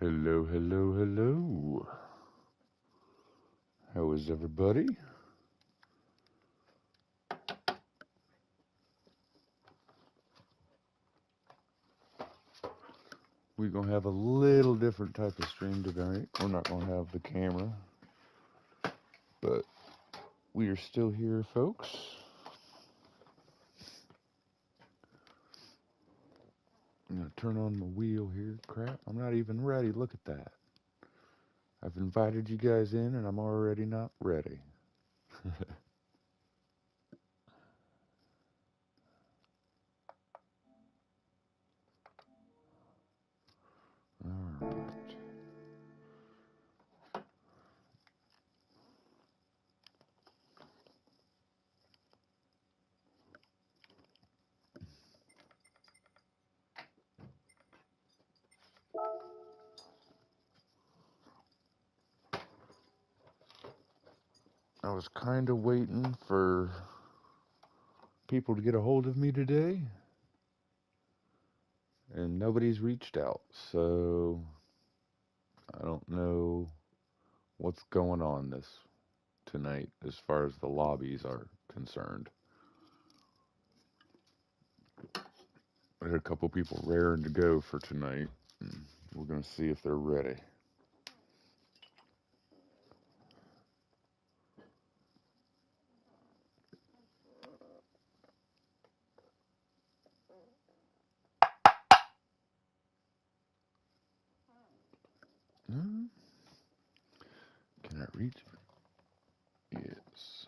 Hello, hello, hello. How is everybody? We're going to have a little different type of stream tonight. We're not going to have the camera, but we are still here, folks. I'm going to turn on the wheel here. Crap, I'm not even ready. Look at that. I've invited you guys in, and I'm already not ready. All right. I was kind of waiting for people to get a hold of me today, and nobody's reached out, so I don't know what's going on this tonight as far as the lobbies are concerned. I had a couple people raring to go for tonight. We're going to see if they're ready. Hmm? Can I reach? Yes.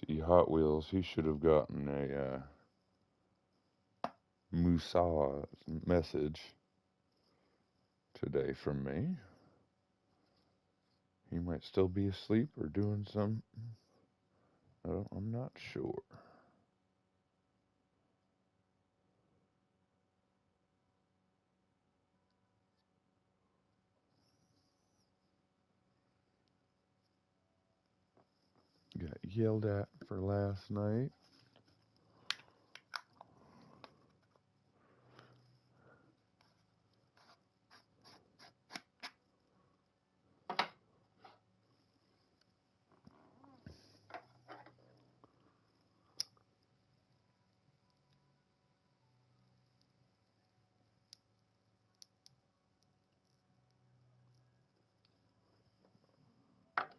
See, Hot Wheels, he should have gotten a Musa message today from me. He might still be asleep or doing some. I'm not sure. Got yelled at for last night.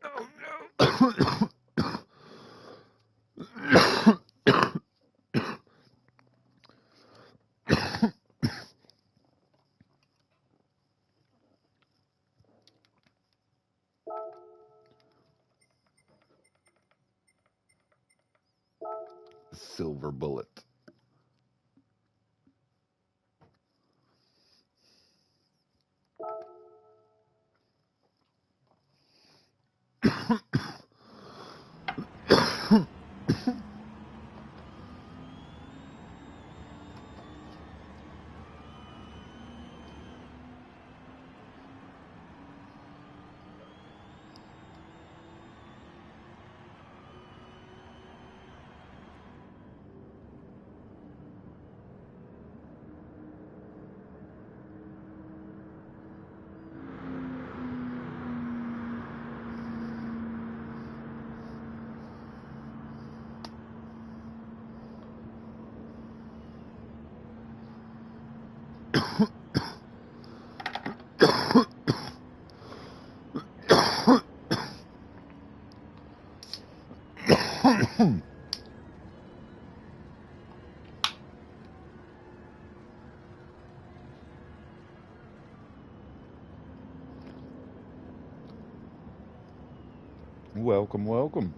Oh no! Silver bullet. Welcome, welcome.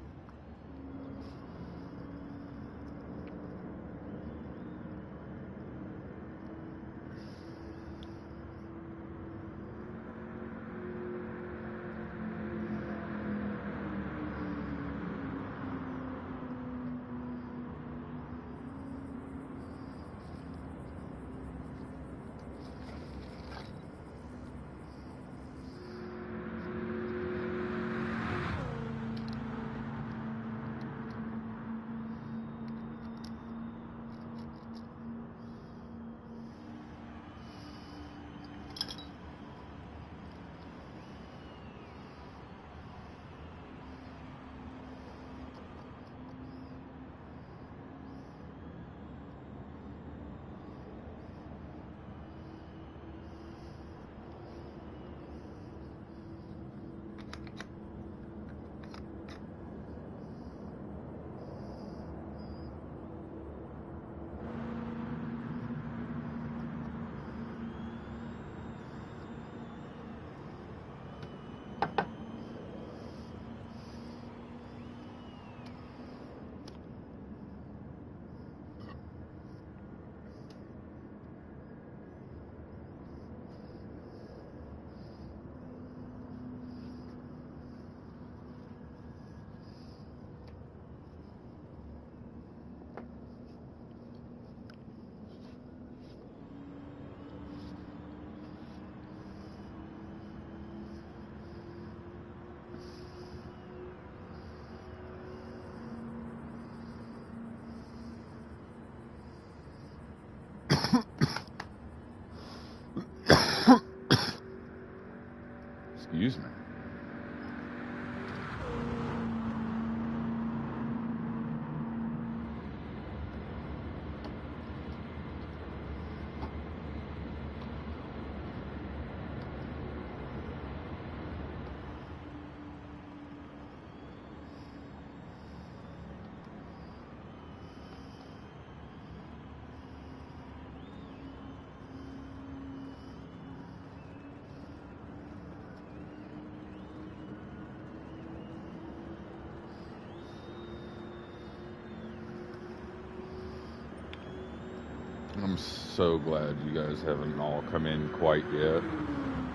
I'm so glad you guys haven't all come in quite yet,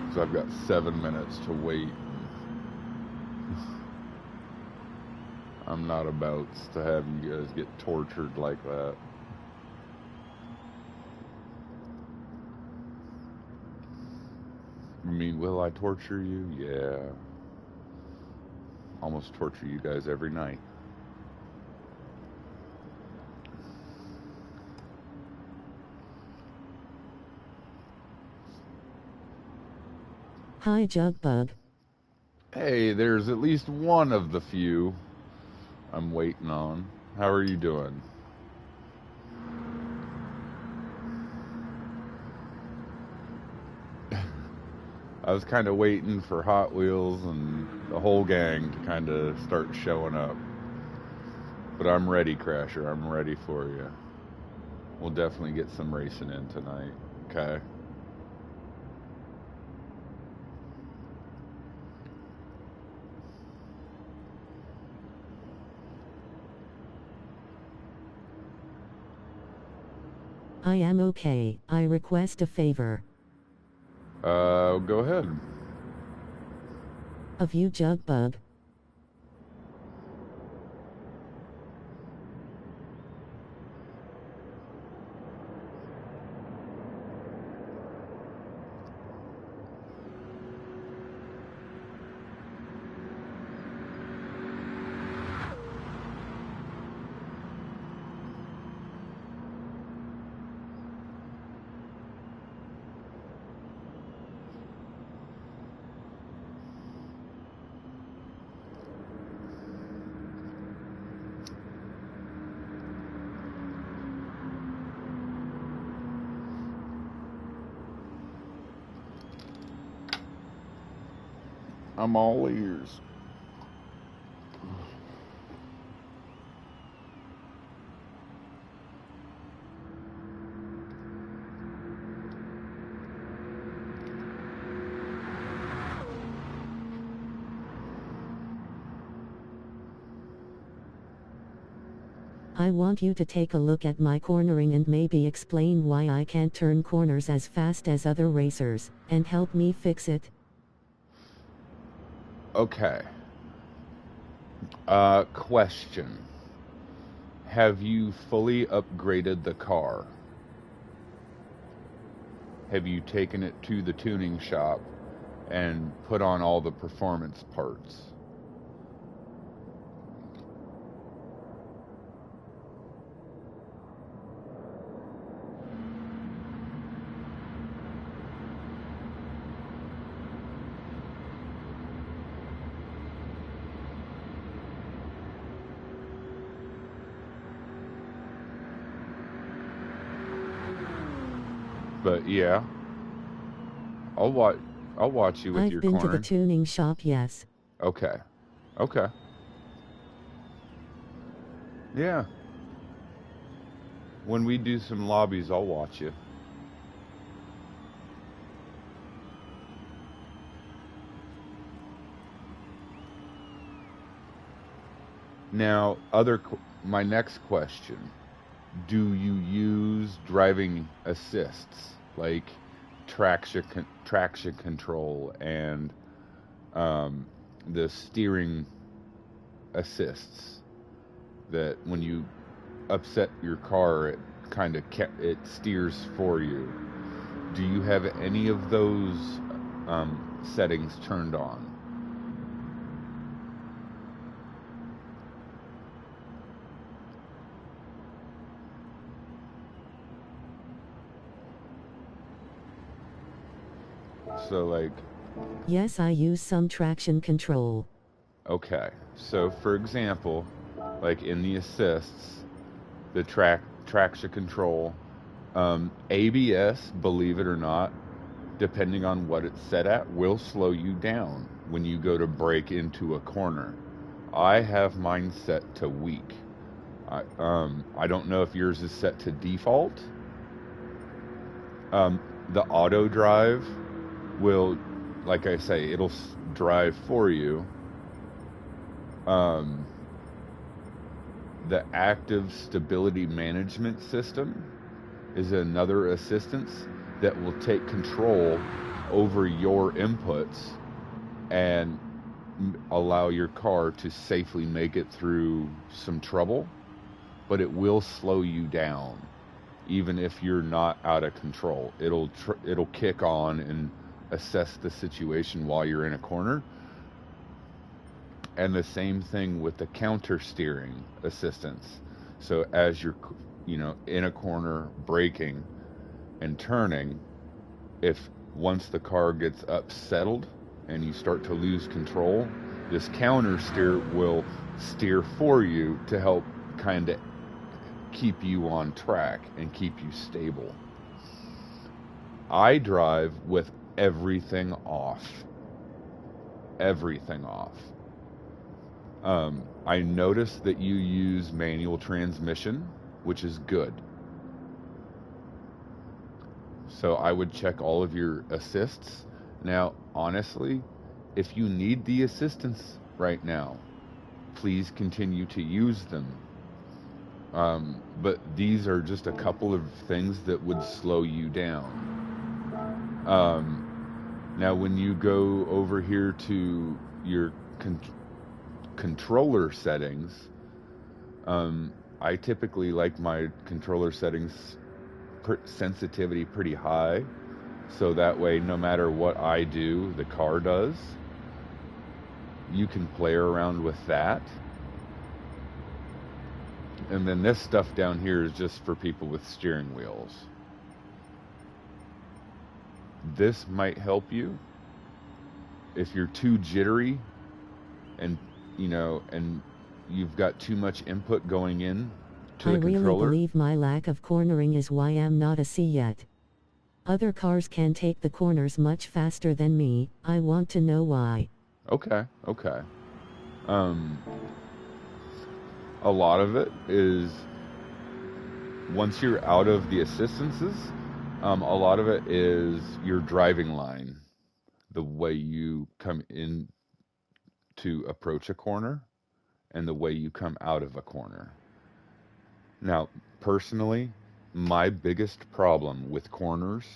because I've got 7 minutes to wait. I'm not about to have you guys get tortured like that. I mean, will I torture you? Yeah. Almost torture you guys every night. Hi, Jugbug. Hey, there's at least one of the few I'm waiting on. How are you doing? I was kind of waiting for Hot Wheels and the whole gang to kind of start showing up. But I'm ready, Crasher. I'm ready for you. We'll definitely get some racing in tonight. Okay. I am okay. I request a favor. Go ahead. Of you, Jugbug. I'm all ears. I want you to take a look at my cornering and maybe explain why I can't turn corners as fast as other racers, and help me fix it. Okay. Question. Have you fully upgraded the car? Have you taken it to the tuning shop and put on all the performance parts? But yeah, I'll watch. I'll watch you with I've your been to the cornering. tuning shop, yes. Okay. Okay. Yeah. When we do some lobbies, I'll watch you. Now, my next question: do you use driving assists like traction control and um, the steering assists that when you upset your car, it kind of it steers for you? Do you have any of those settings turned on? So, like, Yes, I use some traction control. okay. So, for example, like in the assists, the traction control, ABS, believe it or not, depending on what it's set at, will slow you down when you go to brake into a corner. I have mine set to weak. I don't know if yours is set to default. Um, the auto drive will, like I say, it'll drive for you. Um, the active stability management system is another assistance that will take control over your inputs and allow your car to safely make it through some trouble, but it will slow you down even if you're not out of control. It'll kick on and assess the situation while you're in a corner. And the same thing with the counter steering assistance. So as you're, in a corner braking and turning, if once the car gets upsettled and you start to lose control, this counter steer will steer for you to help kind of keep you on track and keep you stable. I drive with everything off. Everything off. I noticed that you use manual transmission, which is good. So I would check all of your assists. Now, honestly, if you need the assistance right now, please continue to use them. But these are just a couple of things that would slow you down. Now, when you go over here to your controller settings, I typically like my controller settings sensitivity pretty high, so that way no matter what I do, the car does. You can play around with that. And then this stuff down here is just for people with steering wheels. This might help you if you're too jittery and and you've got too much input going in to the controller. I really believe my lack of cornering is why I'm not a C yet. Other cars can take the corners much faster than me. I want to know why. Okay. A lot of it is once you're out of the assistances, a lot of it is your driving line, the way you come in to approach a corner and the way you come out of a corner. Now, personally, my biggest problem with corners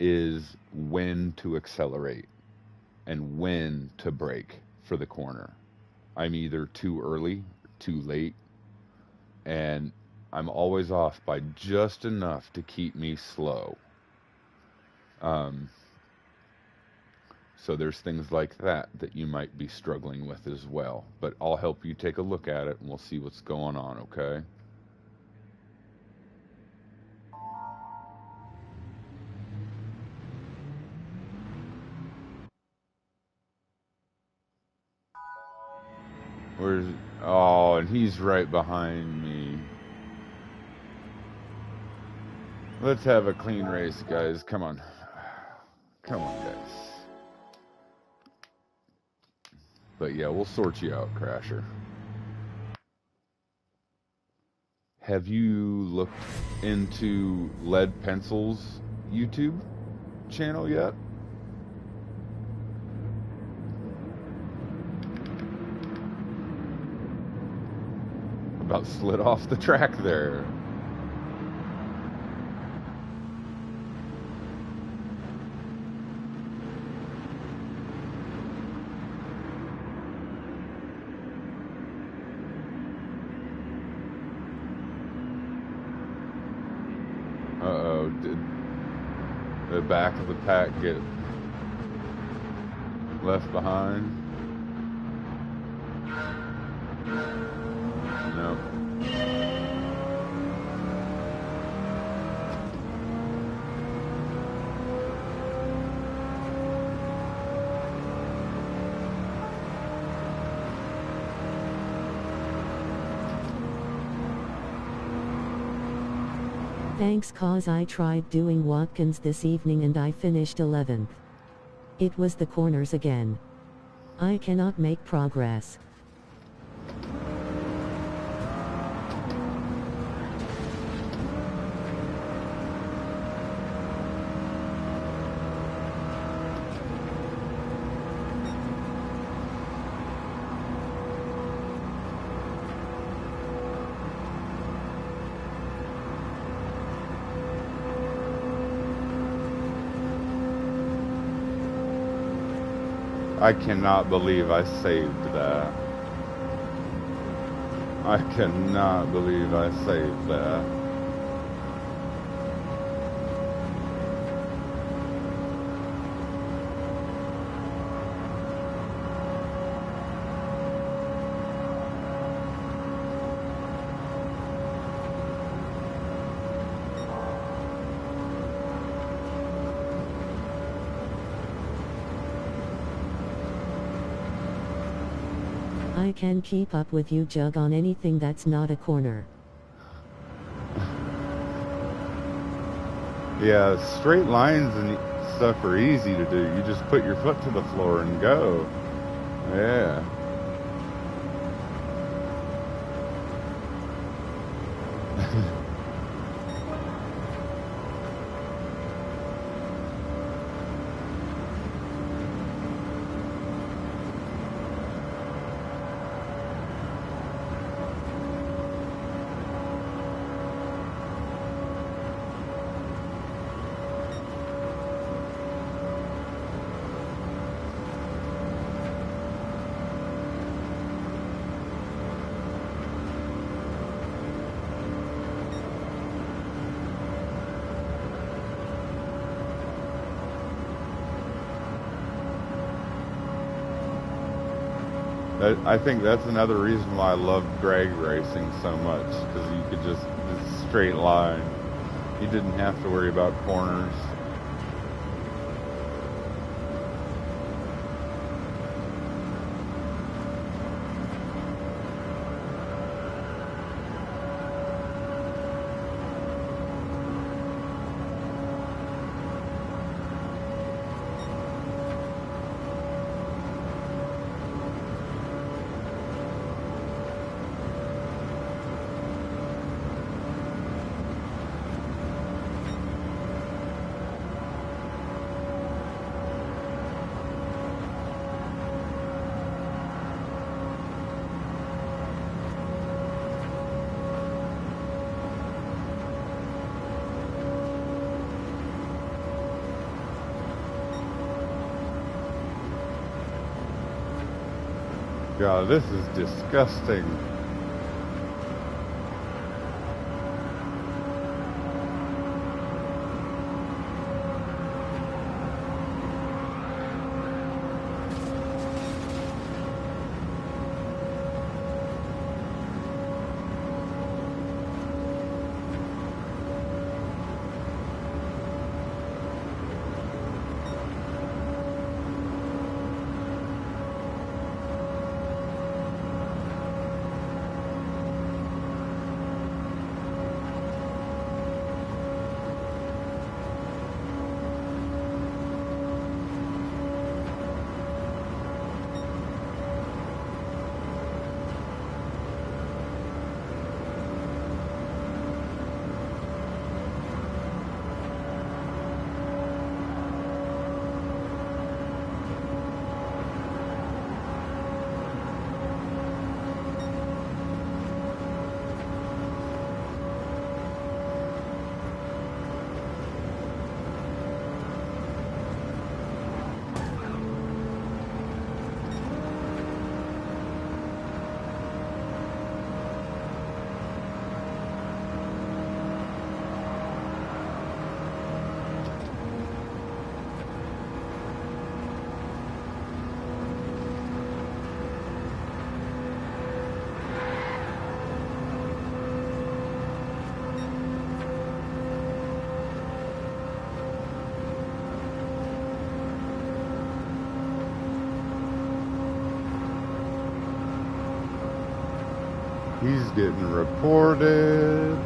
is when to accelerate and when to brake for the corner. I'm either too early, too late, and I'm always off by just enough to keep me slow. So there's things like that you might be struggling with as well. But I'll help you take a look at it and we'll see what's going on, okay? Oh, and he's right behind me. Let's have a clean race, guys. Come on. Come on, guys. But yeah, we'll sort you out, Crasher. Have you looked into Lead Pencil's YouTube channel yet? About slid off the track there. Uh-oh, did the back of the pack get left behind? No. Thanks, cause I tried doing Watkins this evening and I finished 11th. It was the corners again. I cannot make progress. I cannot believe I saved that. I cannot believe I saved that. I can keep up with you, Jug, on anything that's not a corner. Yeah, straight lines and stuff are easy to do. You just put your foot to the floor and go. Yeah. I think that's another reason why I love drag racing so much, because you could just, it's a straight line. You didn't have to worry about corners. God, this is disgusting. He's getting reported.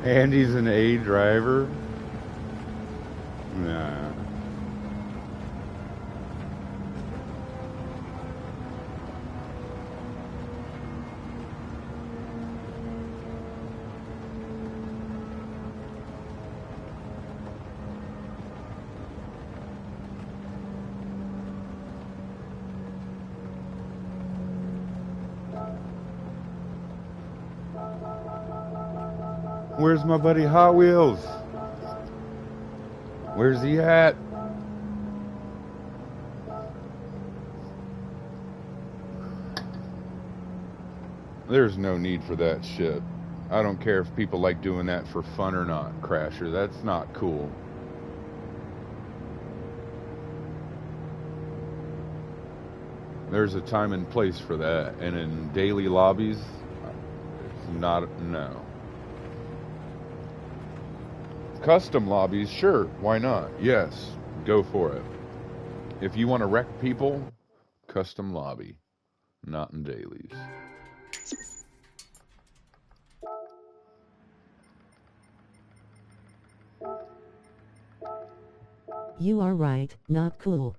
Andy's an A driver? Nah. Where's my buddy Hot Wheels? Where's he at? There's no need for that shit. I don't care if people like doing that for fun or not, Crasher. That's not cool. There's a time and place for that. And in daily lobbies, it's not, no. Custom lobbies, sure, why not? Yes, go for it. If you want to wreck people, custom lobby, not in dailies. You are right, not cool.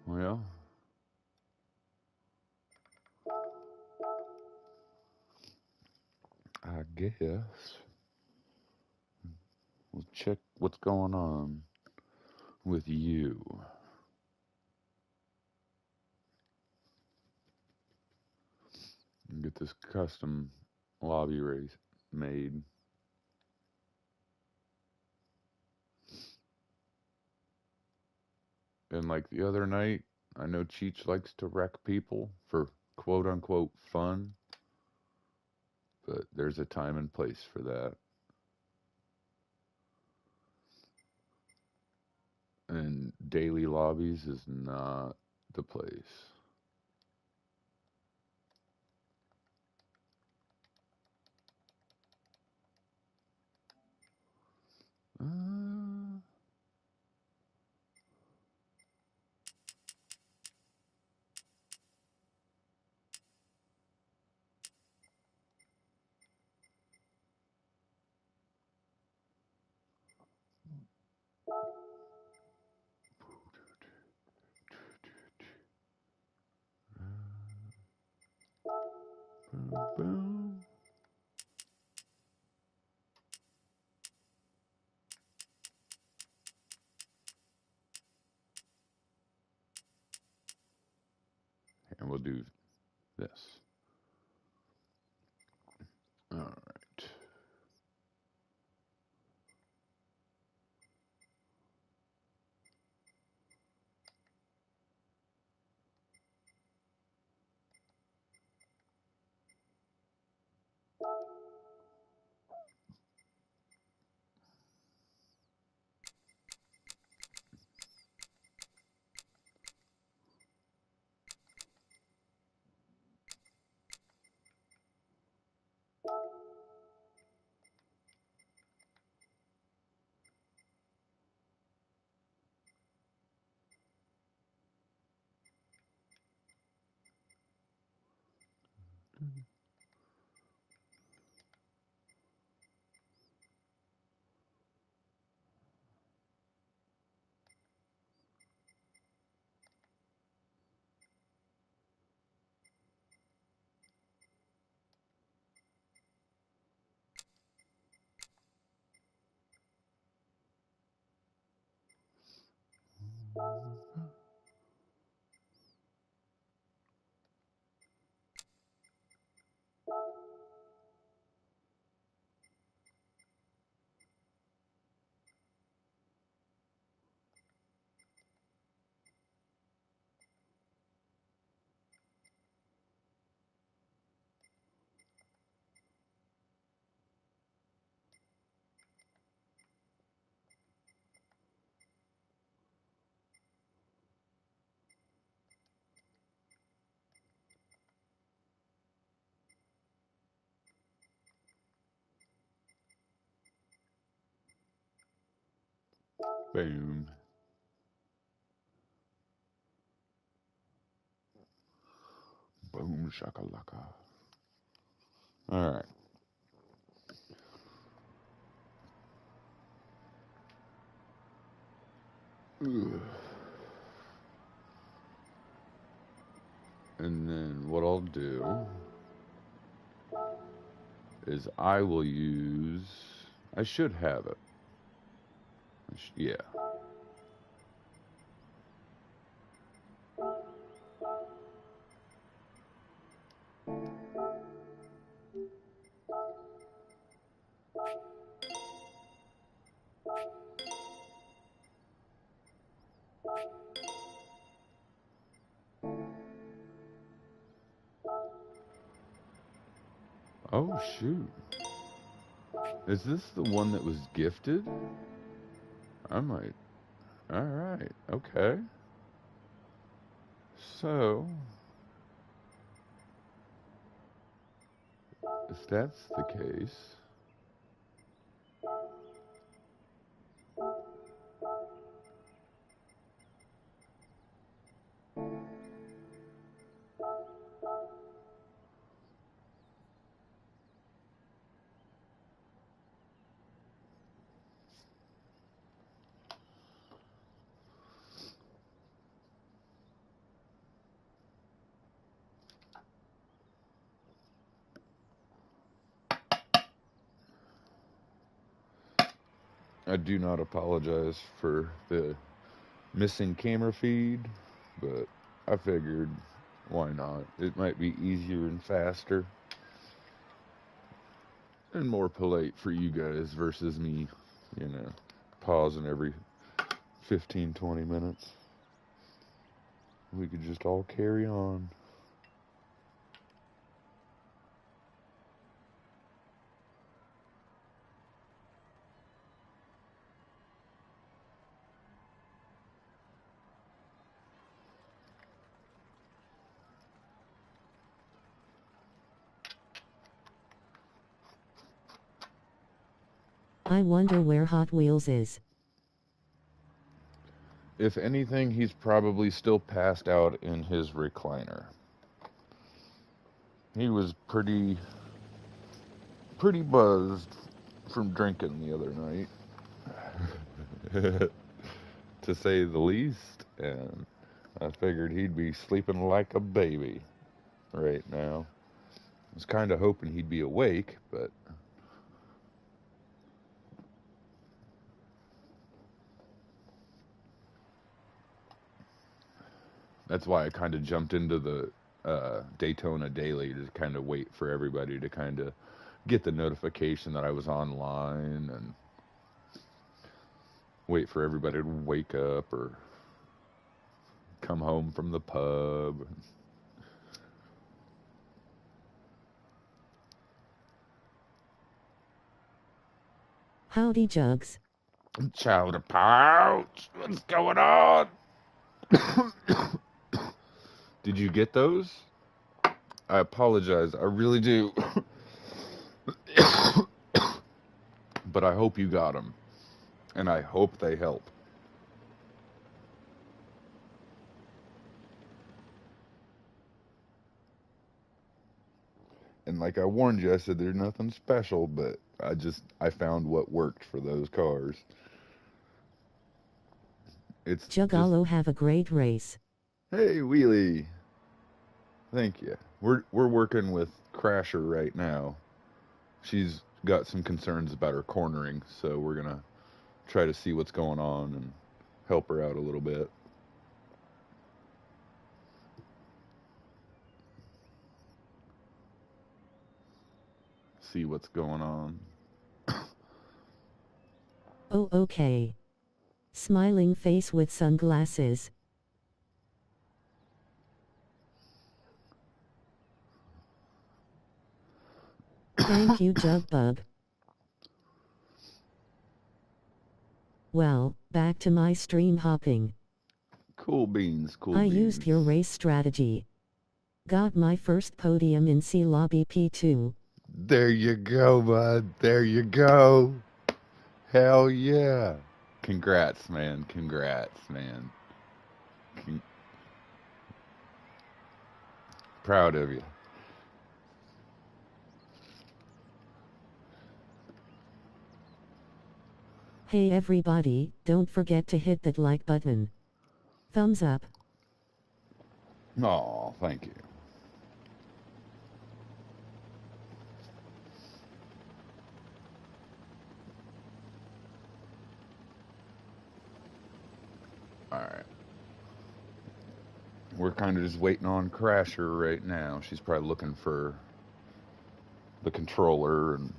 Well, I guess we'll check what's going on with you. And get this custom lobby race made. And like the other night, I know Cheech likes to wreck people for quote unquote fun, but there's a time and place for that. And daily lobbies is not the place. Uh, boom, boom. And we'll do this. All right. Boom. Boom shakalaka. All right. Ugh. And then what I'll do is I will use. I should have it. Yeah. Oh, shoot. Is this the one that was gifted? I might. Alright, okay. So, if that's the case. I do not apologize for the missing camera feed, but I figured why not? It might be easier and faster and more polite for you guys versus me, pausing every 15, 20 minutes. We could just all carry on. I wonder where Hot Wheels is. If anything, he's probably still passed out in his recliner. He was pretty buzzed from drinking the other night, to say the least, and I figured he'd be sleeping like a baby right now. I was kind of hoping he'd be awake, but that's why I kind of jumped into the Daytona Daily to kind of wait for everybody to kind of get the notification that I was online and wait for everybody to wake up or come home from the pub. Howdy, Jugs. Chowder pouch, what's going on? Did you get those? I apologize, I really do. But I hope you got them, and I hope they help. And like I warned you, I said there's nothing special, but I found what worked for those cars. It's Jugallo, have a great race. Hey, Wheelie. Thank you. We're working with Crasher right now. She's got some concerns about her cornering, so we're gonna try to see what's going on and help her out a little bit. See what's going on. Oh, okay. Smiling face with sunglasses. Thank you, Jugbug. Well, back to my stream hopping. Cool beans, cool I beans. used your race strategy. Got my first podium in C Lobby P2. There you go, bud. There you go. Hell yeah. Congrats, man. Congrats, man. Con- Proud of you. Hey everybody, don't forget to hit that like button. Thumbs up. Oh, thank you. All right. We're kind of just waiting on Crasher right now. She's probably looking for the controller and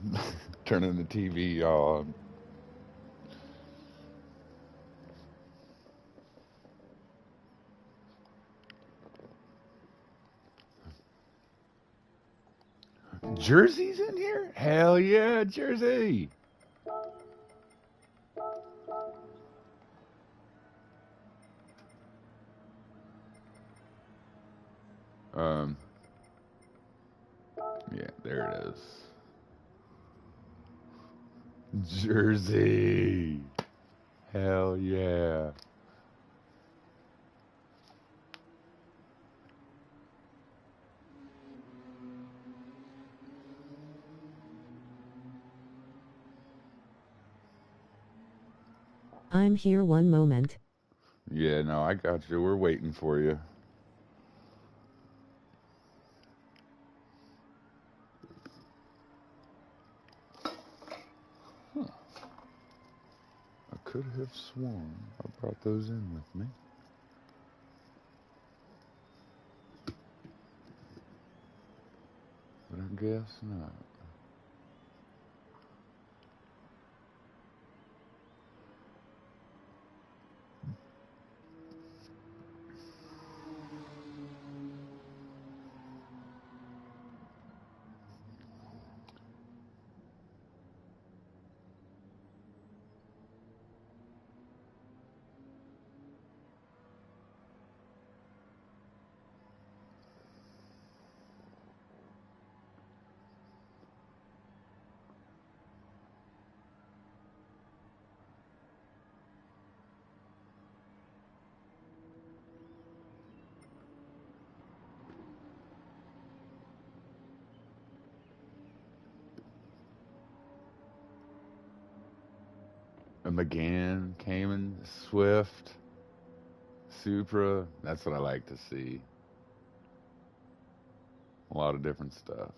turning the TV on. Jersey's in here? Hell yeah, Jersey. Um, yeah, there it is. Jersey. Hell yeah. I'm here one moment. Yeah, no, I got you. We're waiting for you. Huh. I could have sworn I brought those in with me. But I guess not. A McGann, Cayman, Swift, Supra. That's what I like to see. A lot of different stuff.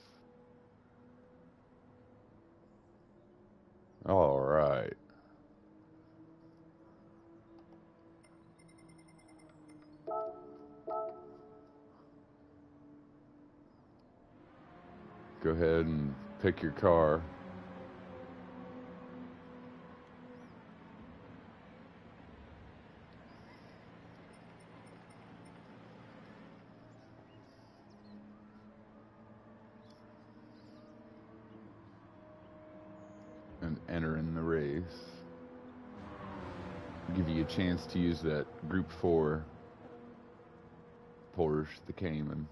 All right. Go ahead and pick your car. And enter in the race. Give you a chance to use that Group 4 Porsche, the Cayman.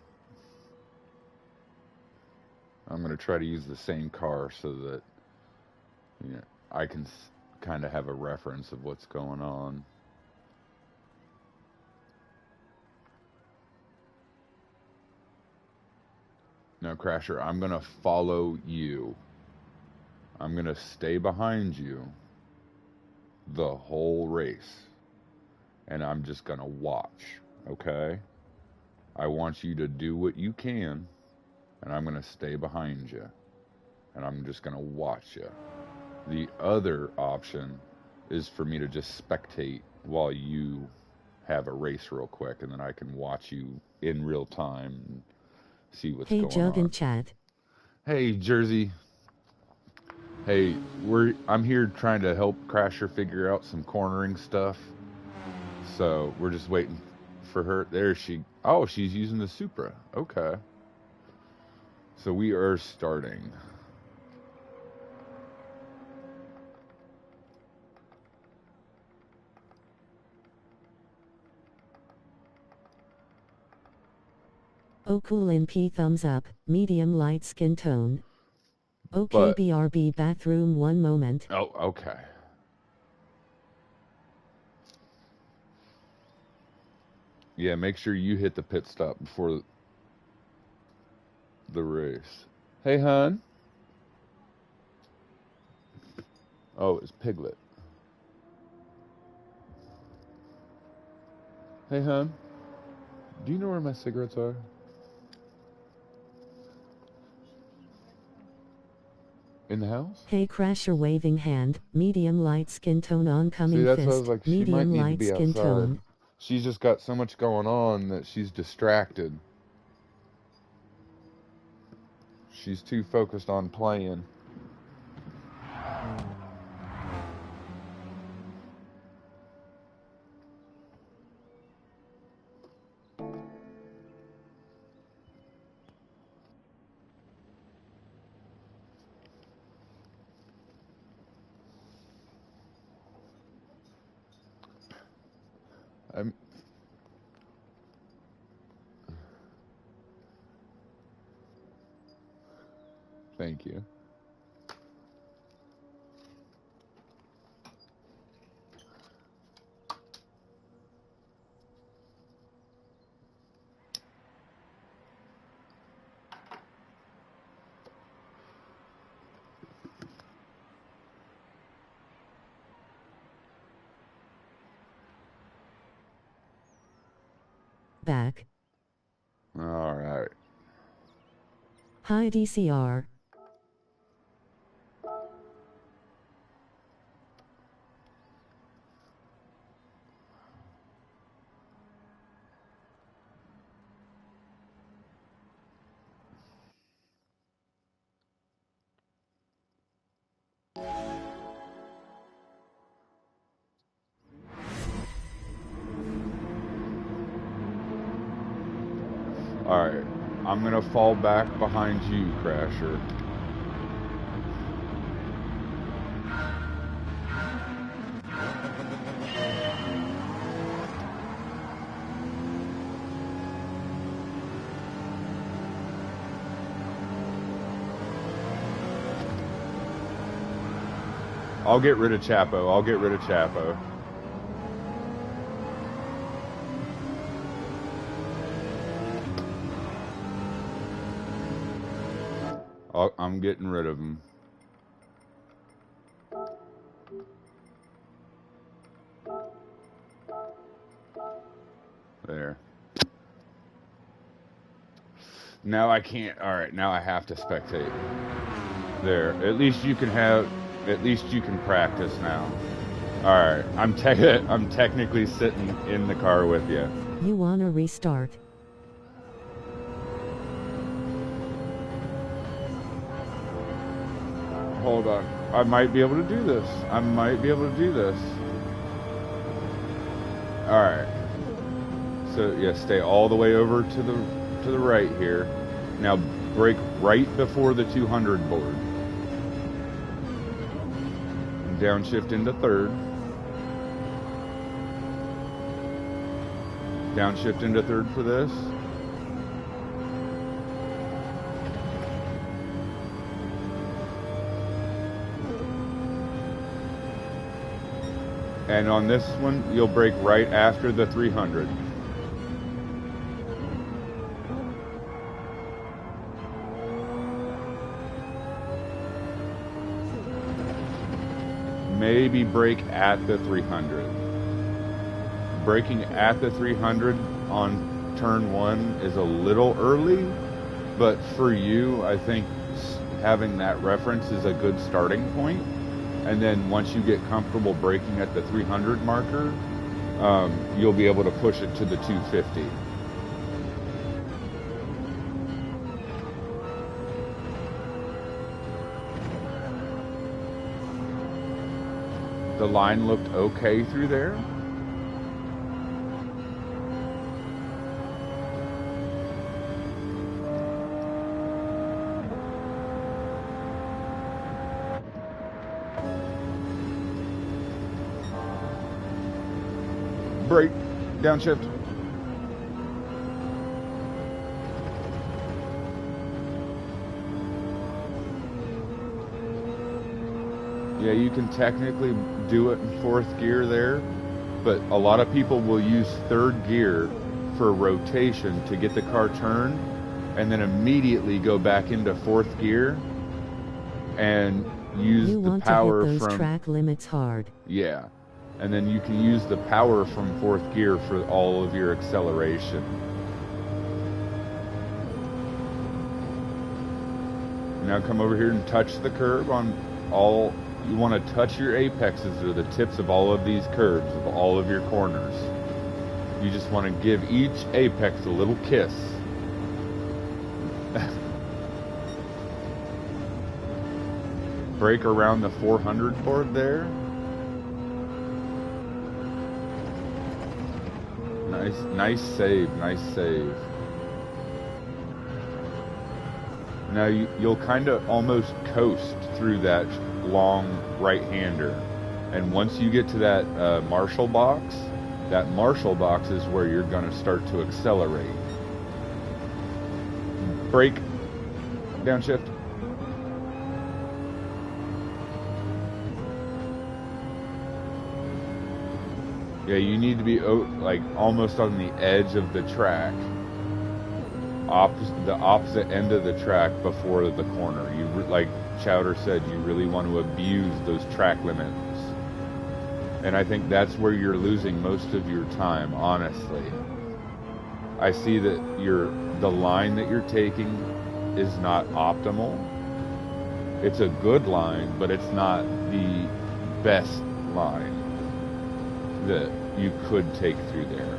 I'm going to try to use the same car so that I can kind of have a reference of what's going on. Now, Crasher, I'm going to follow you. I'm going to stay behind you the whole race. And I'm just going to watch, okay? I want you to do what you can, and I'm going to stay behind you. And I'm just going to watch you. The other option is for me to just spectate while you have a race real quick, and then I can watch you in real time and see what's Hey going Jug on. and chat. Hey, Jersey. Hey, I'm here trying to help Crasher figure out some cornering stuff. So we're just waiting for her. There she. Oh, she's using the Supra. Okay. So we are starting. Oh cool in P thumbs up, medium light skin tone. Okay But BRB bathroom one moment. oh, okay. Yeah, make sure you hit the pit stop before the race. Hey, hon. Oh, it's Piglet. Hey, hon. Do you know where my cigarettes are? In the house? Hey Crasher waving hand, medium light skin tone See, oncoming that's why I was fist, like, she might medium need to light be skin outside. tone. She's just got so much going on that she's distracted. She's too focused on playing. I'm... Thank you. Back. All right. Hi DCR. Alright. I'm gonna fall back behind you, Crasher. I'll get rid of Chapo. I'll get rid of Chapo. I'm getting rid of him. There. Now I can't. Alright, now I have to spectate. There. At least you can practice now. Alright. I'm technically sitting in the car with you. You wanna restart? Hold on. I might be able to do this. Alright. So yeah, stay all the way over to the right here. Now brake right before the 200 board. Downshift into third. Downshift into third for this. And on this one, you'll brake right after the 300. Maybe brake at the 300. Braking at the 300 on turn 1 is a little early, but for you, I think having that reference is a good starting point. And then once you get comfortable braking at the 300 marker, you'll be able to push it to the 250. The line looked okay through there. Brake, downshift. Yeah, you can technically do it in 4th gear there, but a lot of people will use 3rd gear for rotation to get the car turned, and then immediately go back into fourth gear and use You the want to power hit those from track limits hard. yeah, and then you can use the power from fourth gear for all of your acceleration. Now come over here and touch the curb on all. You want to touch your apexes or the tips of all of these curbs, of all of your corners. You just want to give each apex a little kiss. Brake around the 400 board there. Nice save, nice save. Now you'll kind of almost coast through that long right-hander. And once you get to that Marshall box is where you're going to start to accelerate. Brake, downshift. Yeah, you need to be like almost on the edge of the track, the opposite end of the track before the corner. You like Chowder said, you really want to abuse those track limits, and I think that's where you're losing most of your time. Honestly, I see that the line that you're taking is not optimal. It's a good line, but it's not the best line that you could take through there.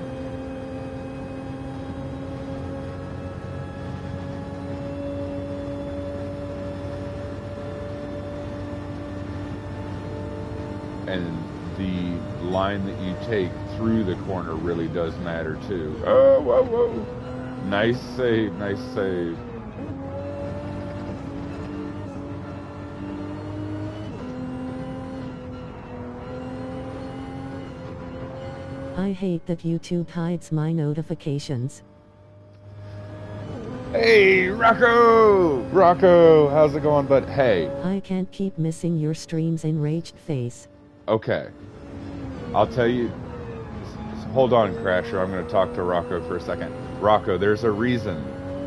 And the line that you take through the corner really does matter too. Oh, whoa, whoa. Nice save, nice save. I hate that YouTube hides my notifications. Hey, Rocco! Rocco, how's it going, bud? Hey. I can't keep missing your streams, enraged face. Okay. I'll tell you. Hold on, Crasher. I'm going to talk to Rocco for a second. Rocco, there's a reason.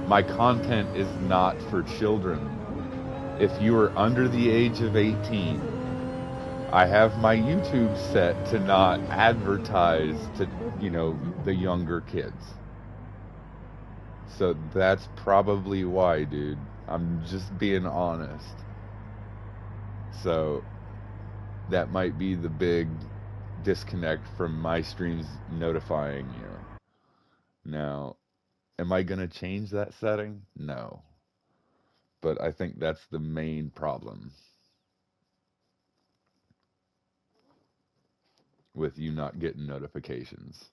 My content is not for children. If you are under the age of 18, I have my YouTube set to not advertise to, the younger kids. So that's probably why, dude. I'm just being honest. So that might be the big disconnect from my streams notifying you. Now, am I going to change that setting? No. But I think that's the main problem with you not getting notifications.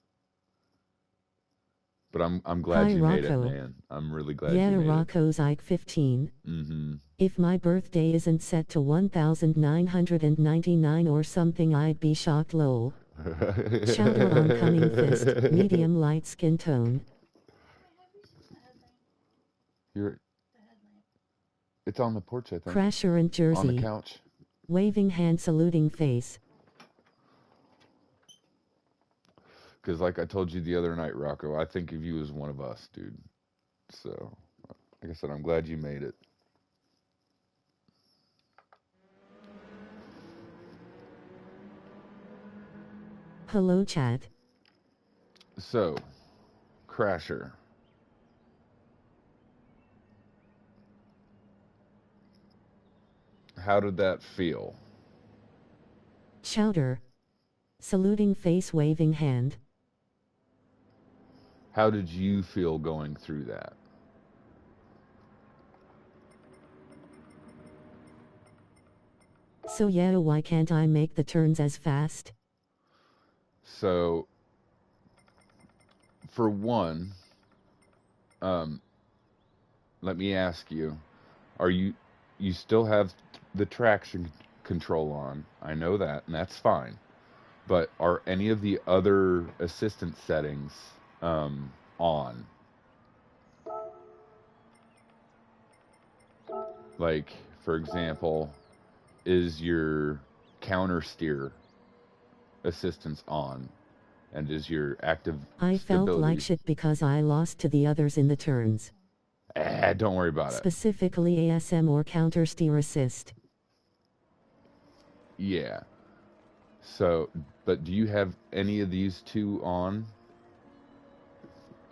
But I'm glad Hi, you Rocco. made it, man. I'm really glad yeah, you made Rocco's Ike 15. Mm-hmm. If my birthday isn't set to 1999 or something, I'd be shocked, lol. Chowder oncoming fist, medium light skin tone. It's on the porch, I think. Crasher in Jersey. On the couch. Waving hand, saluting face. Because like I told you the other night, Rocco, I think of you as one of us, dude. So, like I said, I'm glad you made it. Hello, chat. So, Crasher. How did that feel? Chowder. Saluting face, waving hand. How did you feel going through that? So yeah, why can't I make the turns as fast? So, for one, let me ask you, you still have the traction control on? I know that, and that's fine. But are any of the other assistant settings on? Like, for example, is your counter steer assistance on? And is your active I felt like stability? shit because I lost to the others in the turns. Don't worry about it. Specifically ASM or counter steer assist. Yeah. So, but do you have any of these two on?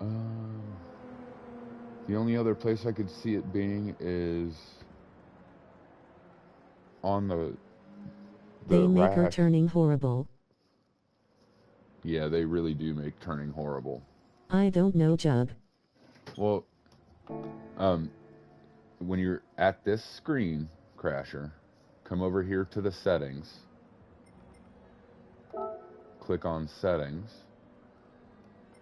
Um, the only other place I could see it being is on the They make her rack. turning horrible. Yeah, they really do make turning horrible. I don't know, Jug. Well, um, when you're at this screen, Crasher, come over here to the settings. Click on settings.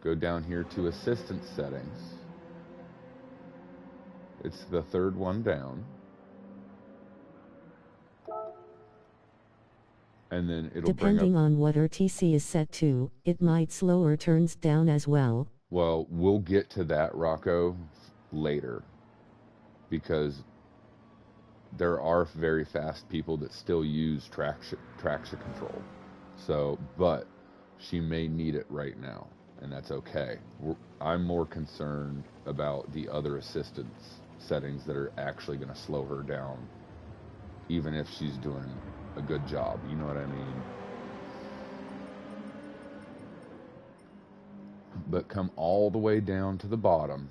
Go down here to assistance settings. It's the third one down. And then it'll bring up. Depending on what her TC is set to, it might slow her turns down as well. Well, we'll get to that, Rocco, later. Because there are very fast people that still use traction control. So, but she may need it right now, and that's okay. I'm more concerned about the other assistance settings that are actually going to slow her down, even if she's doing a good job. You know what I mean? But come all the way down to the bottom,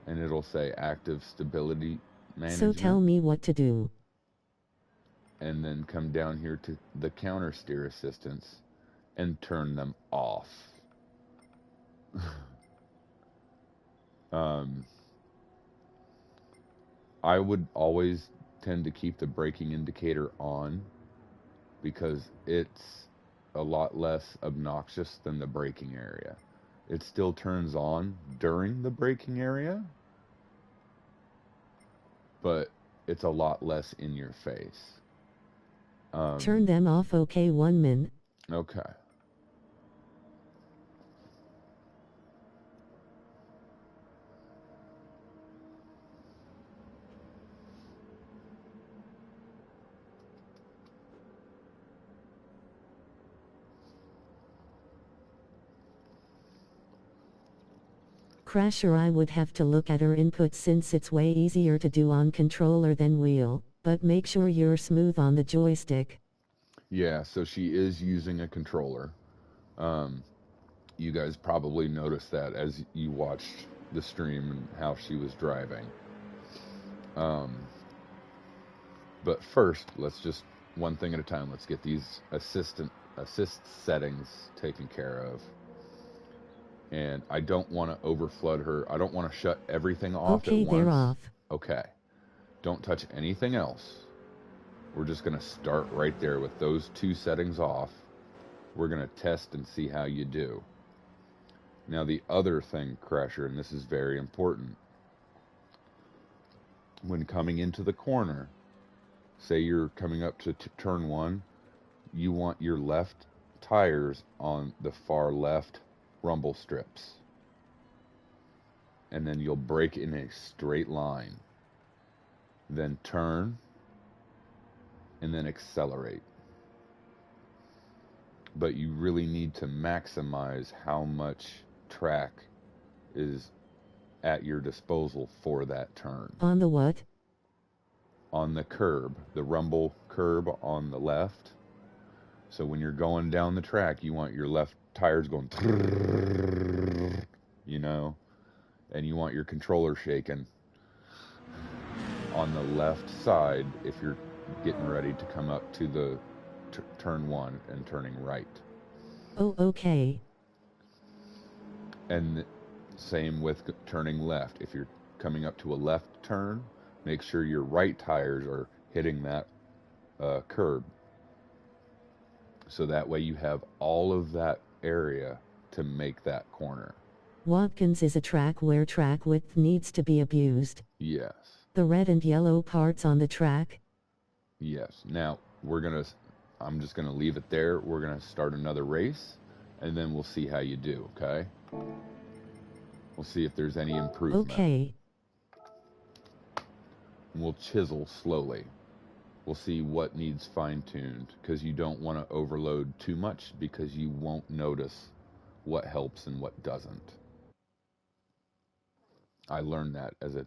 and it'll say active stability management. So tell me what to do. And then come down here to the counter steer assistance and turn them off. I would always tend to keep the braking indicator on because it's a lot less obnoxious than the braking area. It still turns on during the braking area, but it's a lot less in your face. Turn them off, okay, 1 min. Okay. Crasher, I would have to look at her input since it's way easier to do on controller than wheel, but make sure you're smooth on the joystick. Yeah, so she is using a controller. You guys probably noticed that as you watched the stream and how she was driving. But first, let's just one thing at a time. Let's get these assist settings taken care of. And I don't want to overflood her. I don't want to shut everything off at Okay, once. they're off. Okay. Don't touch anything else. We're just going to start right there with those two settings off. We're going to test and see how you do. Now, the other thing, Crasher, and this is very important. When coming into the corner, say you're coming up to turn 1, you want your left tires on the far left rumble strips. And then you'll brake in a straight line. Then turn, and then accelerate. But you really need to maximize how much track is at your disposal for that turn. On the what? On the curb, the rumble curb on the left. So when you're going down the track, you want your left tires going, you know, and you want your controller shaking on the left side if you're getting ready to come up to the turn 1 and turning right. Oh, okay. And same with turning left. If you're coming up to a left turn, make sure your right tires are hitting that curb. So that way you have all of that area to make that corner. Watkins is a track where track width needs to be abused. Yes. The red and yellow parts on the track? Yes. Now, I'm just gonna leave it there. We're gonna start another race, and then we'll see how you do, okay? We'll see if there's any improvement. Okay. And we'll chisel slowly. We'll see what needs fine-tuned, because you don't want to overload too much, because you won't notice what helps and what doesn't. I learned that as a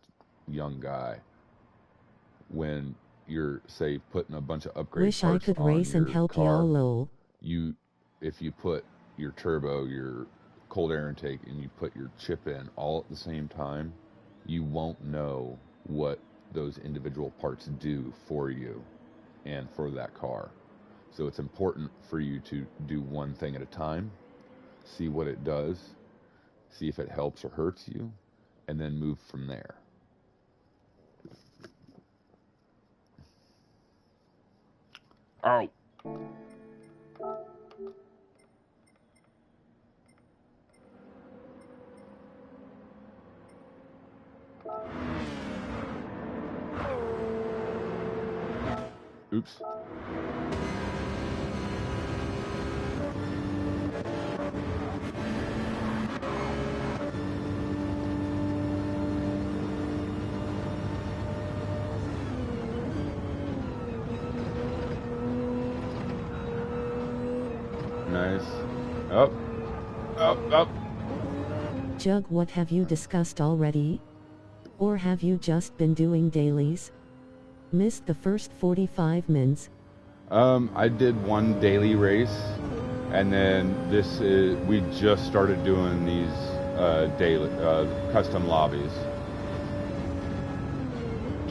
young guy. When you're, say, putting a bunch of upgrade Wish I parts could on race and your help y'all car, lol. if you put your turbo, your cold air intake, and you put your chip in all at the same time, you won't know what those individual parts do for you and for that car. So it's important for you to do one thing at a time, see what it does, see if it helps or hurts you, and then move from there. Oh. Oops. Nice. Up. Up, up. Jug, what have you discussed already? Or have you just been doing dailies? Missed the first 45 mins. I did one daily race, and then we just started doing these daily custom lobbies.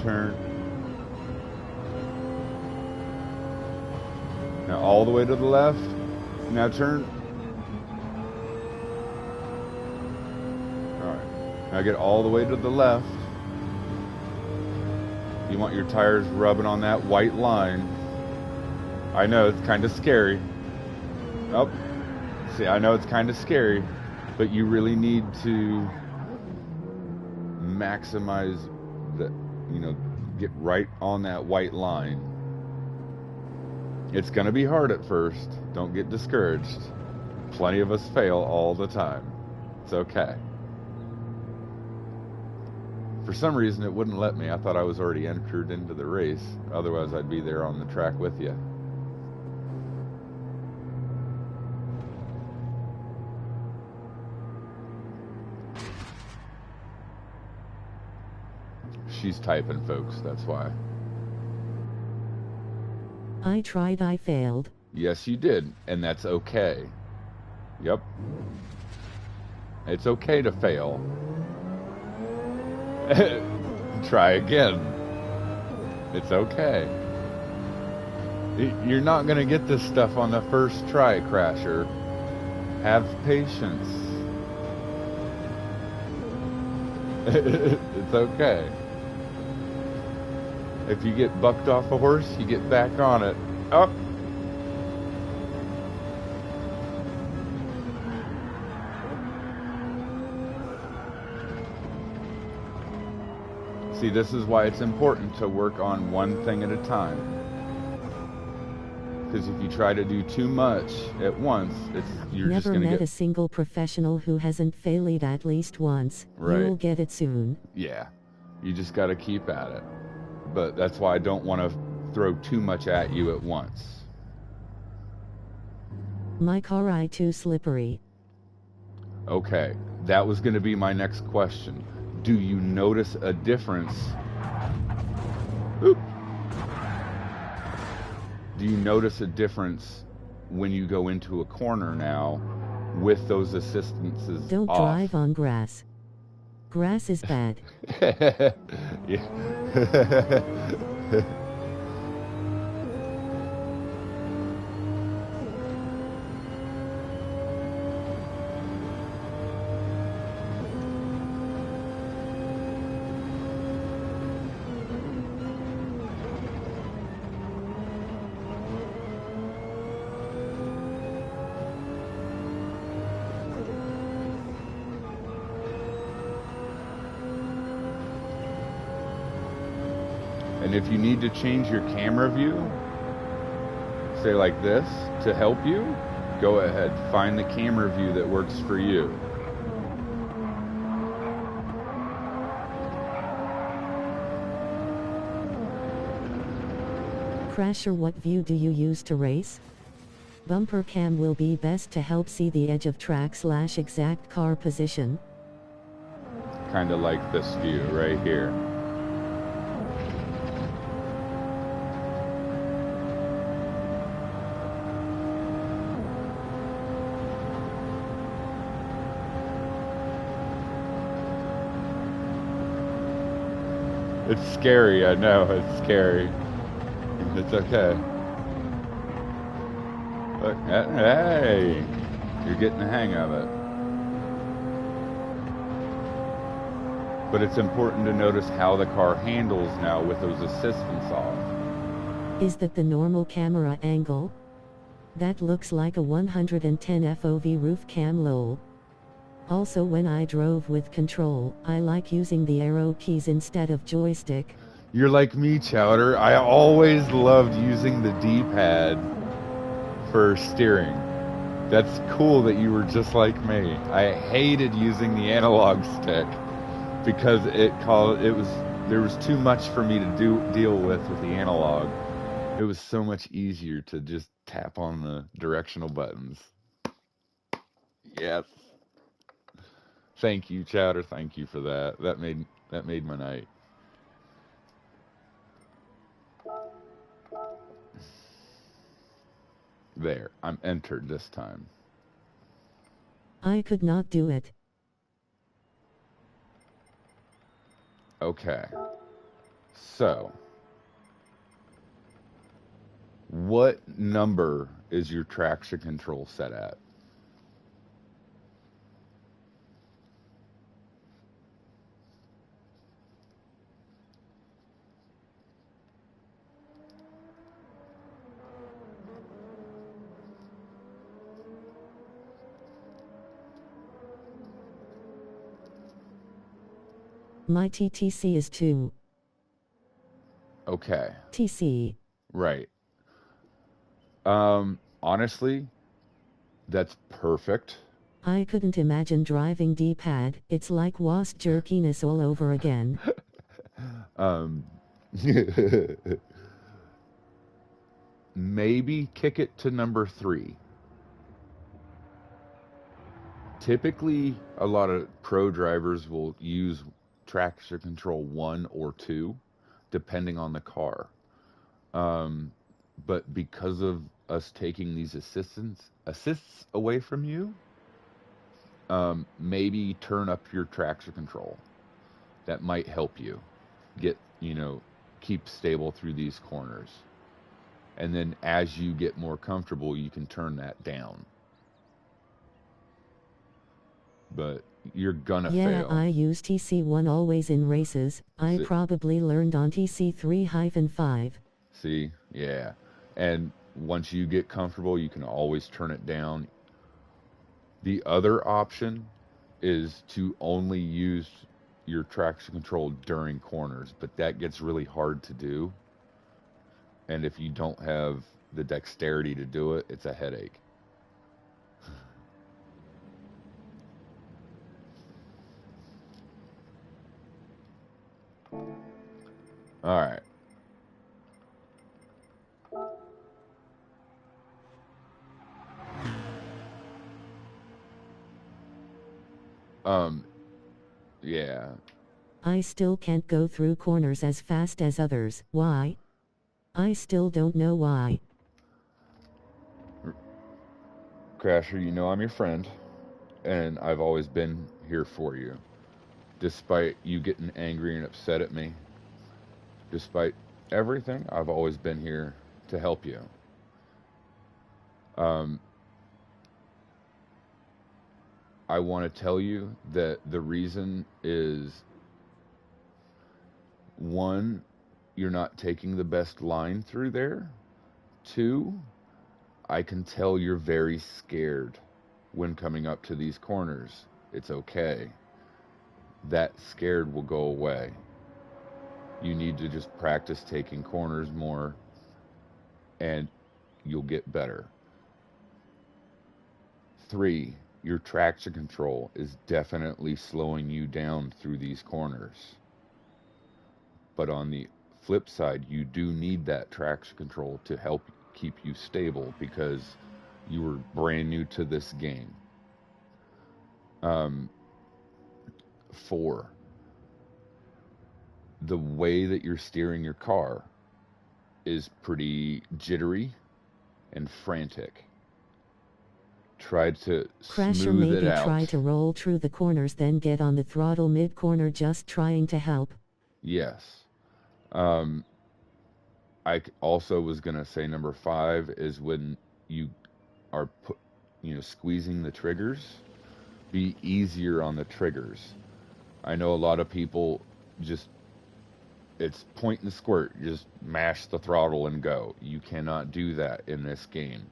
Turn. Now all the way to the left. Now turn. Alright. Now get all the way to the left. You want your tires rubbing on that white line. I know it's kind of scary. Oh, see, I know it's kind of scary, but you really need to maximize the, get right on that white line. It's going to be hard at first. Don't get discouraged. Plenty of us fail all the time. It's okay. For some reason, it wouldn't let me. I thought I was already entered into the race. Otherwise, I'd be there on the track with you. She's typing, folks. That's why. I tried, I failed. Yes, you did. And that's okay. Yep. It's okay to fail. Try again. It's okay. You're not going to get this stuff on the first try, Crasher. Have patience. It's okay. If you get bucked off a horse, you get back on it. Up. See, this is why it's important to work on one thing at a time. Because if you try to do too much at once, you're just going to get... Never met a single professional who hasn't failed at least once. Right. You'll get it soon. Yeah. You just got to keep at it. But that's why I don't want to throw too much at you at once. My car I too slippery. Okay, that was going to be my next question. Do you notice a difference? Oop. Do you notice a difference when you go into a corner now with those assistances Don't off? drive on grass. Grass is bad. Yeah. And if you need to change your camera view, say like this, to help you, go ahead, find the camera view that works for you. Crasher, what view do you use to race? Bumper cam will be best to help see the edge of track/exact car position. Kind of like this view right here. It's scary, I know, it's scary. It's okay. Look, hey, you're getting the hang of it. But it's important to notice how the car handles now with those assistants off. Is that the normal camera angle? That looks like a 110 FOV roof cam lol. Also, when I drove with control, I like using the arrow keys instead of joystick. You're like me, Chowder. I always loved using the D-pad for steering. That's cool that you were just like me. I hated using the analog stick because there was too much for me to deal with the analog. It was so much easier to just tap on the directional buttons. Yes. Thank you, Chowder. Thank you for that. That made my night. There, I'm entered this time. I could not do it. Okay. So, what number is your traction control set at? My TTC is 2. Okay. TC. Right. Honestly, that's perfect. I couldn't imagine driving D-pad. It's like wasp jerkiness all over again. Maybe kick it to number 3. Typically, a lot of pro drivers will use traction control 1 or 2, depending on the car. But because of us taking these assists away from you, maybe turn up your traction control. That might help you get, keep stable through these corners. And then as you get more comfortable, you can turn that down. But you're gonna fail. Yeah, I use TC1 always in races. I probably learned on TC3-5. See? Yeah. And once you get comfortable, you can always turn it down. The other option is to only use your traction control during corners, but that gets really hard to do. And if you don't have the dexterity to do it, it's a headache. All right. Yeah. I still can't go through corners as fast as others. Why? I still don't know why. Crasher, I'm your friend, and I've always been here for you. Despite you getting angry and upset at me, despite everything, I've always been here to help you. I want to tell you that the reason is, 1, you're not taking the best line through there. 2, I can tell you're very scared when coming up to these corners. It's okay. That scared will go away. You need to just practice taking corners more, and you'll get better. 3, your traction control is definitely slowing you down through these corners. But on the flip side, you do need that traction control to help keep you stable because you were brand new to this game. 4, the way that you're steering your car is pretty jittery and frantic. Try to Crasher, smooth it maybe out. try to roll through the corners, then get on the throttle mid-corner, just trying to help. Yes. I also was going to say number 5 is when you are squeezing the triggers, be easier on the triggers. I know a lot of people just, it's point and squirt, just mash the throttle and go. You cannot do that in this game.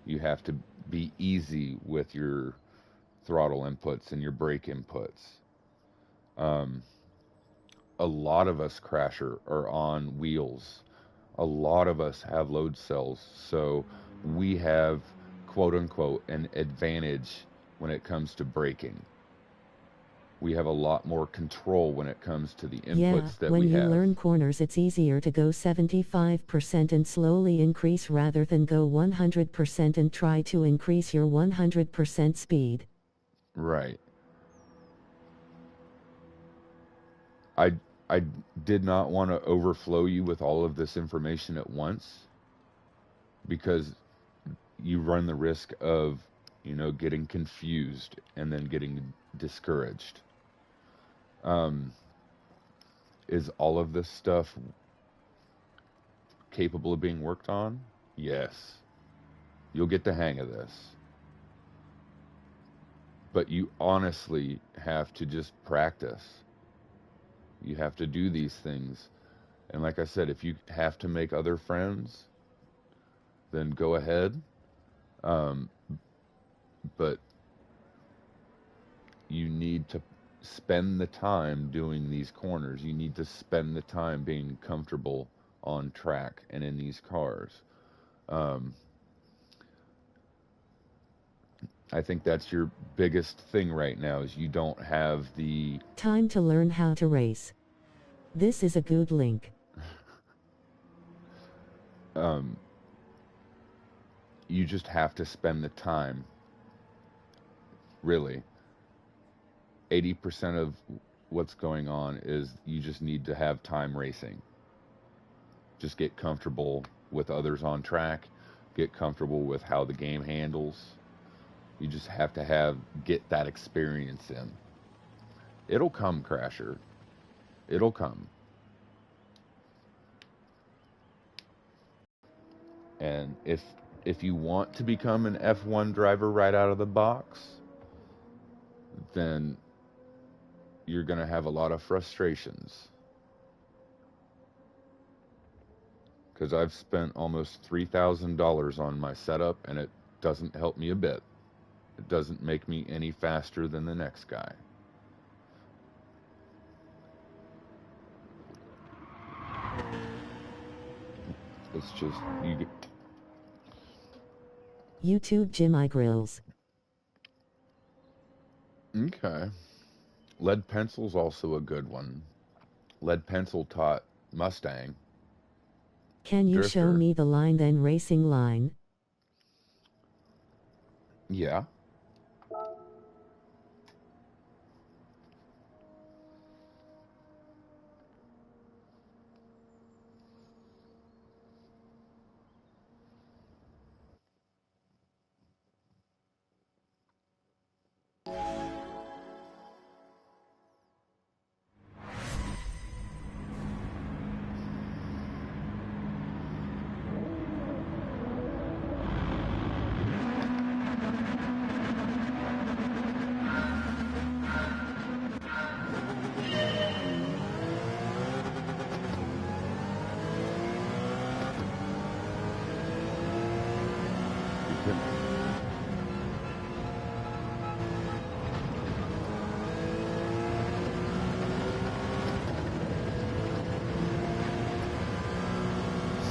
You have to be easy with your throttle inputs and your brake inputs. A lot of us, Crasher, are on wheels. A lot of us have load cells, so we have, quote unquote, an advantage when it comes to braking. We have a lot more control when it comes to the inputs that when we you have. learn corners, it's easier to go 75% and slowly increase rather than go 100% and try to increase your 100% speed. Right. I did not want to overflow you with all of this information at once because you run the risk of, getting confused and then getting discouraged. Is all of this stuff capable of being worked on? Yes. You'll get the hang of this. But you honestly have to just practice. You have to do these things. And like I said, if you have to make other friends, then go ahead. But you need to spend the time doing these corners. You need to spend the time being comfortable on track and in these cars. I think that's your biggest thing right now is you don't have the time to learn how to race. This is a good link. You just have to spend the time. Really. 80% of what's going on is you just need to have time racing. Just get comfortable with others on track, get comfortable with how the game handles. You just have to get that experience in. It'll come, Crasher. It'll come. And if you want to become an F1 driver right out of the box, then you're going to have a lot of frustrations. Because I've spent almost $3,000 on my setup, and it doesn't help me a bit. It doesn't make me any faster than the next guy. It's just, YouTube Jimmy Grills. Okay. Lead pencil's also a good one. Lead pencil taught Mustang. Can you Drifter. show me the line then, racing line? Yeah.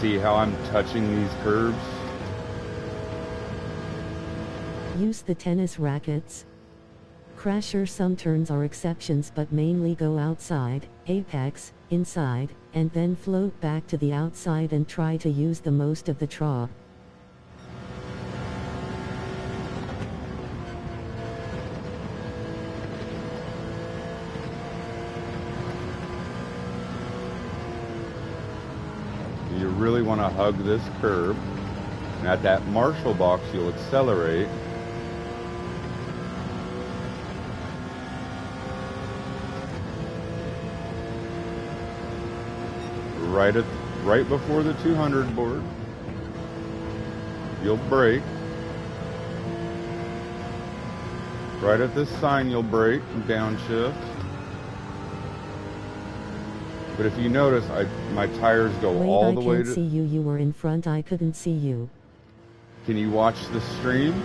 See how I'm touching these curves? Use the tennis rackets. Crasher, some turns are exceptions but mainly go outside, apex, inside, and then float back to the outside and try to use the most of the traw. You really want to hug this curb. And at that Marshall box, you'll accelerate. Right before the 200 board. You'll brake. Right at this sign, you'll brake and downshift. But if you notice, my tires go all the way to... I can't see you. You were in front. I couldn't see you. Can you watch the stream?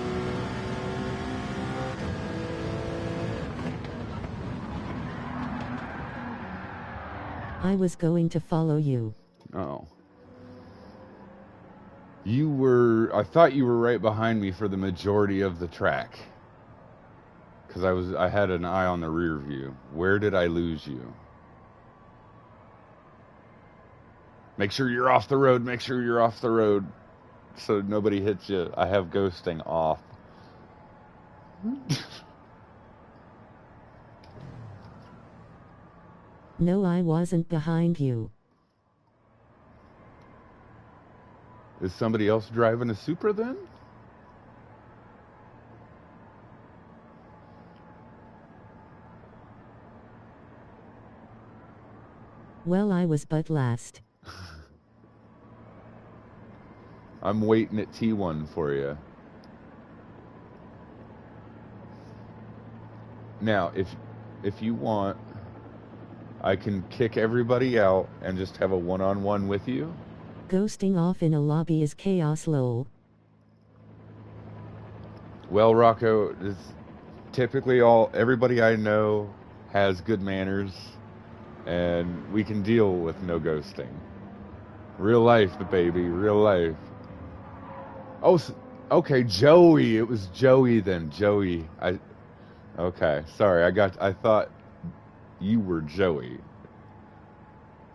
I was going to follow you. Oh. I thought you were right behind me for the majority of the track. Because I had an eye on the rear view. Where did I lose you? Make sure you're off the road. Make sure you're off the road. So nobody hits you. I have ghosting off. No, I wasn't behind you. Is somebody else driving a Supra then? Well, I was but last. I'm waiting at T1 for you. Now, if you want, I can kick everybody out and just have a one-on-one with you. Ghosting off in a lobby is chaos, lol. Well, Rocco, it's typically everybody I know has good manners, and we can deal with no ghosting. Real life, the baby, real life. Oh, okay, Joey. It was Joey then. Joey. Okay, sorry. I thought you were Joey.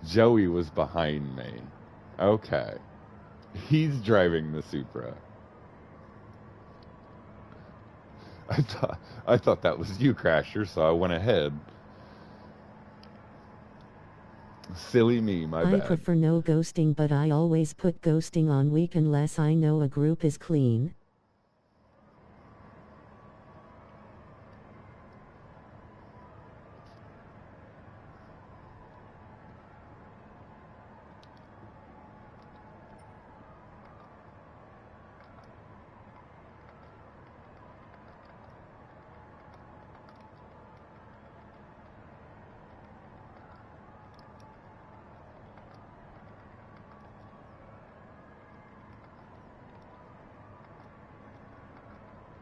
Joey was behind me. Okay. He's driving the Supra. I thought that was you, Crasher, so I went ahead. Silly me, my bad. I prefer no ghosting, but I always put ghosting on weak unless I know a group is clean.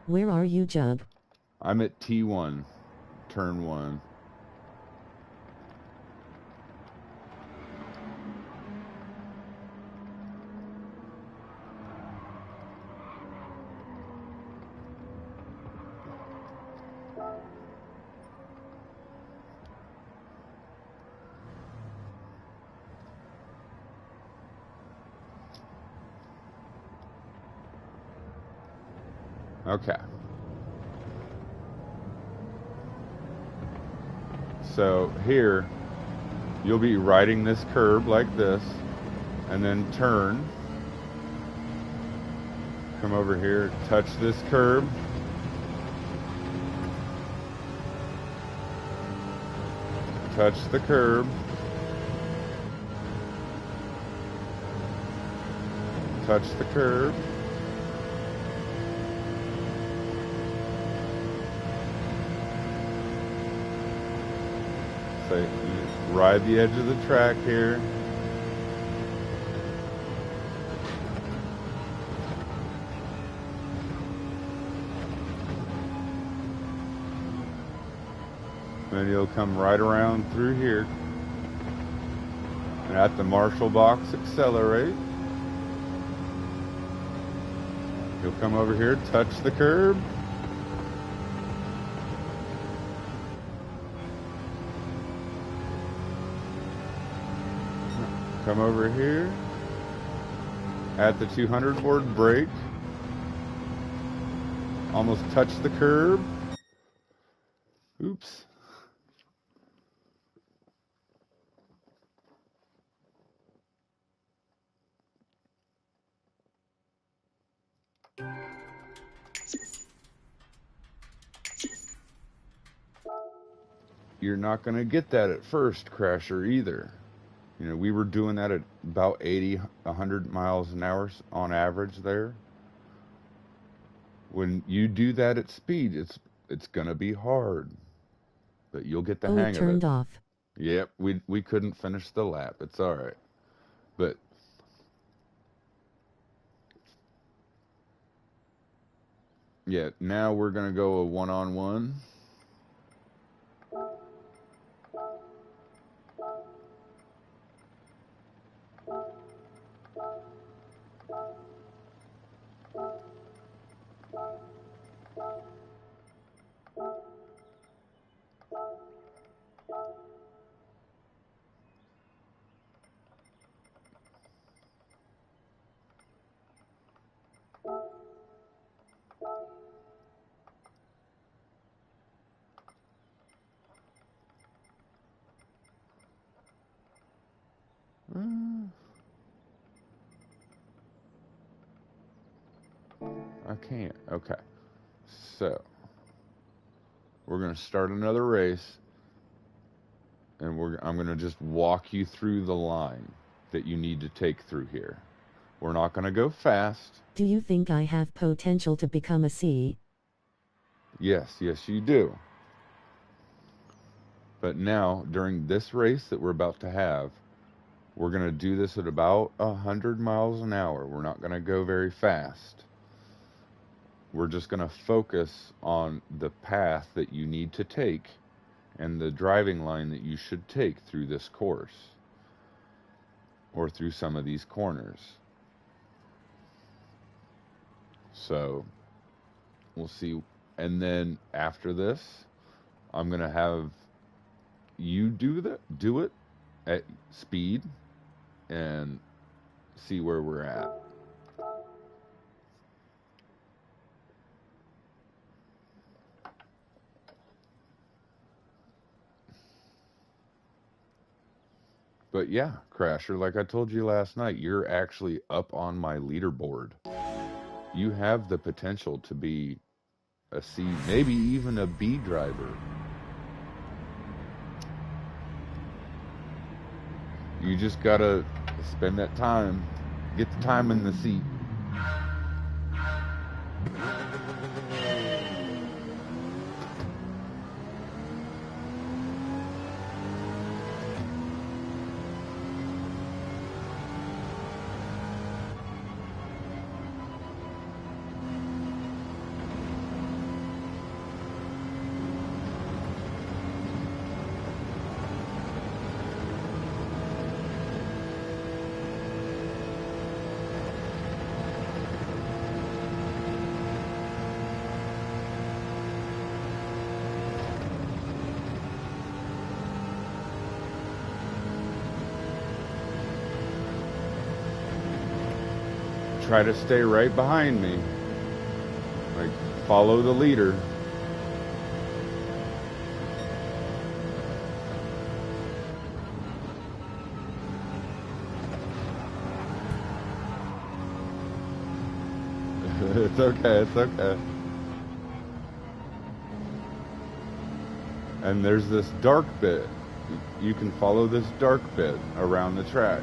Where are you, Jub? I'm at T1, turn 1. Okay. So here, you'll be riding this curb like this, and then turn. Come over here, touch this curb. Touch the curb. Touch the curb. So you ride the edge of the track here. Then you'll come right around through here. And at the Marshall box, accelerate. You'll come over here, touch the curb. Come over here. At the 200 board, brake. Almost touched the curb. Oops. You're not going to get that at first, Crasher, either. You know, we were doing that at about 80, 100 miles an hour on average there. When you do that at speed, it's going to be hard, but you'll get the Oh, it hang of it. turned off. Yep, we couldn't finish the lap. It's all right. But yeah, now we're going to go a one-on-one. I can't. Okay. So, we're going to start another race, and I'm going to just walk you through the line that you need to take through here. We're not going to go fast. Do you think I have potential to become a C? Yes, you do. But now, during this race that we're about to have, we're going to do this at about 100 miles an hour. We're not going to go very fast. We're just going to focus on the path that you need to take and the driving line that you should take through this course or through some of these corners. So we'll see. And then after this, I'm going to have you do it at speed and see where we're at. But yeah, Crasher, like I told you last night, you're actually up on my leaderboard. You have the potential to be a C, maybe even a B driver. You just gotta spend that time, get the time in the seat. Try to stay right behind me. Like, follow the leader. It's okay, it's okay. And there's this dark bit. You can follow this dark bit around the track.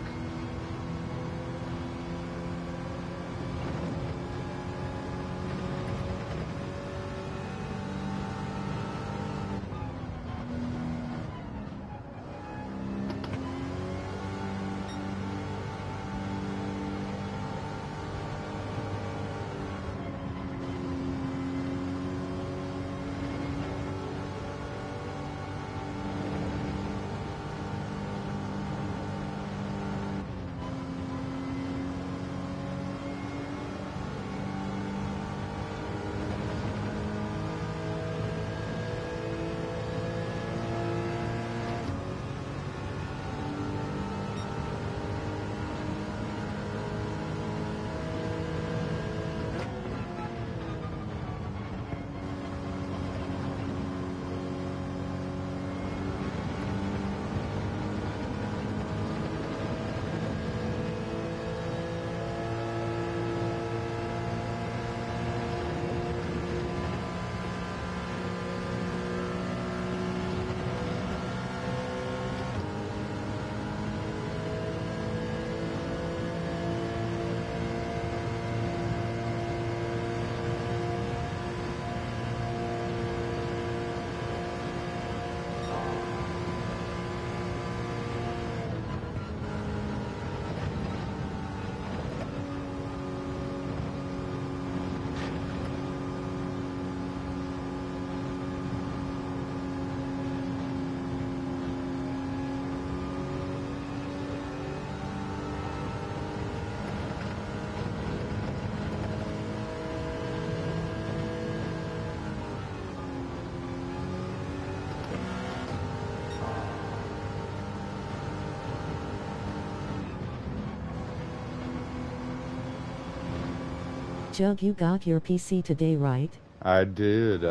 Jug, you got your PC today, right? I did.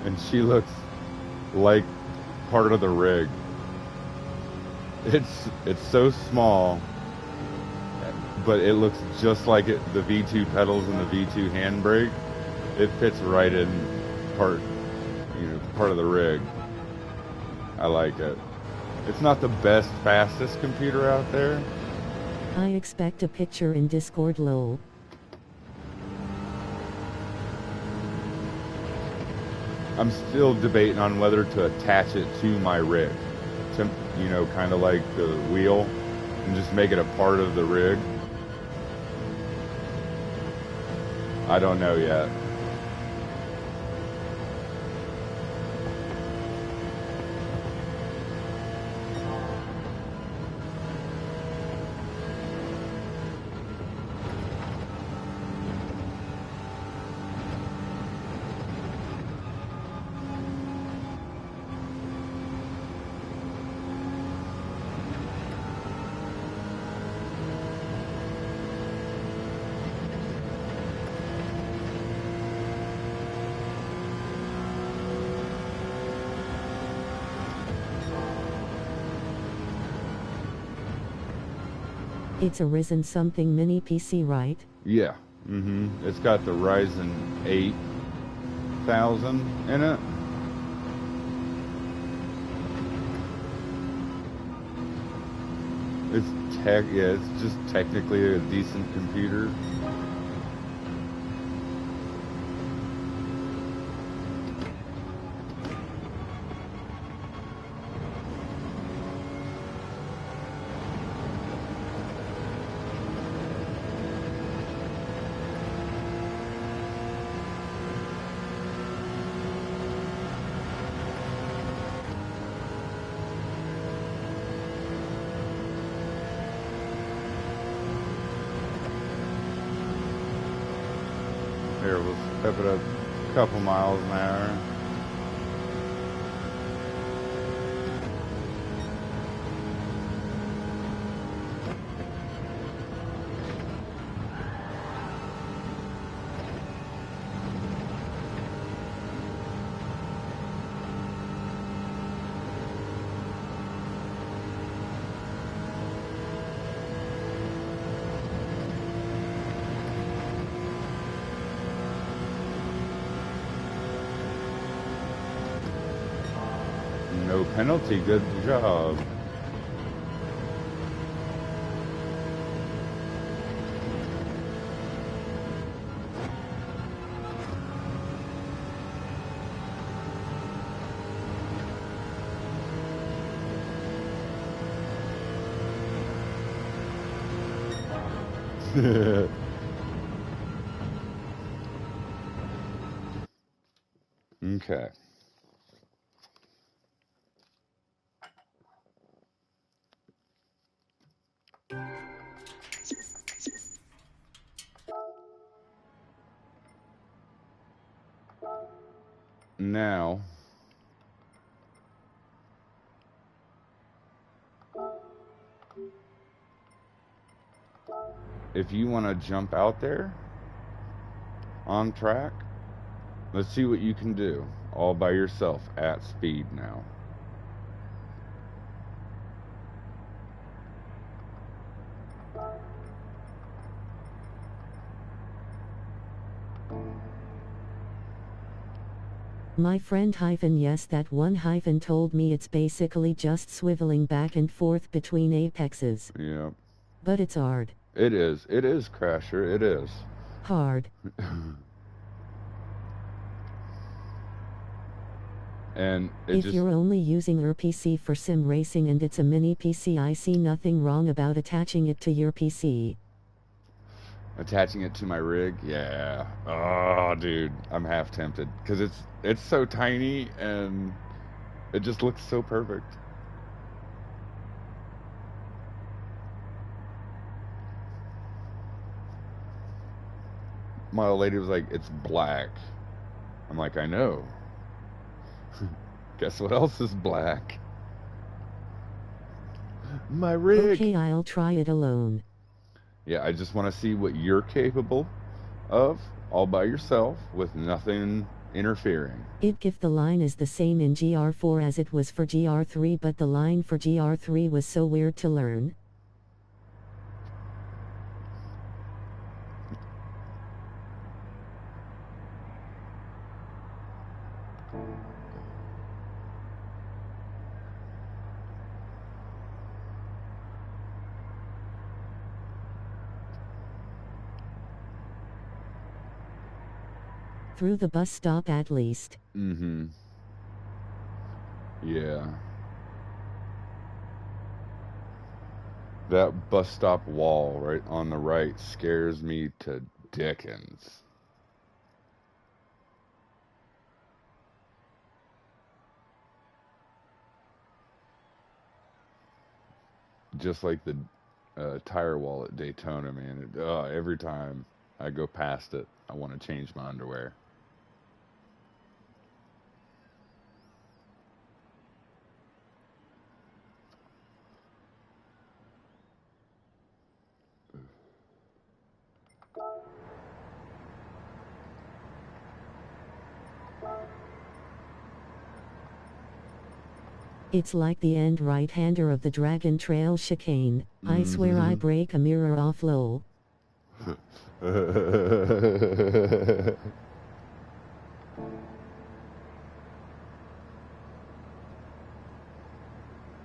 And she looks like part of the rig. It's so small, but it looks just like the V2 pedals and the V2 handbrake. It fits right in part of the rig. I like it. It's not the best, fastest computer out there. I expect a picture in Discord, lol. I'm still debating on whether to attach it to my rig. To, kind of like the wheel, and just make it a part of the rig. I don't know yet. It's a Ryzen something mini PC, right? Yeah. It's got the Ryzen 8000 in it. It's just technically a decent computer. Here, we'll step it up a couple miles an hour. No penalty, good job. Okay. Now, if you want to jump out there on track, let's see what you can do all by yourself at speed now. My friend yes, that one told me it's basically just swiveling back and forth between apexes. Yeah. But it's hard. It is, Crasher, it is. Hard. And if you're only using your PC for sim racing and it's a mini PC, I see nothing wrong about attaching it to your PC. Attaching it to my rig, yeah. Oh, dude, I'm half tempted because it's so tiny and it just looks so perfect. My old lady was like, "It's black." I'm like, "I know." Guess what else is black? My rig. Okay, I'll try it alone. Yeah, I just want to see what you're capable of all by yourself with nothing interfering. If the line is the same in GR4 as it was for GR3, but the line for GR3 was so weird to learn. Through the bus stop at least. Mm-hmm. Yeah. That bus stop wall right on the right scares me to dickens. Just like the tire wall at Daytona, man. Every time I go past it, I want to change my underwear. It's like the end right-hander of the Dragon Trail chicane. I swear I Mm-hmm. break a mirror off lol.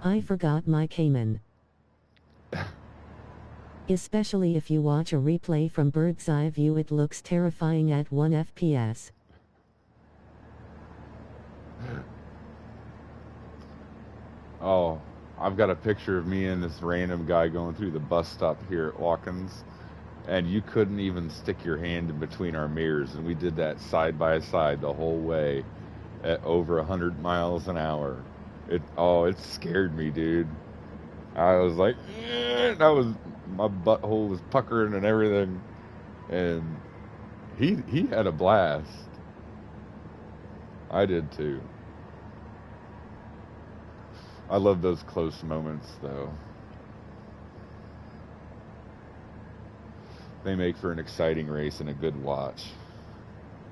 I forgot my Cayman. Especially if you watch a replay from bird's eye view, it looks terrifying at 1 FPS. Oh, I've got a picture of me and this random guy going through the bus stop here at Watkins, and you couldn't even stick your hand in between our mirrors, and we did that side by side the whole way at over 100 miles an hour. It scared me, dude. I was like, I was my butthole was puckering and everything, and he had a blast. I did too. I love those close moments, though. They make for an exciting race and a good watch.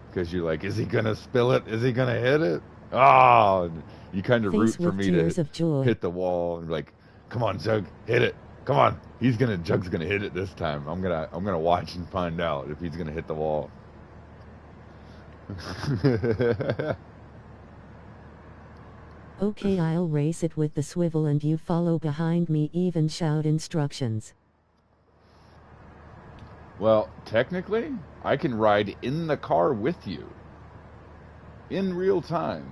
Because you're like, is he gonna spill it? Is he gonna hit it? Oh, you kind of root Face for with me to tears of joy. hit the wall and be like, come on, Jug, hit it. Come on, Jug's gonna hit it this time. I'm gonna watch and find out if he's gonna hit the wall. Okay, I'll race it with the swivel and you follow behind me, even shout instructions. Well, technically, I can ride in the car with you in real time.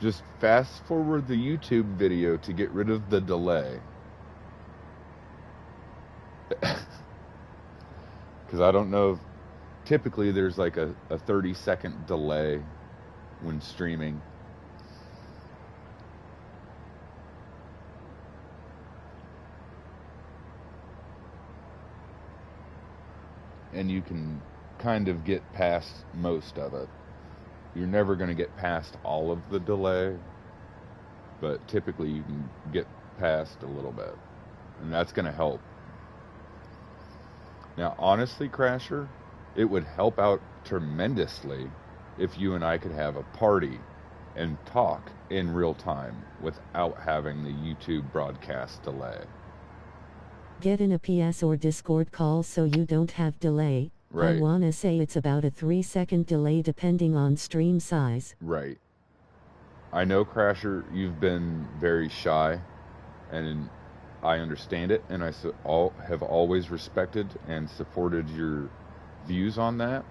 Just fast forward the YouTube video to get rid of the delay. Because I don't know if typically there's like a 30-second delay when streaming. And you can kind of get past most of it. You're never going to get past all of the delay, but typically you can get past a little bit. And that's going to help. Now, honestly, Crasher, it would help out tremendously if you and I could have a party and talk in real time without having the YouTube broadcast delay. Get in a PS or Discord call so you don't have delay. Right. I wanna say it's about a 3-second delay depending on stream size. Right. I know, Crasher, you've been very shy, and I understand it, and I have always respected and supported your views on that.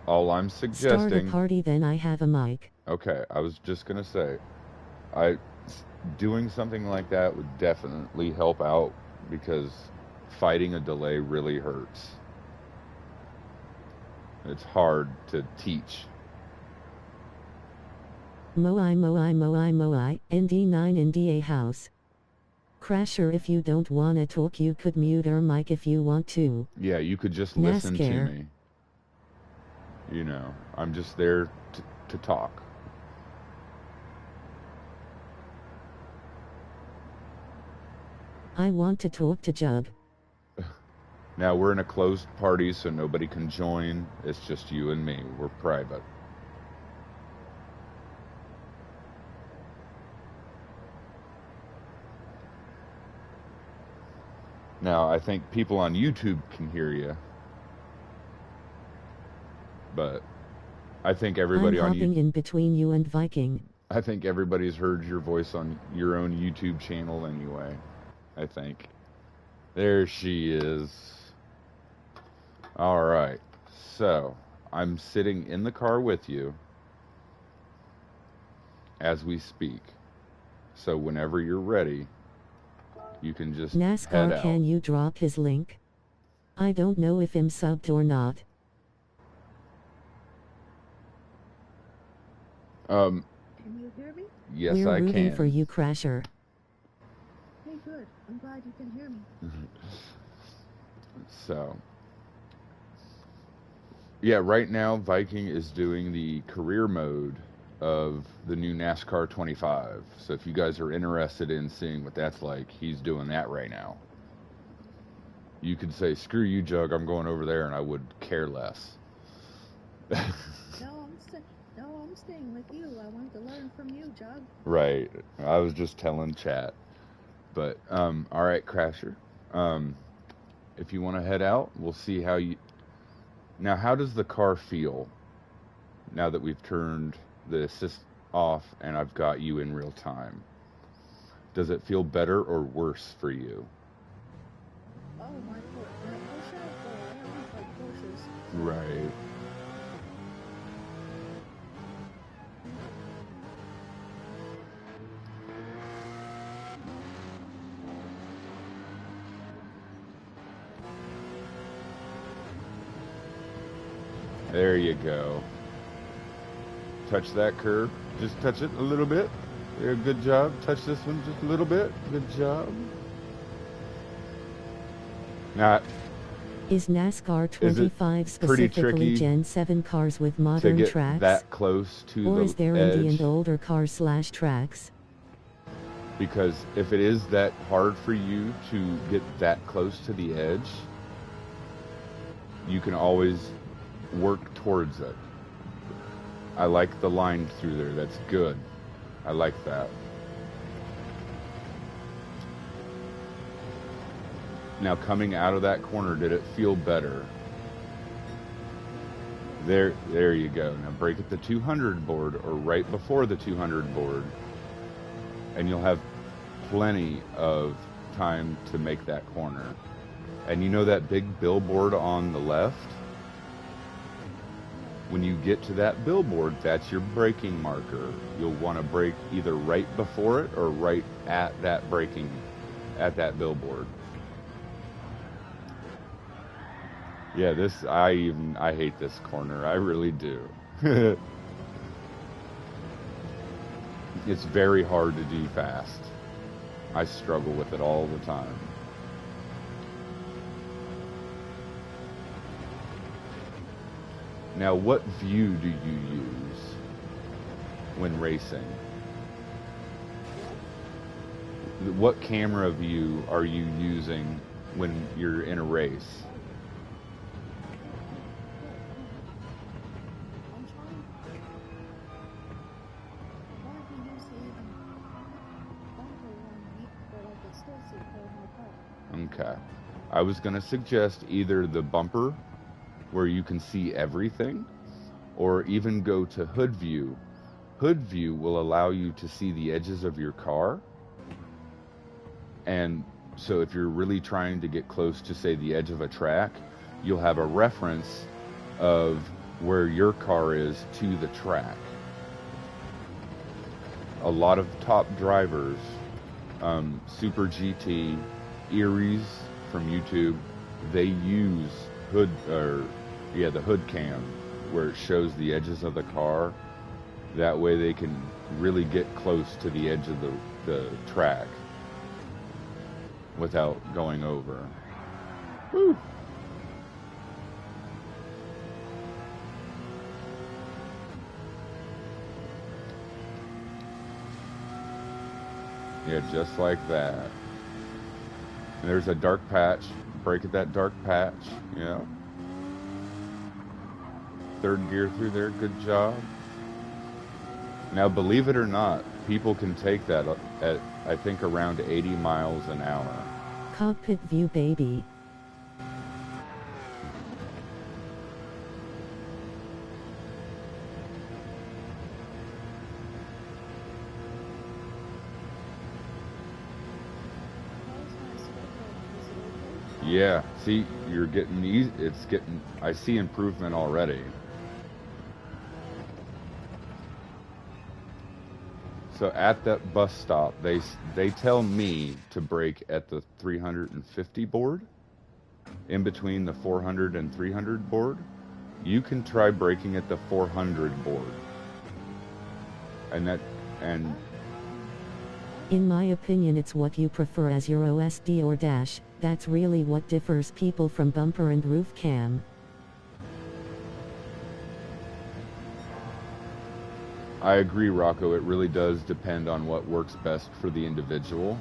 All I'm suggesting... Start a party, then I have a mic. Okay, I was just gonna say, doing something like that would definitely help out, because fighting a delay really hurts. It's hard to teach. Moai Moai Moai Moai, ND9 NDA house. Crasher, if you don't wanna talk you could mute your mic if you want to. Yeah, you could just listen to NASCAR. me. You know, I'm just there to talk. I want to talk to Jug. Now we're in a closed party, so nobody can join. It's just you and me. We're private. Now, I think people on YouTube can hear you, but I think everybody I'm on hopping in between you and Viking. I think everybody's heard your voice on your own YouTube channel anyway. I think. There she is. All right. So, I'm sitting in the car with you as we speak. So, whenever you're ready, you can just head NASCAR, out. can you drop his link? I don't know if I'm subbed or not. Can you hear me? Yes, We're I rooting can. for you, Crasher. Hey, good. I'm glad you can hear me. So, yeah, right now Viking is doing the career mode of the new NASCAR 25. So if you guys are interested in seeing what that's like, he's doing that right now. You could say, screw you, Jug, I'm going over there, and I would care less. No, I'm staying with you. I want to learn from you, Jug. Right. I was just telling chat. But, all right, Crasher. If you want to head out, we'll see how you... Now, how does the car feel now that we've turned the assist off and I've got you in real time? Does it feel better or worse for you? Oh, my Porsche. I always like Porsches. Right. There you go. Touch that curb. Just touch it a little bit. There, good job. Touch this one just a little bit. Good job. Now, Is NASCAR Is it 25 pretty specifically tricky Gen 7 cars with to modern get tracks? that close to or the is there edge, indie and older cars / tracks? because if it is that hard for you to get that close to the edge, you can always work towards it. I like the line through there. That's good. I like that. Now, coming out of that corner, did it feel better? There you go. Now break at the 200 board or right before the 200 board, and you'll have plenty of time to make that corner. And you know that big billboard on the left? When you get to that billboard, that's your braking marker. You'll want to brake either right before it or right at that that billboard. Yeah, I hate this corner. I really do. It's very hard to do fast. I struggle with it all the time. Now, what view do you use when racing? What camera view are you using when you're in a race? I'm trying. I wanted to use the bumper one, but I could still see my car. Okay. I was going to suggest either the bumper, where you can see everything, or even go to hood view. Hood view will allow you to see the edges of your car. And so if you're really trying to get close to, say, the edge of a track, you'll have a reference of where your car is to the track. A lot of top drivers, Super GT, Eries from YouTube, they use the hood cam, where it shows the edges of the car. That way they can really get close to the edge of the track without going over. Woo! Yeah, just like that. And there's a dark patch. Brake at that dark patch. Yeah. Third gear through there. Good job. Now, believe it or not, people can take that at, I think, around 80 miles an hour. Cockpit view, baby. How's my swiveling? Is it okay? Yeah, see, you're getting easy. It's getting, I see improvement already. So at that bus stop, they tell me to brake at the 350 board, in between the 400 and 300 board. You can try braking at the 400 board, and In my opinion, it's what you prefer as your OSD or dash. That's really what differs people from bumper and roof cam. I agree, Rocco. It really does depend on what works best for the individual.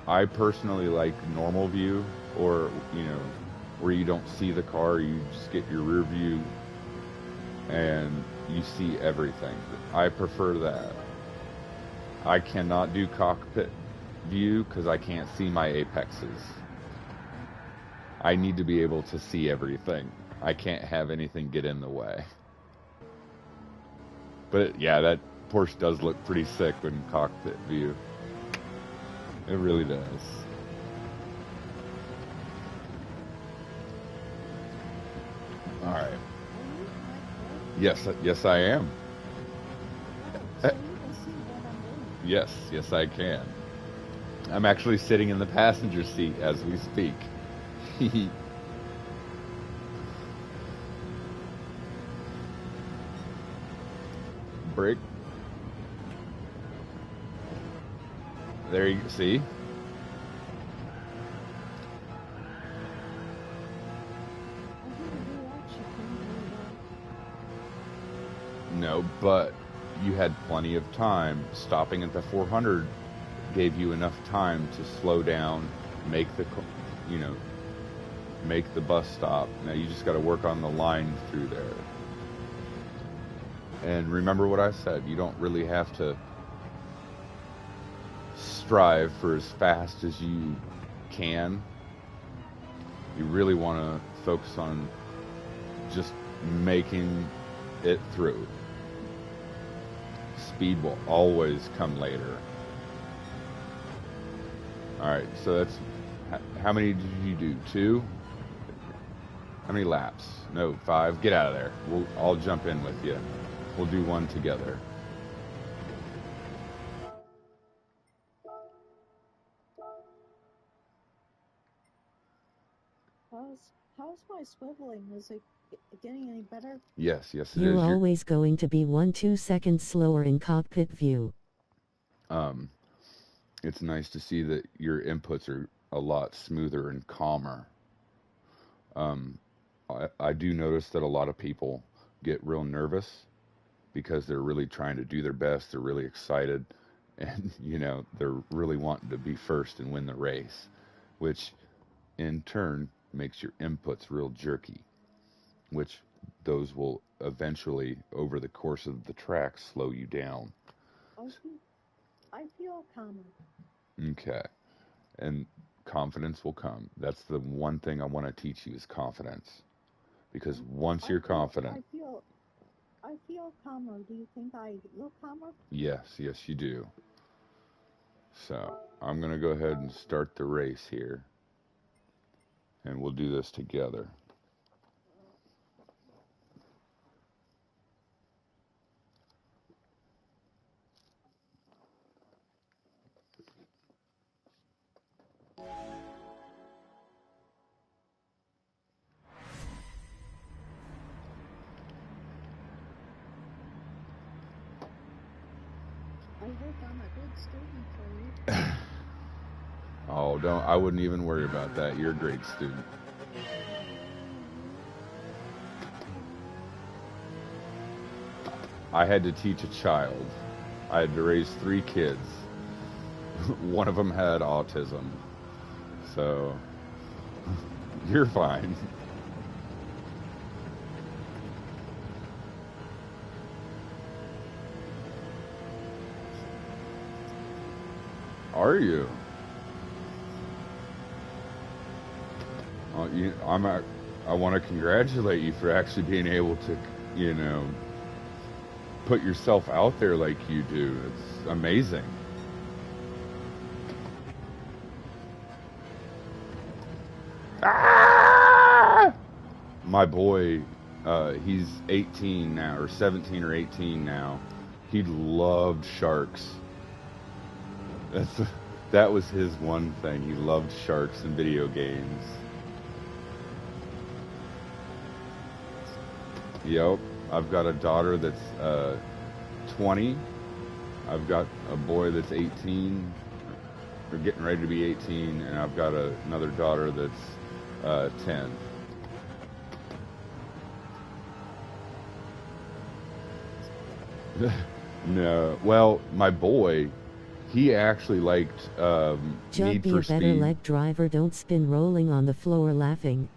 I personally like normal view, or where you don't see the car, you just get your rear view and you see everything. I prefer that. I cannot do cockpit view because I can't see my apexes. I need to be able to see everything. I can't have anything get in the way. But yeah, that Porsche does look pretty sick in cockpit view. It really does. All right. Are you my car? Yes, I am. Oh, so you can see what I'm doing. Yes, I can. I'm actually sitting in the passenger seat as we speak. Brake. There you see. I didn't do that chicken very well. No, but you had plenty of time. Stopping at the 400 gave you enough time to slow down, make make the bus stop. Now you just got to work on the line through there. And remember what I said, you don't really have to strive for as fast as you can. You really want to focus on just making it through. Speed will always come later. Alright, so that's, how many did you do? 2? How many laps? No, 5. Get out of there. I'll jump in with you. We'll do one together. How's my swiveling? Is it getting any better? Yes, it You're is. always going to be 1-2 seconds slower in cockpit view. It's nice to see that your inputs are a lot smoother and calmer. I do notice that a lot of people get real nervous because they're really trying to do their best. They're really excited, and they're really wanting to be first and win the race, which in turn makes your inputs real jerky, which those will eventually, over the course of the track, slow you down. I feel calmer. Okay. And confidence will come. That's the one thing I want to teach you is confidence. Because once you're confident. I feel calmer. Do you think I look calmer? Yes, you do. So I'm going to go ahead and start the race here. And we'll do this together. I hope I'm a good student for you. Oh, I wouldn't even worry about that. You're a great student. I had to teach a child. I had to raise 3 kids. One of them had autism, so you're fine. Are you? I want to congratulate you for actually being able to, you know, put yourself out there like you do. It's amazing. Ah! My boy, he's 18 now, or 17 or 18 now. He loved sharks. That's that was his one thing. He loved sharks and video games. Yep. I've got a daughter that's 20. I've got a boy that's 18, or getting ready to be 18, and I've got another daughter that's 10. No. Well, my boy, he actually liked Jug, Need be for a better Speed. leg driver, don't spin rolling on the floor laughing.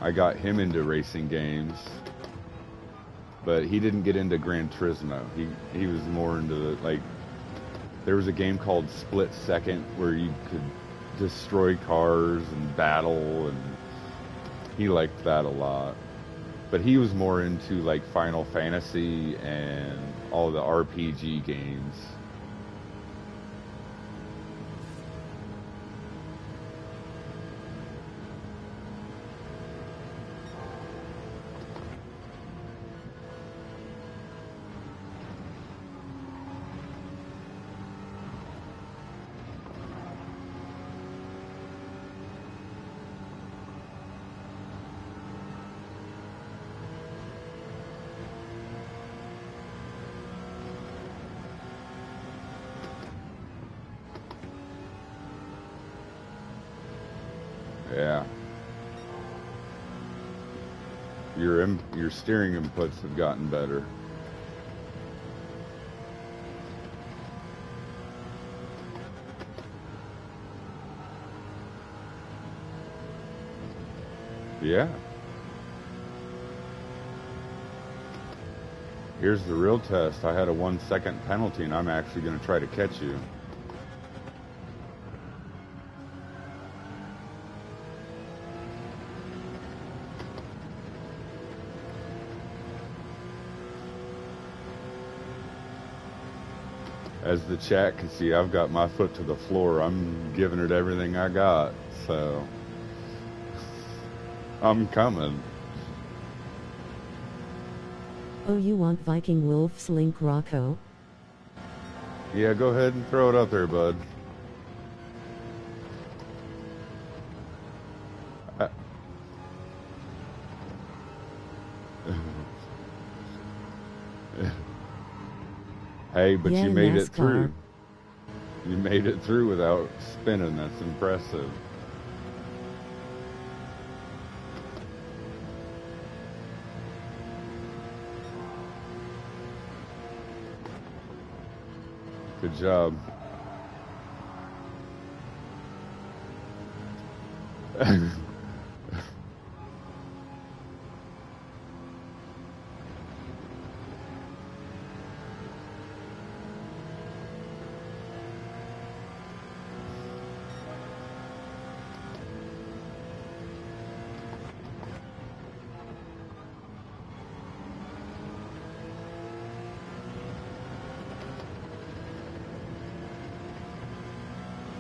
I got him into racing games, but he didn't get into Gran Turismo. He was more into like, there was a game called Split Second where you could destroy cars and battle, and he liked that a lot. But he was more into like Final Fantasy and all the RPG games. Yeah. Your steering inputs have gotten better. Yeah. Here's the real test. I had a 1-second penalty, and I'm actually going to try to catch you. As the chat can see, I've got my foot to the floor. I'm giving it everything I got, so I'm coming. Oh, you want Viking Wolf's link, Rocco? Yeah, go ahead and throw it up there, bud. Hey, but Yeah, you made it NASCAR. through. You made it through without spinning. That's impressive. Good job.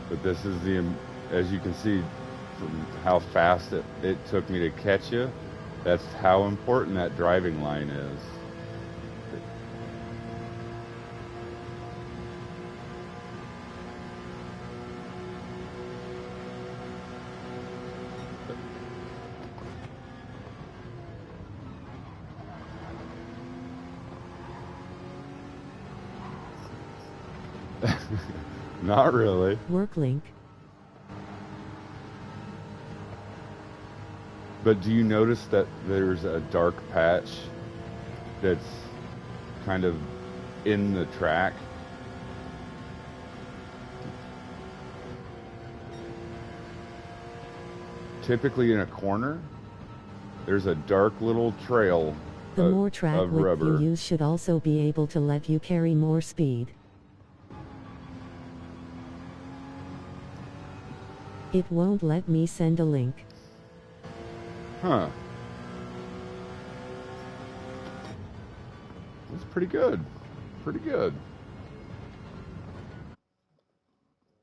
But this is as you can see from how fast it took me to catch you, that's how important that driving line is. Not really. Work link. But do you notice that there's a dark patch that's kind of in the track? typically in a corner, there's a dark little trail The more track of width you rubber. use should also be able to let you carry more speed. It won't let me send a link. Huh. That's pretty good. Pretty good.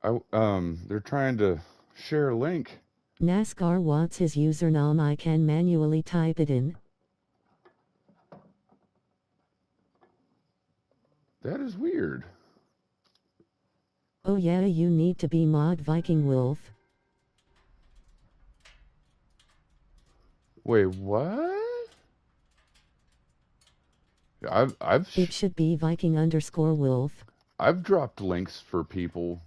They're trying to share a link. NASCAR wants his username. I can manually type it in. That is weird. Oh yeah, you need to be mod Viking Wolf. Wait, what? It should be Viking_Wolf. I've dropped links for people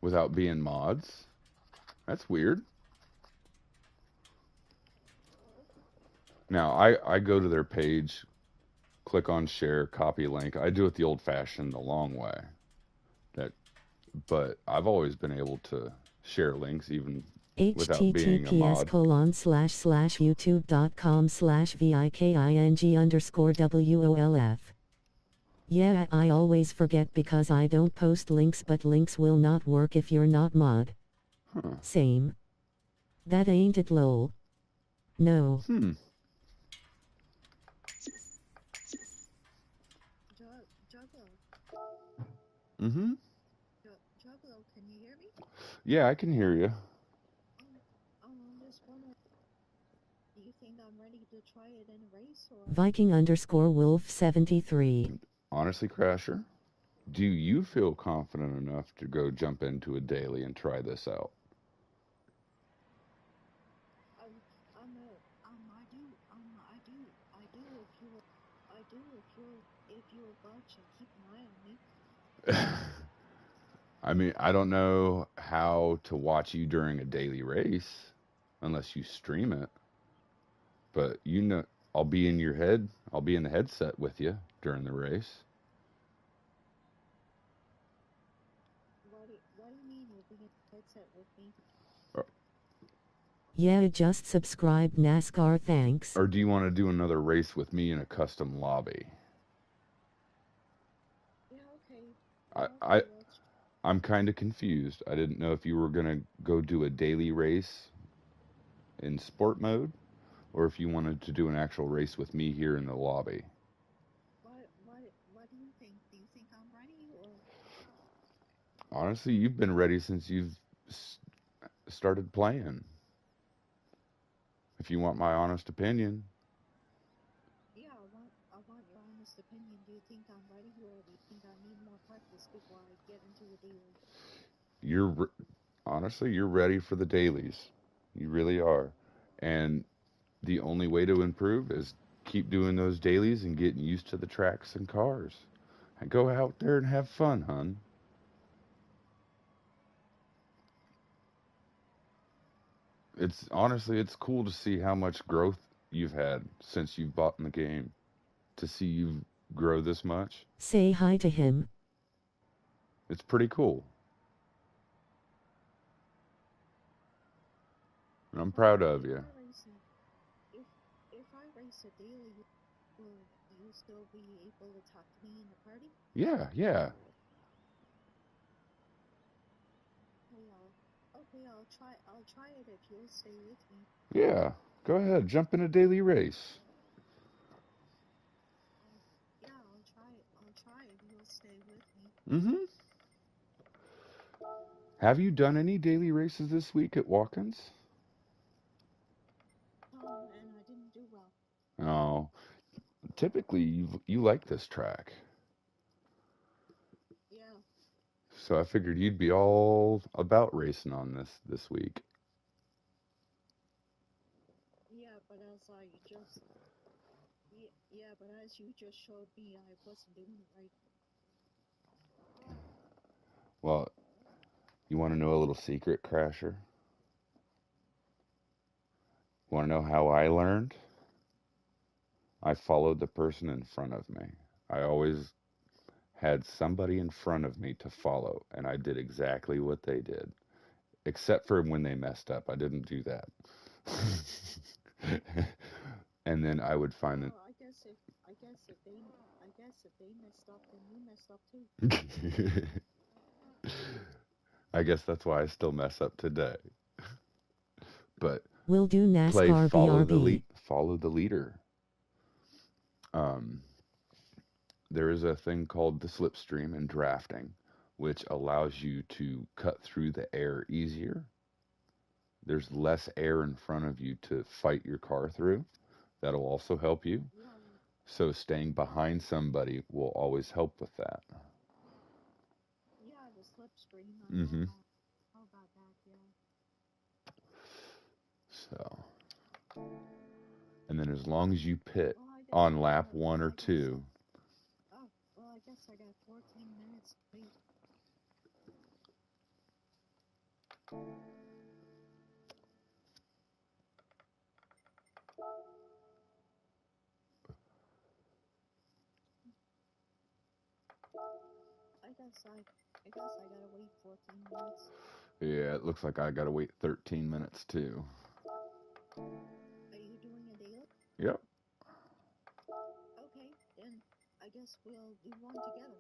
without being mods. That's weird. Now I go to their page, click on share, copy link. I do it the old-fashioned, the long way. But I've always been able to share links even without being a mod. https://youtube.com/viking_wolf. Yeah, I always forget because I don't post links, but links will not work if you're not mod. Huh. Same. That ain't it, lol. No. Juggalo. Mm-hmm. Juggalo, can you hear me? Yeah, I can hear you. I'm just wondering, do you think I'm ready to try it in a race or? Viking_Wolf73. Honestly, Crasher, do you feel confident enough to go jump into a daily and try this out? If you'll watch and keep an eye on me. I mean, I don't know how to watch you during a daily race unless you stream it. But you know, I'll be in your head. I'll be in the headset with you during the race. What do you mean you'll be in the headset with me? Yeah, just subscribe NASCAR, thanks. Or do you want to do another race with me in a custom lobby? Yeah, okay. I'm kind of confused. I didn't know if you were gonna go do a daily race in sport mode, or if you wanted to do an actual race with me here in the lobby. What do you think? Do you think I'm ready or? Honestly, you've been ready since you've started playing. If you want my honest opinion. Yeah, I want your honest opinion. Do you think I'm ready or do you think I need more practice before I get into a daily? Honestly, you're ready for the dailies. You really are. And the only way to improve is keep doing those dailies and getting used to the tracks and cars. And go out there and have fun, hun. It's honestly, it's cool to see how much growth you've had since you've bought in the game. To see you grow this much, Say hi to him. it's pretty cool. And I'm proud of you. If I race a daily, will you still be able to talk to me in the party? Yeah, yeah. Okay, I'll try it if you'll stay with me. Yeah. Go ahead, jump in a daily race. Yeah, I'll try it. I'll try if you'll stay with me. Mm-hmm. Have you done any daily races this week at Watkins? And I didn't do well. Oh, typically you like this track. Yeah. So I figured you'd be all about racing on this week. Yeah, but as you just showed me, I wasn't doing it right. Well, you want to know a little secret, Crasher? Want to know how I learned? I followed the person in front of me. I always had somebody in front of me to follow, and I did exactly what they did. except for when they messed up. I didn't do that. And then I would find Well, I guess if they messed up, then you messed up too. that. I guess that's why I still mess up today. But We'll do play NASCAR BRB. follow the leader. Um, there is a thing called the slipstream in drafting, which allows you to cut through the air easier. There's less air in front of you to fight your car through. That'll also help you. Yeah, So staying behind somebody will always help with that. yeah, the slipstream. Hmm. How about that? Yeah. So, and then as long as you pit Well, I guess on lap one or I guess two, oh well, I guess I got 14 minutes to wait. I guess I gotta wait 14 minutes. yeah, it looks like I gotta wait 13 minutes too. Are you doing a daily? Yep. Okay, then I guess we'll do one together.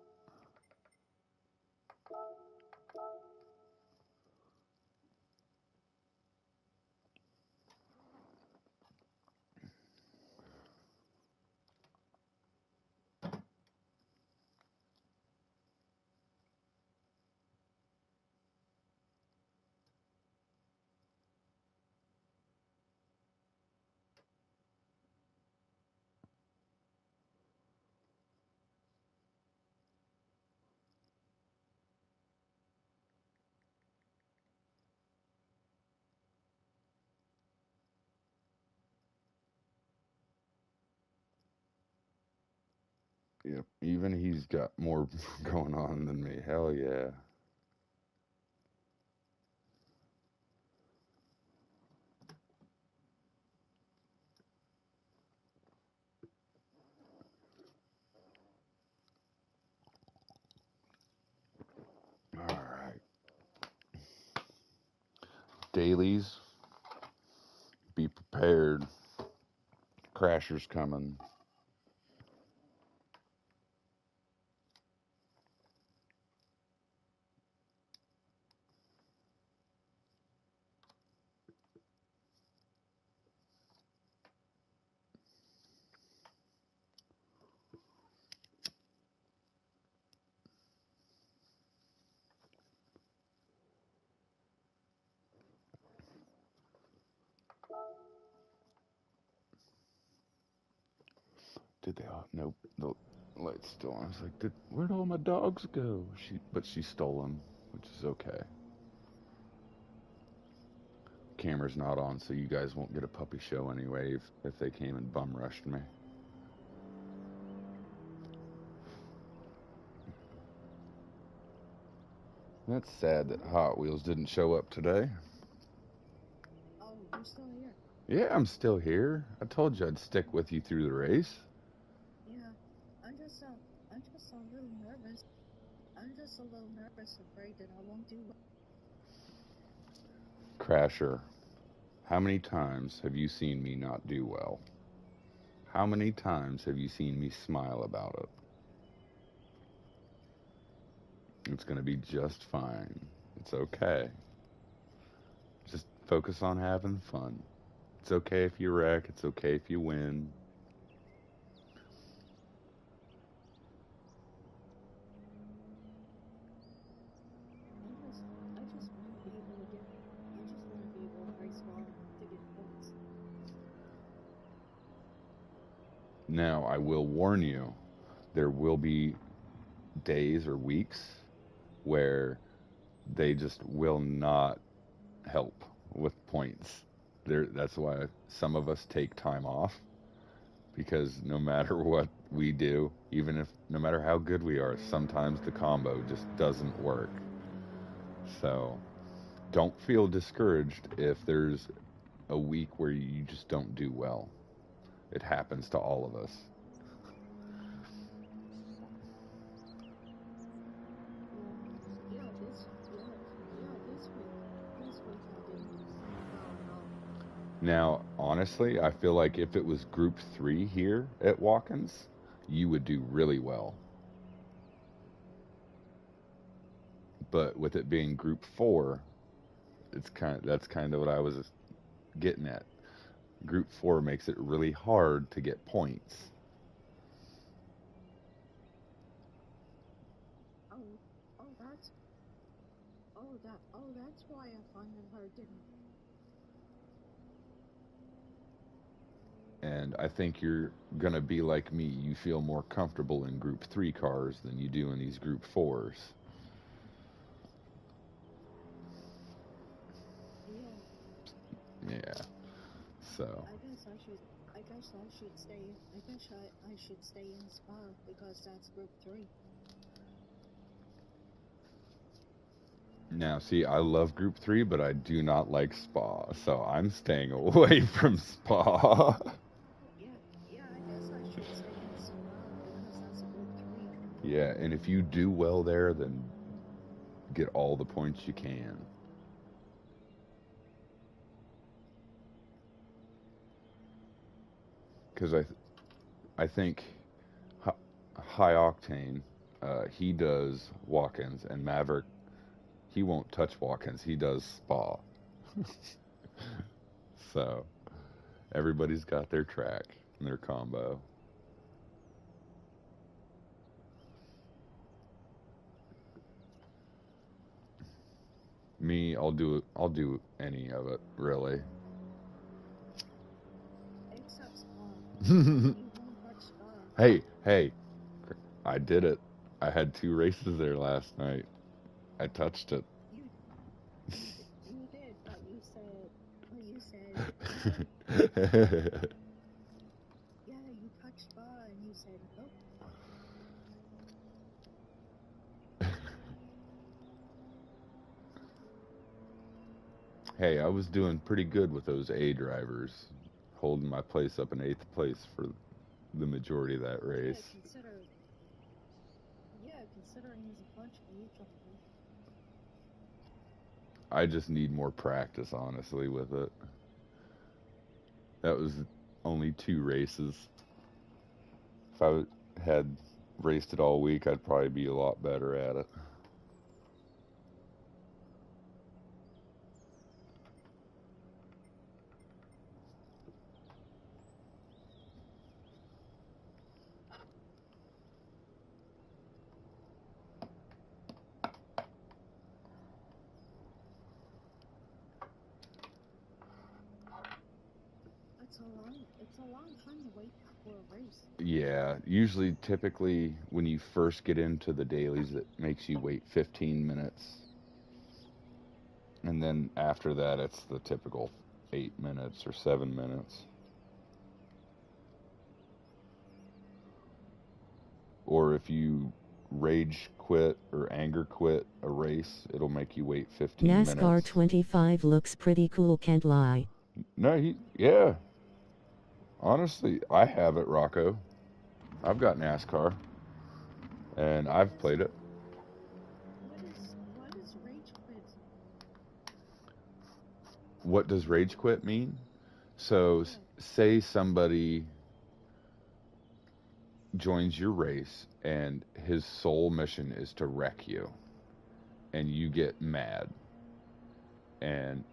Yep. Even he's got more going on than me. Hell yeah. All right. Dailies, be prepared. Crashers coming. Did they all? Nope. The light's still on. I was like, where'd all my dogs go? But she stole them, which is okay. Camera's not on, so you guys won't get a puppy show anyway if they came and bum rushed me. That's sad that Hot Wheels didn't show up today. Oh, you're still here? Yeah, I'm still here. I told you I'd stick with you through the race. Yeah, I'm just a little nervous. Afraid that I won't do well. Crasher, how many times have you seen me not do well? How many times have you seen me smile about it? It's going to be just fine. It's okay. Just focus on having fun. It's okay if you wreck. It's okay if you win. I just want to be able to race well to get points. Now, I will warn you, there will be days or weeks where they just will not help with points. That's why some of us take time off, because no matter what we do, even if no matter how good we are, sometimes the combo just doesn't work. So don't feel discouraged if there's a week where you just don't do well. It happens to all of us. Yeah, this week Now, honestly, I feel like if it was Group 3 here at Watkins, you would do really well. But with it being Group 4, that's kind of what I was getting at. Group 4 makes it really hard to get points. Oh, oh, that's why I find it hard getting. And I think you're going to be like me. You feel more comfortable in Group 3 cars than you do in these Group 4s. Yeah, Yeah. So, I guess I should stay. I should stay in Spa because that's Group 3. now see, I love Group 3, but I do not like Spa. So I'm staying away from Spa. Yeah, yeah, I guess I should stay in Spa because that's a Group 3. Yeah, and if you do well there, then get all the points you can. Because I think High Octane, he does walk-ins, and Maverick, he won't touch walk-ins. He does Spa. So everybody's got their track and their combo. Me, I'll do any of it really. Except Spa. You won't touch Spa. Hey, I did it. I had 2 races there last night. I touched it. You you did, but you said yeah, yeah, you touched Spa and you said nope. Hey, I was doing pretty good with those A drivers, holding my place up in 8th place for the majority of that Yeah, race. considering there's a bunch of you drivers. I just need more practice, honestly, with it. That was only 2 races. If I had raced it all week, I'd probably be a lot better at it. It's a long time to wait for a race. Yeah, usually, typically, when you first get into the dailies, it makes you wait 15 minutes. And then after that, it's the typical 8 minutes or 7 minutes. Or if you rage quit or anger quit a race, it'll make you wait 15 NASCAR minutes. 25 looks pretty cool, can't lie. No, yeah. Honestly, I have it, Rocco. I've got NASCAR, and What I've is played it. what is rage quit? What does rage quit mean? So, Yeah. say somebody joins your race, and his sole mission is to wreck you, and you get mad, and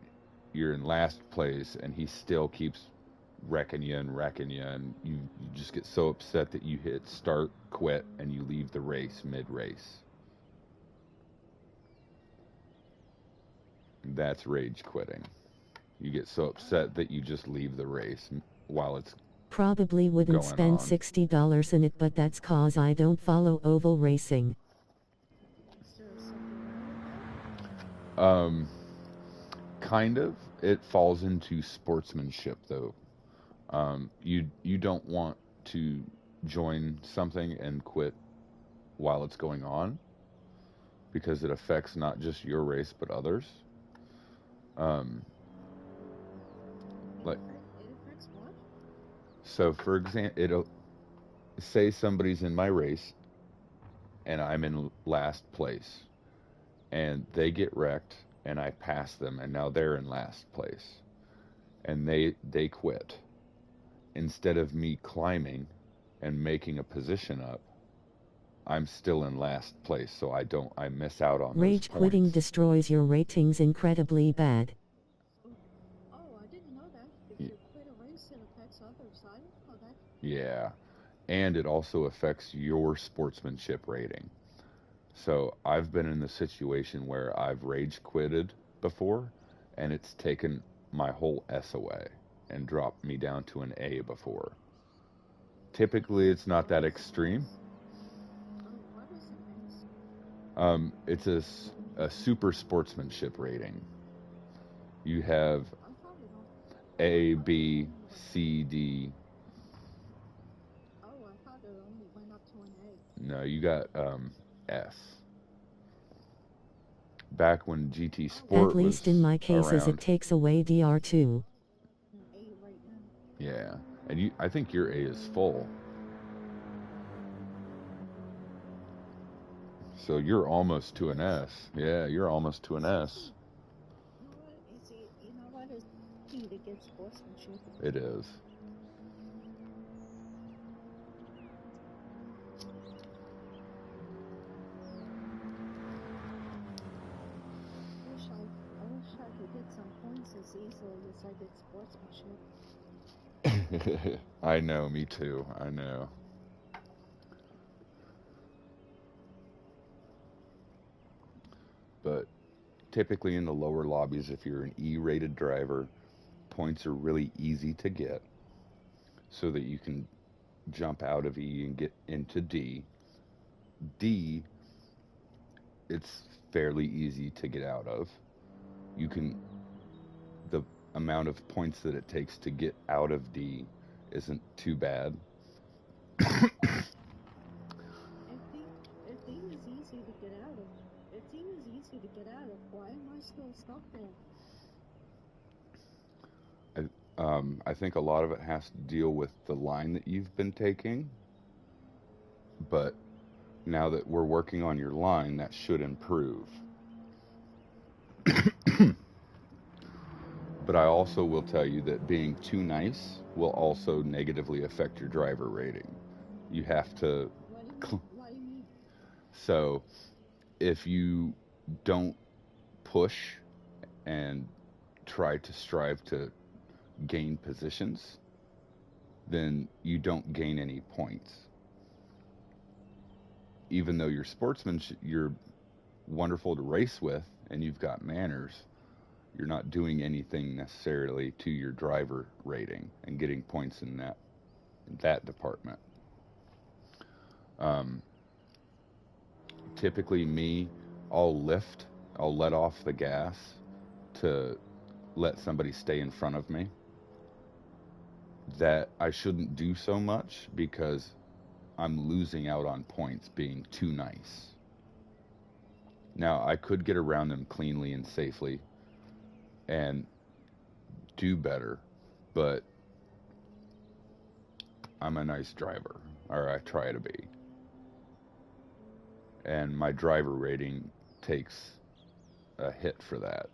you're in last place, and he still keeps wrecking you, and you just get so upset that you hit start, quit, and you leave the race mid race. That's rage quitting. You get so Oh, upset that you just leave the race while it's Probably wouldn't going spend on. $60 in it, but that's cause I don't follow oval racing. is there something wrong with that? Um, kind of. It falls into sportsmanship, though. You don't want to join something and quit while it's going on because it affects not just your race but others. Um, like It affects what? so, for example, it'll say somebody's in my race and I'm in last place, and they get wrecked, and I pass them, and now they're in last place. and they quit. Instead of me climbing and making a position up, I'm still in last place, so I miss out on those Rage quitting points. destroys your ratings incredibly bad. Oh, I didn't know that. If Y- you quit a race, it affects others. I didn't know that. Yeah, and it also affects your sportsmanship rating. So I've been in the situation where I've rage quitted before, and it's taken my whole S away and dropped me down to an A before. Typically, it's not What that is an extreme. S? Oh, what is an S? It's a super sportsmanship rating. You have I thought it on. I A, thought it B, only went. C, D. Oh, I thought it only went up to an A. No, you got S. Back when GT Oh, At Sport least in was my cases it around, takes away DR2. an A right now. yeah, and I think your A is full, so you're almost to an Yes. S. Yeah, you're almost to an It's S. easy. You know what? You know what? It's easy to get sportsmanship. It is. I wish I could get some points as easily as I did sportsmanship. I know, me too. I know. But typically in the lower lobbies, if you're an E-rated driver, points are really easy to get so that you can jump out of E and get into D. D, it's fairly easy to get out of. You can, the amount of points that it takes to get out of D isn't too bad. If D is easy to get out of, if D is easy to get out of, why am I still stuck there? I think a lot of it has to deal with the line that you've been taking, but now that we're working on your line, that should improve. But I also will tell you that being too nice will also negatively affect your driver rating. You have to. What do you mean? What do you mean? So if you don't push and try to strive to gain positions, then you don't gain any points. Even though you're sportsman, you're wonderful to race with and you've got manners, you're not doing anything necessarily to your driver rating and getting points in that department. Um, Typically, I'll let off the gas to let somebody stay in front of me. That I shouldn't do so much because I'm losing out on points being too nice. Now, I could get around them cleanly and safely and do better, but I'm a nice driver, or I try to be. And my driver rating takes a hit for that.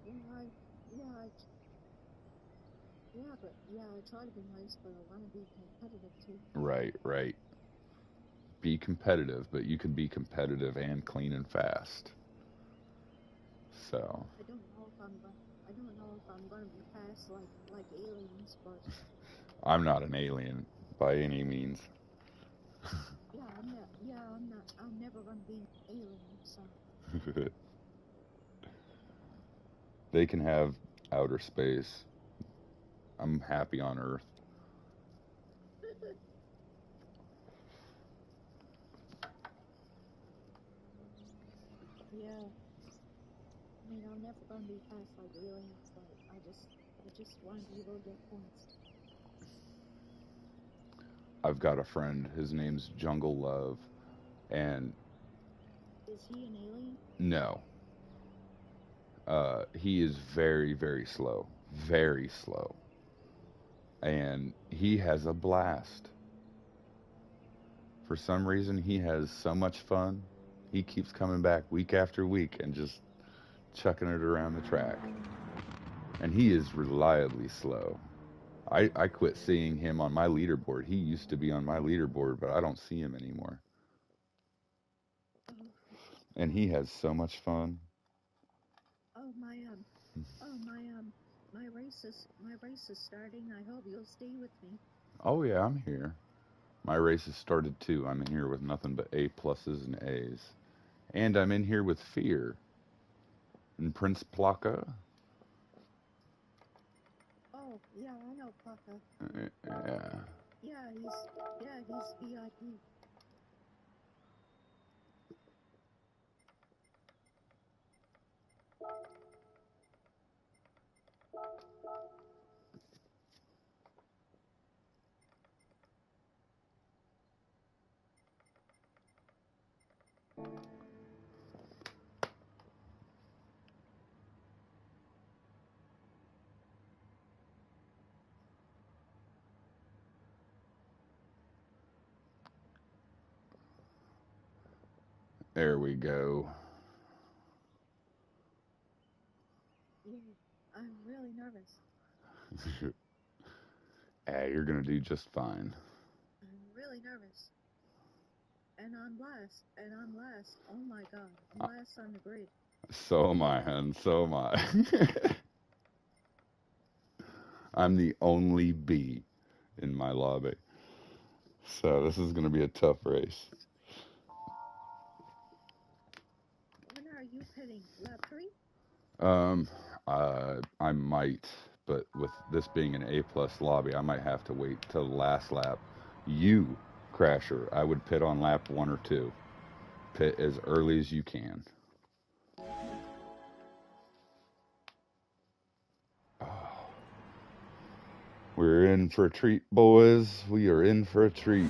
Yeah, I, yeah, I, yeah, I try to be nice, but I want to be competitive too. Right, right. Be competitive, but you can be competitive and clean and fast. So, I don't know if I'm gonna be fast like aliens, but I'm not an alien by any means. I'm never gonna be an alien. So They can have outer space. I'm happy on Earth. yeah, I mean, I'm never gonna be fast like aliens, but I just want to be able to get points. I've got a friend, his name's Jungle Love, and Is he an alien? no, he is very, very slow. Very slow. And he has a blast. For some reason, he has so much fun. He keeps coming back week after week and just chucking it around the track. And he is reliably slow. I quit seeing him on my leaderboard. He used to be on my leaderboard, but I don't see him anymore. Oh, And he has so much fun. oh my race is starting. I hope you'll stay with me. Oh yeah, I'm here. My race has started too. I'm in here with nothing but A pluses and A's. And I'm in here with Fear and Prince Plaka. Oh, yeah, I know Papa. Yeah. He's VIP. There we go. Yeah, I'm really nervous. Hey, you're gonna do just fine. I'm really nervous. And I'm last. Oh my god. I'm last on the grid. So am I, hun. So am I. I'm the only B in my lobby. So this is gonna be a tough race. When are you pitting? Lap 3? Um, I might, but with this being an A plus lobby, I might have to wait till the last lap. You, Crasher, I would pit on lap 1 or 2. Pit as early as you can. Oh, we're in for a treat, boys. We are in for a treat.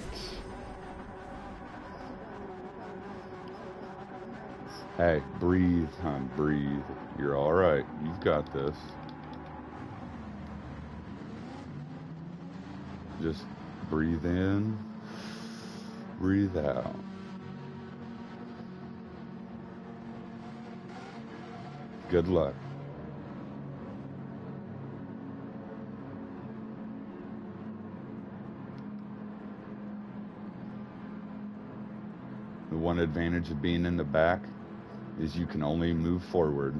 Oh god, I'm nervous. Hey, breathe, hon, breathe. You're all right. You've got this. Just breathe in, breathe out. Good luck. The one advantage of being in the back is you can only move forward.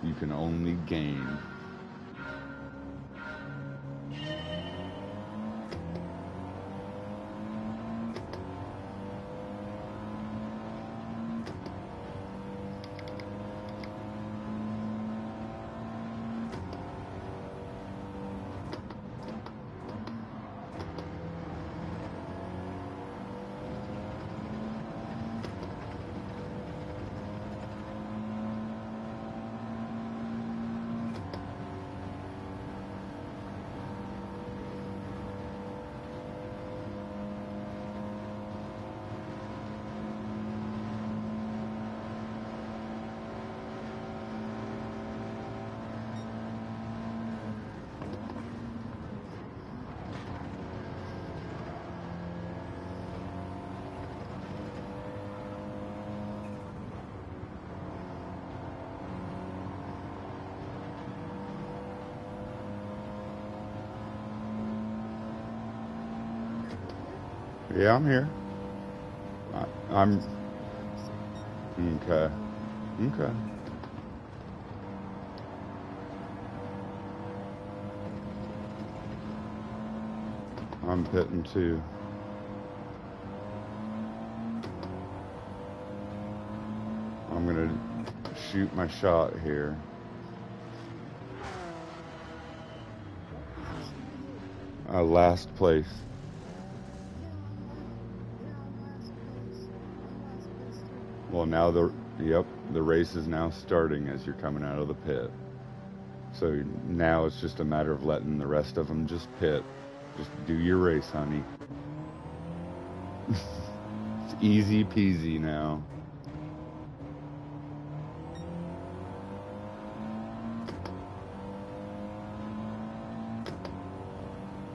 You can only gain. Yeah, I'm here. I'm okay. Okay. I'm pitting too. I'm gonna shoot my shot here. Last place. Well, now the race is now starting as you're coming out of the pit. So now it's just a matter of letting the rest of them just pit. Just do your race, honey. It's easy peasy now.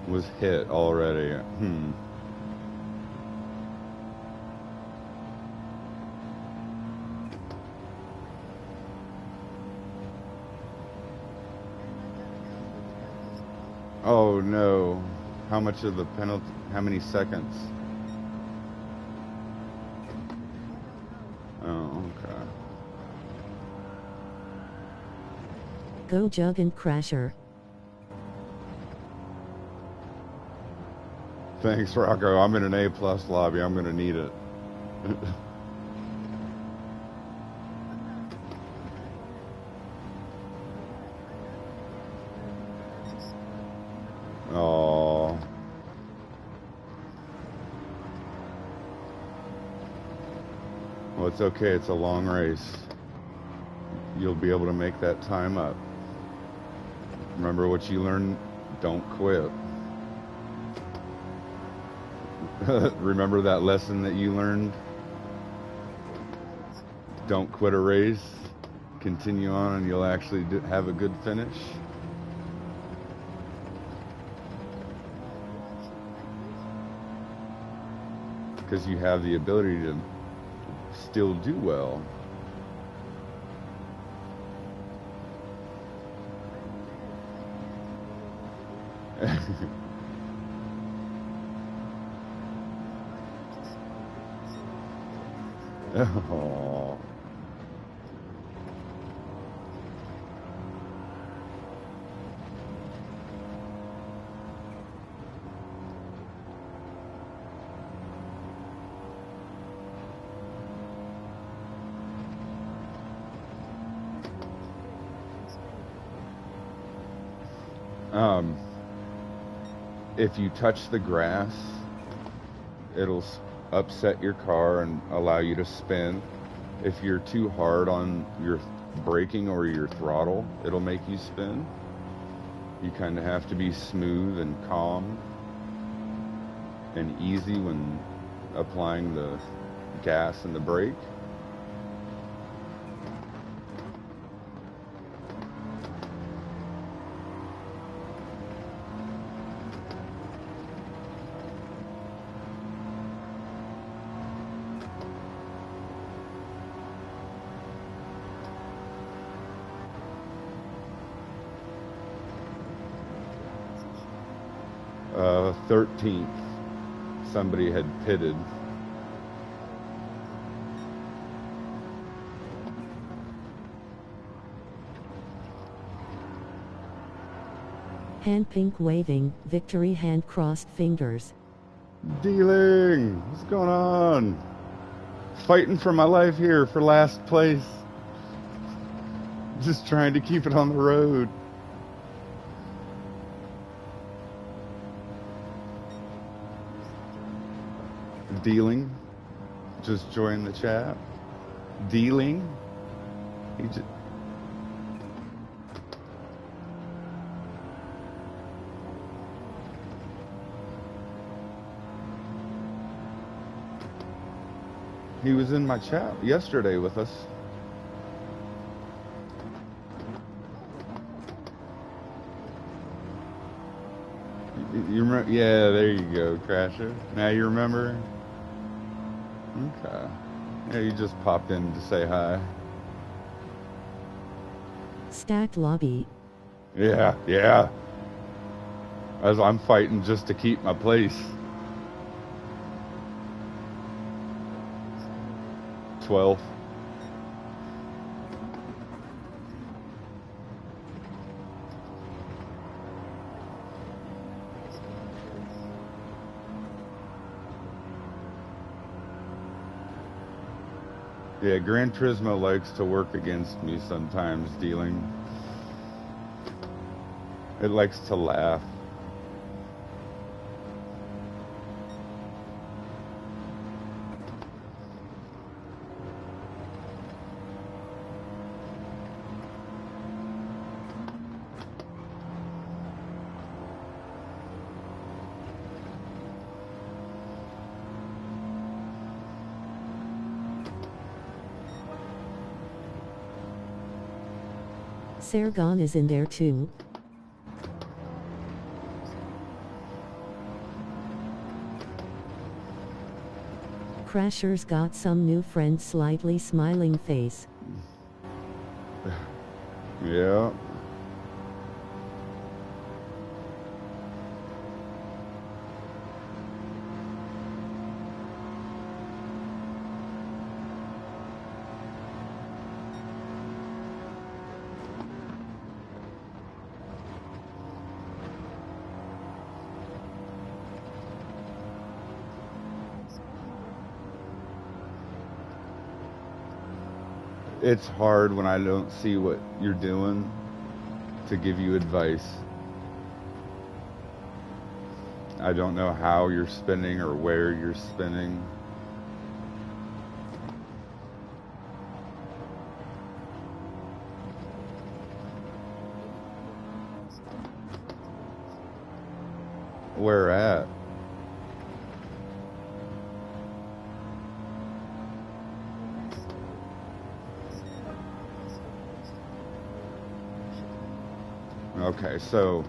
Was hit already. Oh no. How much of the penalty? How many seconds? I don't know. Oh, okay. Go Jug and Crasher. Thanks, Rocco. I'm in an A+ lobby. I'm gonna need it. Oh. Well, it's okay. It's a long race. You'll be able to make that time up. Remember what you learned? Don't quit. Remember that lesson that you learned? Don't quit a race. Continue on and you'll actually have a good finish. Because you have the ability to still do well. Oh. If you touch the grass, it'll upset your car and allow you to spin. If you're too hard on your braking or your throttle, it'll make you spin. You kind of have to be smooth and calm and easy when applying the gas and the brake. Uh, 13th, somebody had pitted. Hand pink waving, victory hand crossed fingers. Dealing! What's going on? Fighting for my life here for last place. Just trying to keep it on the road. Dealing. Just joined the chat. Dealing. He just... He was in my chat yesterday with us. You remember? Yeah, there you go, Crasher. Now you remember? Okay. Yeah, you just popped in to say hi. Stacked lobby. Yeah, yeah. As I'm fighting just to keep my place. 12th. Yeah, Gran Turismo likes to work against me sometimes, Dealing. It likes to laugh. Sargon is in there too. Crasher's got some new friend, slightly smiling face. Yeah. it's hard when I don't see what you're doing to give you advice. I don't know how you're spinning or where you're spinning. Where at? Okay, so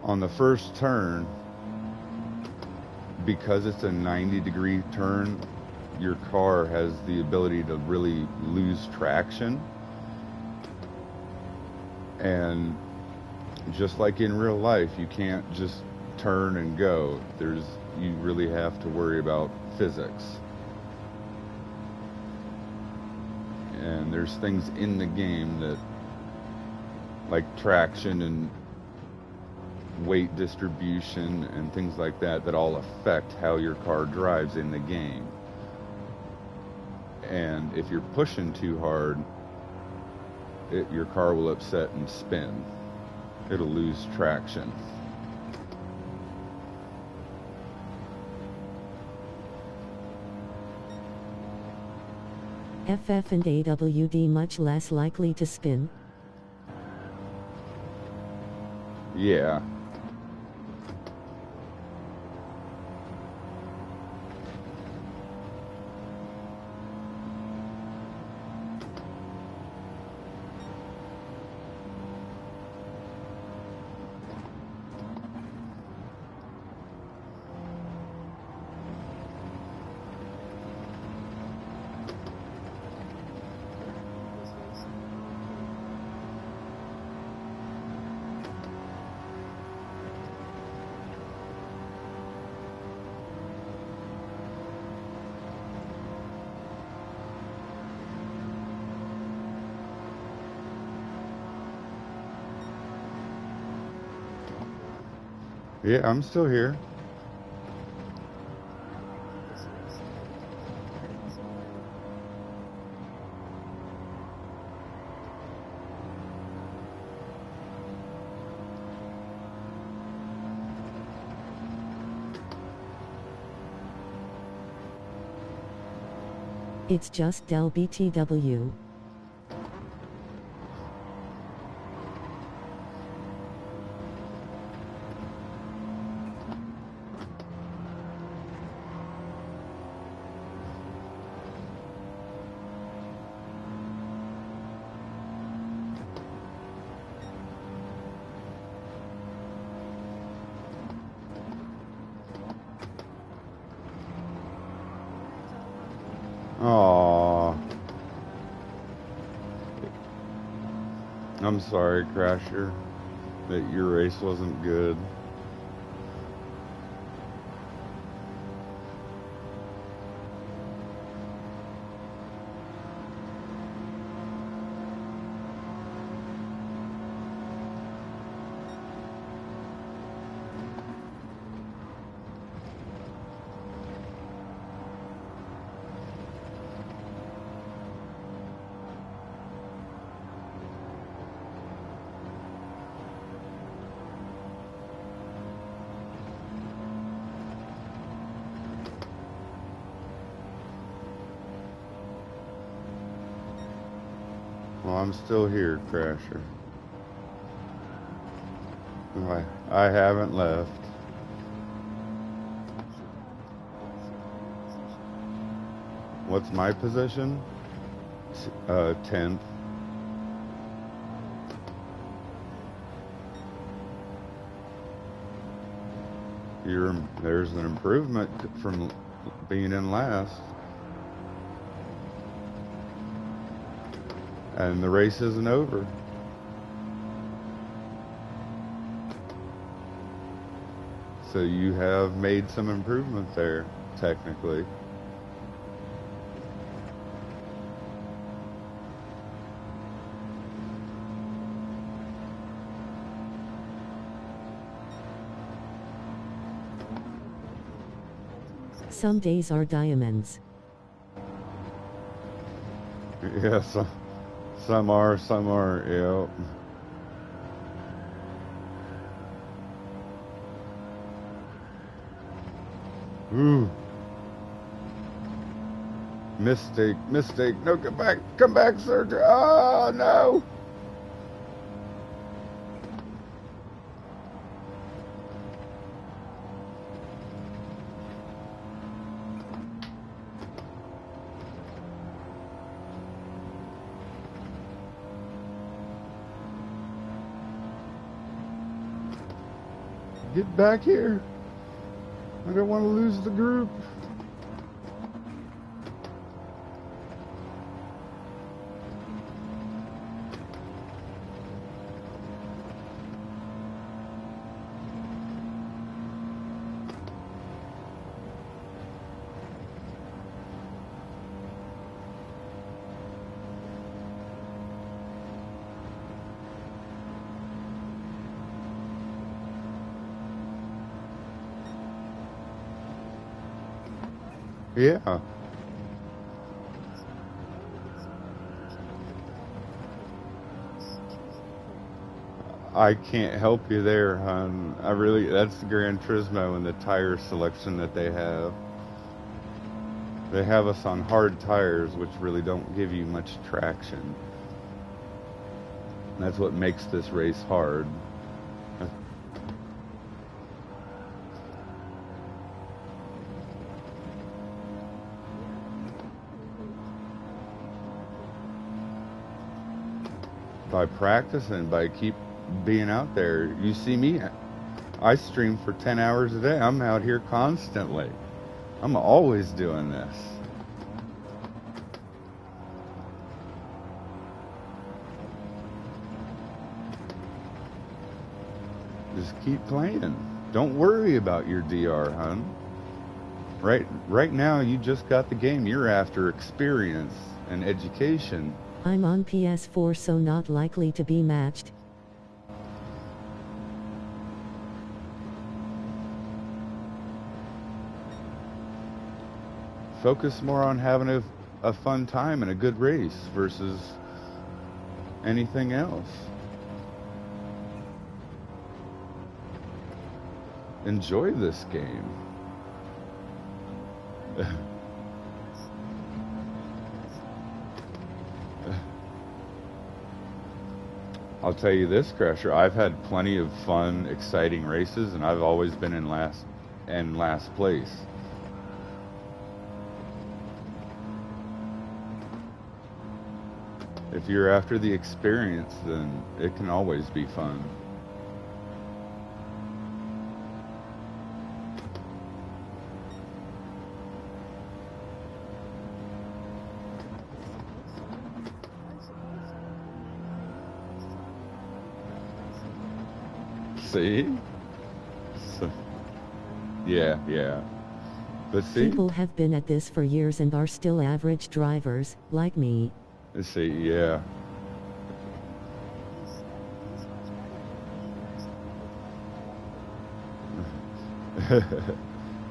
on the first turn, because it's a 90-degree turn, your car has the ability to really lose traction. And just like in real life, you can't just turn and go. You really have to worry about physics. And there's things in the game that, like traction and weight distribution and things like that, that all affect how your car drives in the game. And if you're pushing too hard, your car will upset and spin. It'll lose traction. FF and AWD much less likely to spin. Yeah. Yeah, I'm still here. It's just Del BTW. Aww. I'm sorry, Crasher, that your race wasn't good. Well, I'm still here, Crasher. I haven't left. What's my position? 10th. There's an improvement from being in last. And the race isn't over. So you have made some improvement there, technically. Some days are diamonds. Yeah, some are, some aren't. Yeah. Ooh. Mistake, mistake. No, come back, Sergio. Oh, no. Get back here. I don't want to lose the group. Yeah. I can't help you there, hon. That's the Gran Turismo and the tire selection that they have. They have us on hard tires, which really don't give you much traction. And that's what makes this race hard. By practicing, by keep being out there. You see me, I stream for 10 hours a day. I'm out here constantly. I'm always doing this. Just keep playing. Don't worry about your DR, hun. Right now, you just got the game. You're after experience and education. I'm on PS4, so not likely to be matched. Focus more on having a fun time and a good race versus anything else. Enjoy this game. I'll tell you this, Crasher, I've had plenty of fun, exciting races, and I've always been in last place. If you're after the experience, then it can always be fun. See? So, yeah. But see? People have been at this for years and are still average drivers, like me. See, yeah.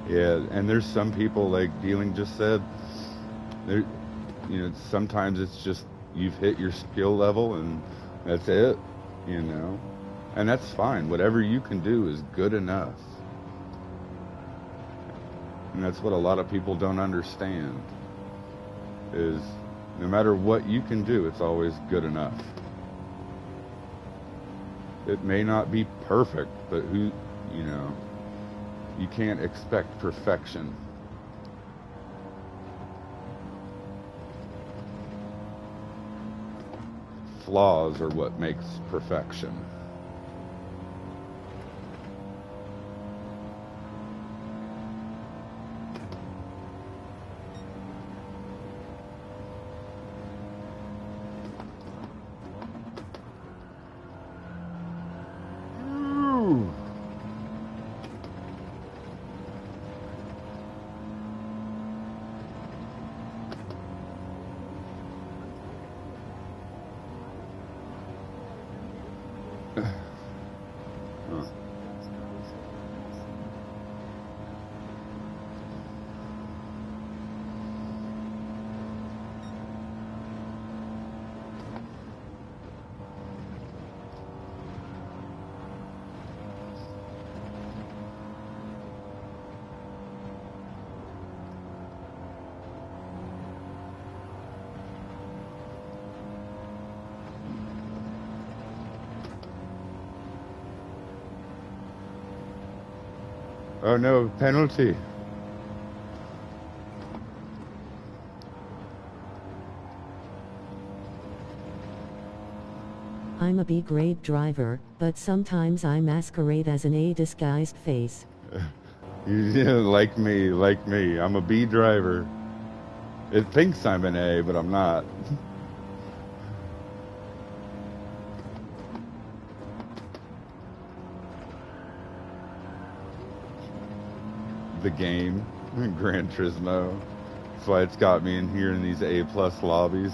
Yeah, and there's some people, like Dealing just said, there, sometimes it's just you've hit your skill level and that's it, and that's fine. Whatever you can do is good enough. And that's what a lot of people don't understand, is no matter what you can do, it's always good enough. It may not be perfect, but you can't expect perfection. Flaws are what makes perfection. Oh no, penalty. I'm a B-grade driver, but sometimes I masquerade as an A disguised face. Yeah, like me, like me. I'm a B driver. It thinks I'm an A, but I'm not. The game, Gran Turismo. That's why it's got me in here in these A plus lobbies.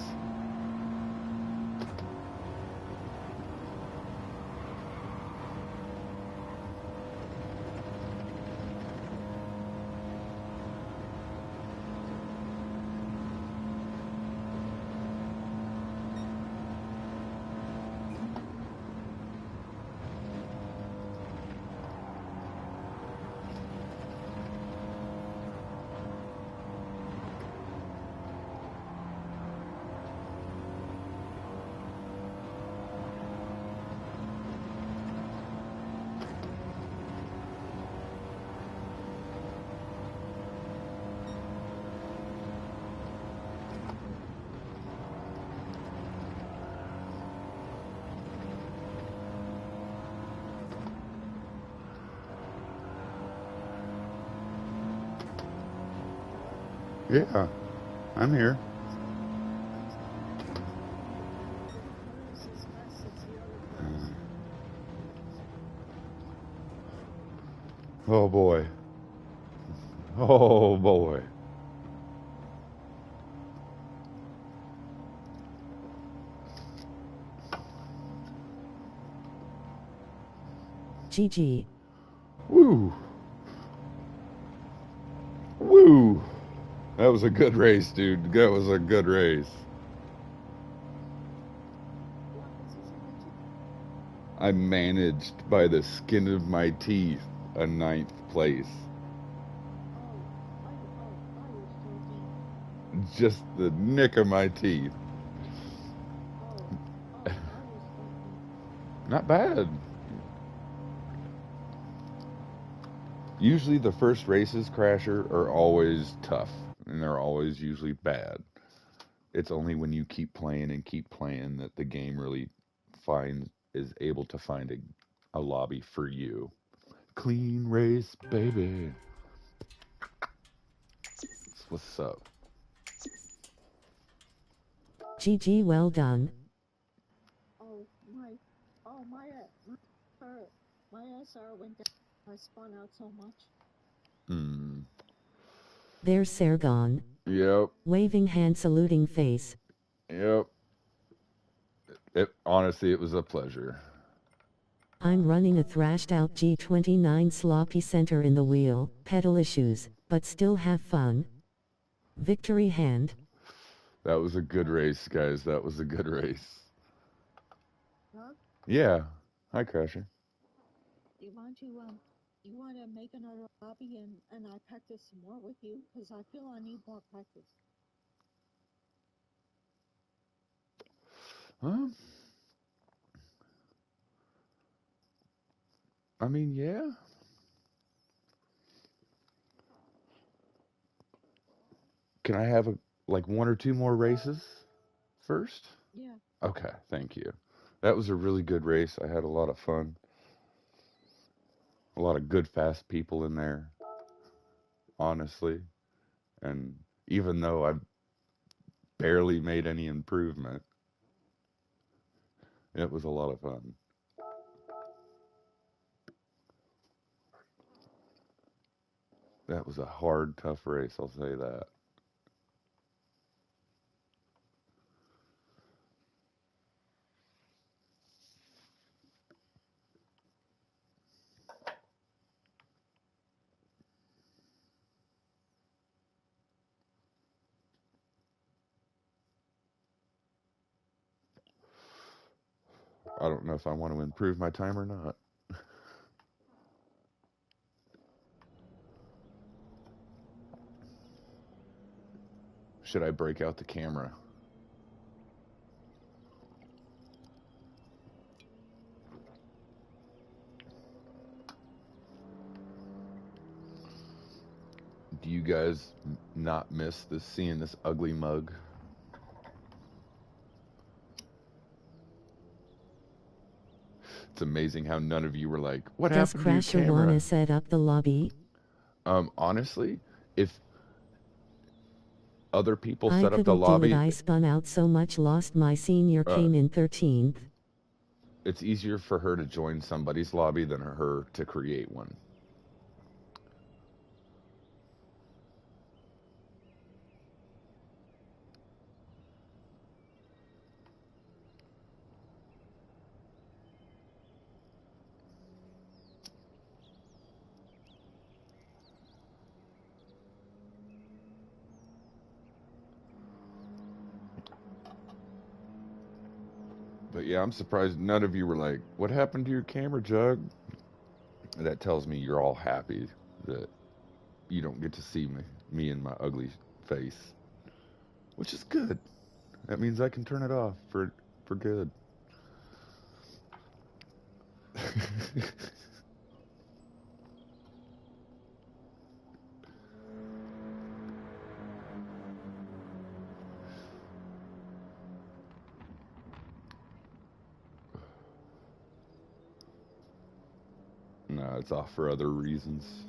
Yeah, I'm here. Oh boy. Oh boy. GG. Woo. Woo. That was a good race, dude. That was a good race. I managed by the skin of my teeth a 9th place. Just the nick of my teeth. Not bad. Usually the first races, Crasher, are always tough, and they're always usually bad. It's only when you keep playing that the game really is able to find a lobby for you. Clean race, baby. That's what's up. GG, well done. My SR went down. I spun out so much. Hmm. There's Sargon. Yep. Waving hand saluting face. Yep. Honestly, it was a pleasure. I'm running a thrashed out G29 sloppy center in the wheel, pedal issues, but still have fun. Victory hand. That was a good race, guys. That was a good race. Huh? Yeah. Hi, Crasher. You want to make another lobby and I practice some more with you because I feel I need more practice. Huh? I mean, yeah. Can I have like one or two more races first? Yeah. Okay, thank you. That was a really good race. I had a lot of fun. A lot of good, fast people in there, honestly. And even though I barely made any improvement, it was a lot of fun. That was a hard, tough race, I'll say that. I don't know if I want to improve my time or not. Should I break out the camera? Do you guys not miss seeing this ugly mug? It's amazing how none of you were like, "What Does happened to your Crasher wanna camera?" set up the lobby? Honestly, if other people I set up the couldn't do it, lobby, I spun out so much, lost my senior, uh, came in 13th. it's easier for her to join somebody's lobby than her to create one. But yeah, I'm surprised none of you were like, "What happened to your camera, Jug?" That tells me you're all happy that you don't get to see me and my ugly face, which is good. That means I can turn it off for good. No, it's off for other reasons.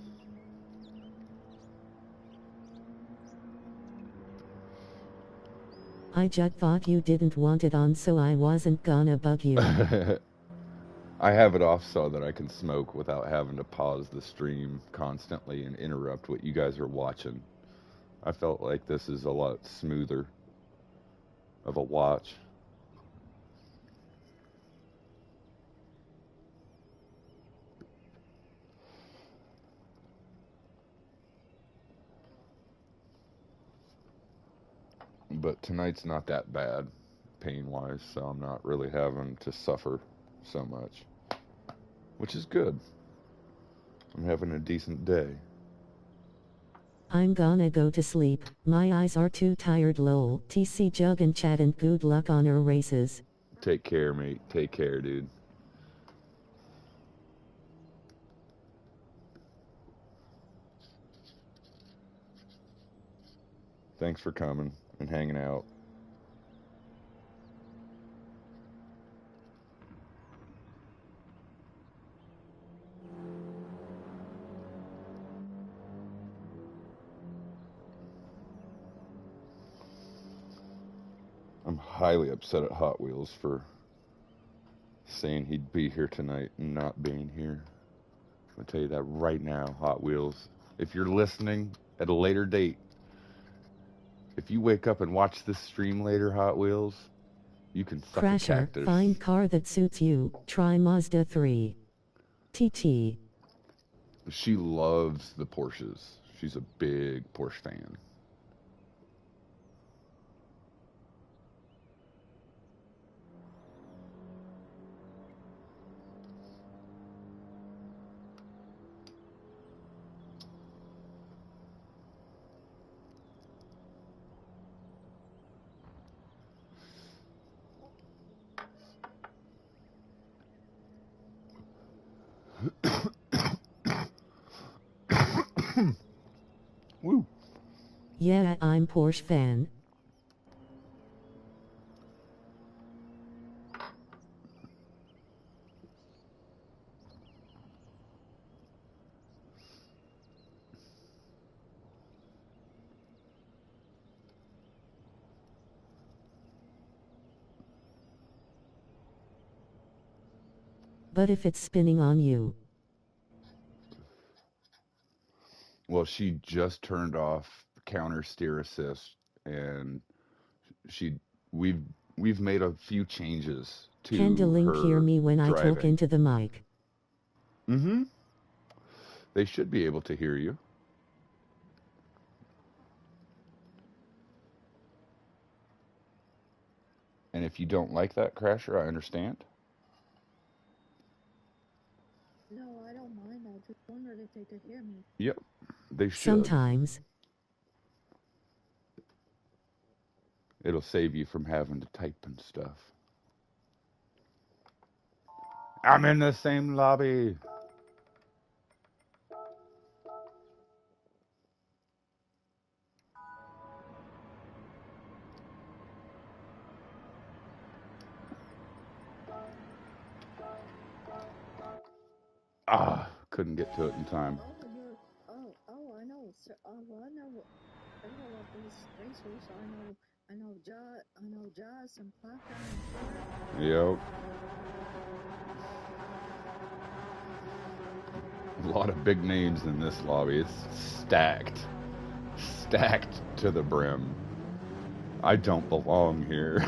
I just thought you didn't want it on, so I wasn't gonna bug you. I have it off so that I can smoke without having to pause the stream constantly and interrupt what you guys are watching. I felt like this is a lot smoother of a watch. But tonight's not that bad pain-wise, so I'm not really having to suffer so much, which is good. I'm having a decent day. I'm gonna go to sleep, my eyes are too tired, lol. TC Jug and chat, and good luck on your races. Take care, mate. Take care, dude. Thanks for coming and hanging out. I'm highly upset at Hot Wheels for saying he'd be here tonight and not being here. I'm gonna tell you that right now, Hot Wheels. If you're listening at a later date, if you wake up and watch this stream later, Hot Wheels, you can suck a Crasher, cactus. find car that suits you, try Mazda 3. TT. She loves the Porsches. She's a big Porsche fan. Woo. Yeah, I'm Porsche fan. But if it's spinning on you. Well, she just turned off counter steer assist, and she we've we've made a few changes Can the to link hear her me when I talk driving. into the mic? Mm-hmm. They should be able to hear you. And if you don't like that, Crasher, I understand. No, I don't mind. I just wondered if they could hear me. Yep, they should. Sometimes. It'll save you from having to type and stuff. I'm in the same lobby. Ah, couldn't get to it in time. Oh, you're. I know. So, well, I know several of these racers. I know Jazz and Plaka and Ford. Yep. A lot of big names in this lobby. It's stacked. Stacked to the brim. I don't belong here.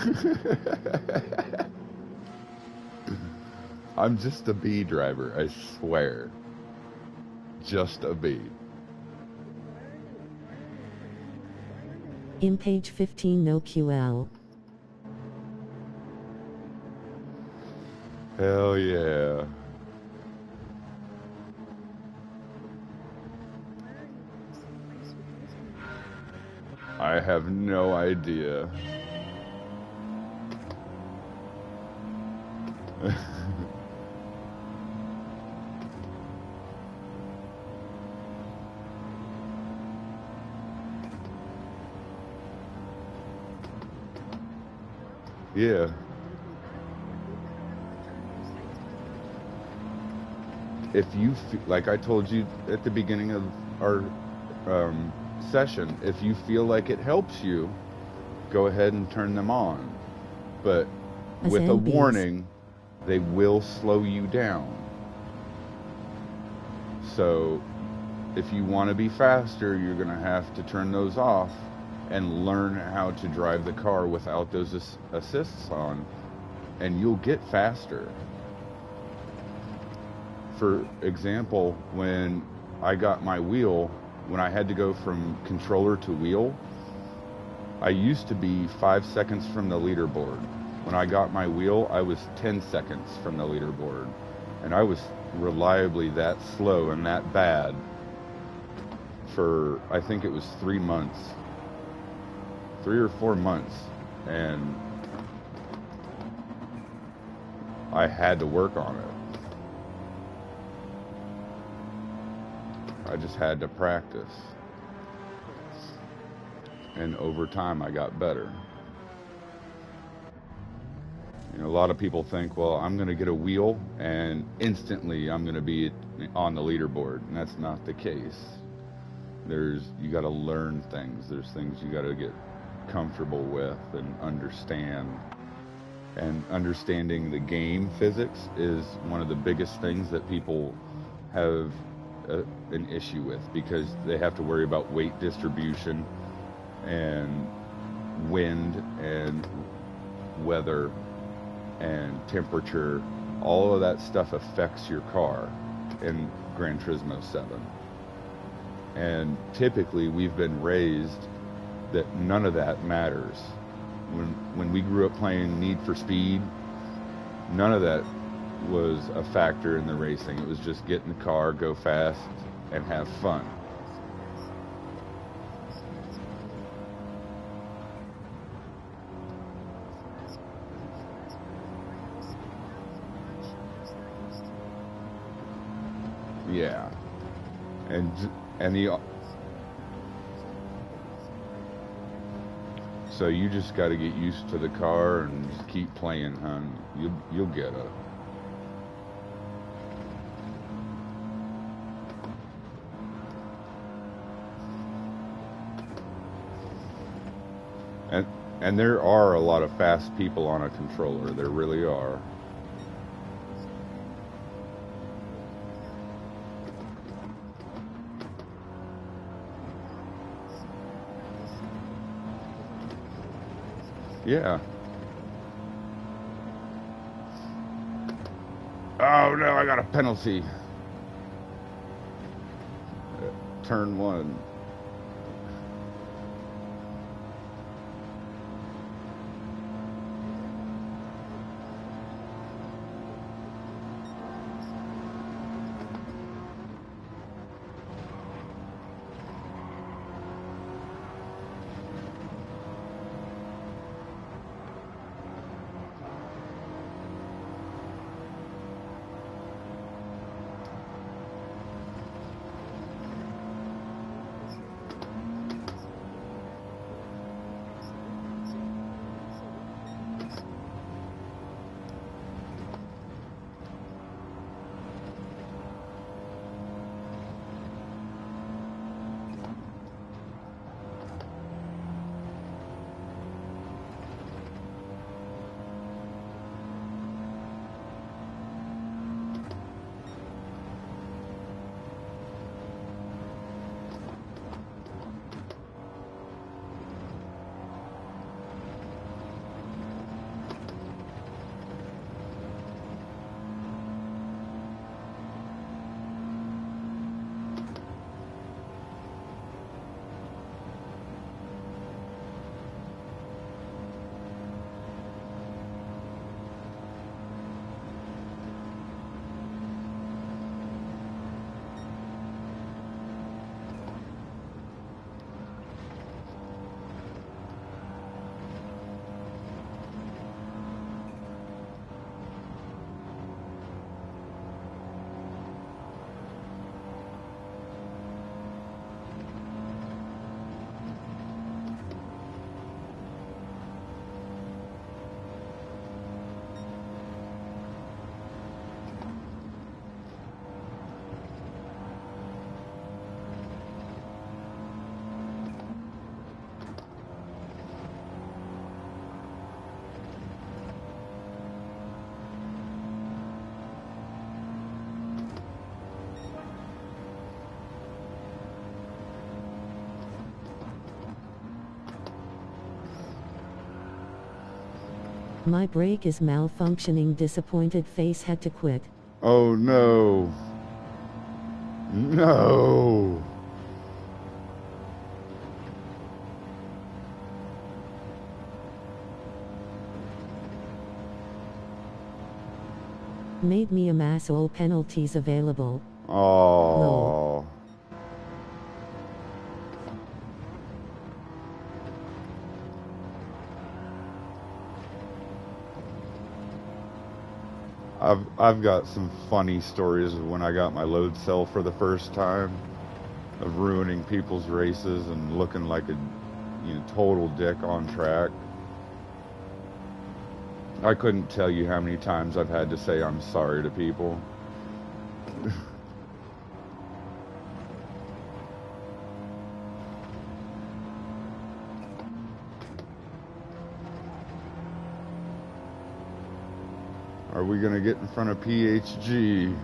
I'm just a B driver, I swear. Just a B. In page 15 no QL. Hell yeah. I have no idea. Yeah. If you like I told you at the beginning of our session, if you feel like it helps you, go ahead and turn them on. But with a Zombies. warning, they will slow you down. So if you want to be faster, you're going to have to turn those off and learn how to drive the car without those assists on, and you'll get faster. For example, when I got my wheel, when I had to go from controller to wheel, I used to be 5 seconds from the leaderboard. When I got my wheel, I was 10 seconds from the leaderboard. And I was reliably that slow and that bad for, I think it was 3 months. 3 or 4 months. And I had to work on it. I just had to practice. And over time, I got better. You know, a lot of people think, well, I'm going to get a wheel and instantly I'm going to be on the leaderboard. And that's not the case. You got to learn things. There's things you got to get comfortable with and understand. And understanding the game physics is one of the biggest things that people have an issue with, because they have to worry about weight distribution and wind and weather and temperature. All of that stuff affects your car in Gran Turismo 7. And typically we've been raised that none of that matters. When we grew up playing Need for Speed, none of that was a factor in the racing. It was just get in the car, go fast, and have fun. Yeah. And the so you just got to get used to the car and just keep playing, hon. You'll get it. And there are a lot of fast people on a controller. There really are. Yeah. Oh no, I got a penalty. Turn 1. My brake is malfunctioning. Disappointed face, had to quit. Oh no. No. Made me amass all penalties available. Oh. I've got some funny stories of when I got my load cell for the first time, of ruining people's races and looking like a total dick on track. I couldn't tell you how many times I've had to say I'm sorry to people. Are we gonna get in front of PHG?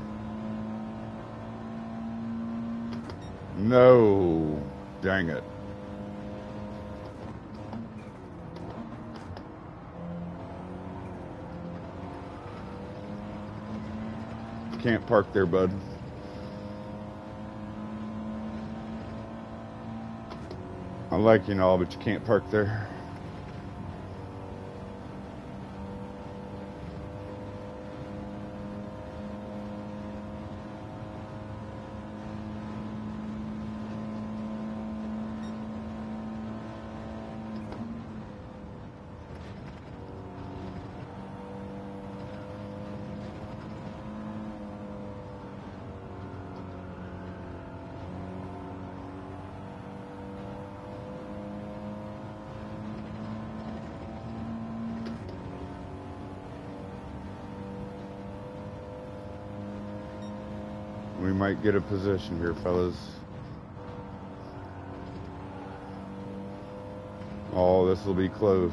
No. Dang it. Can't park there, bud. I like you and all, but you can't park there. We might get a position here, fellas. Oh, this will be close.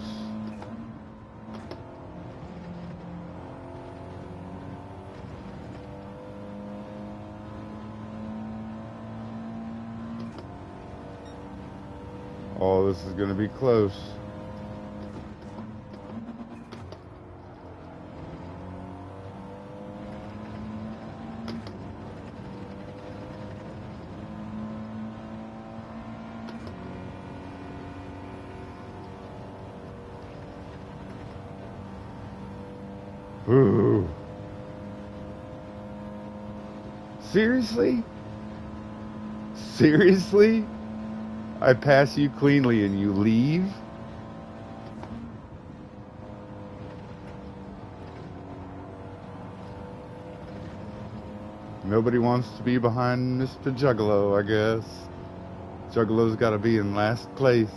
Oh, this is going to be close. Ooh. Seriously? Seriously? I pass you cleanly and you leave? Nobody wants to be behind Mr. Juggalo, I guess. Juggalo's got to be in last place.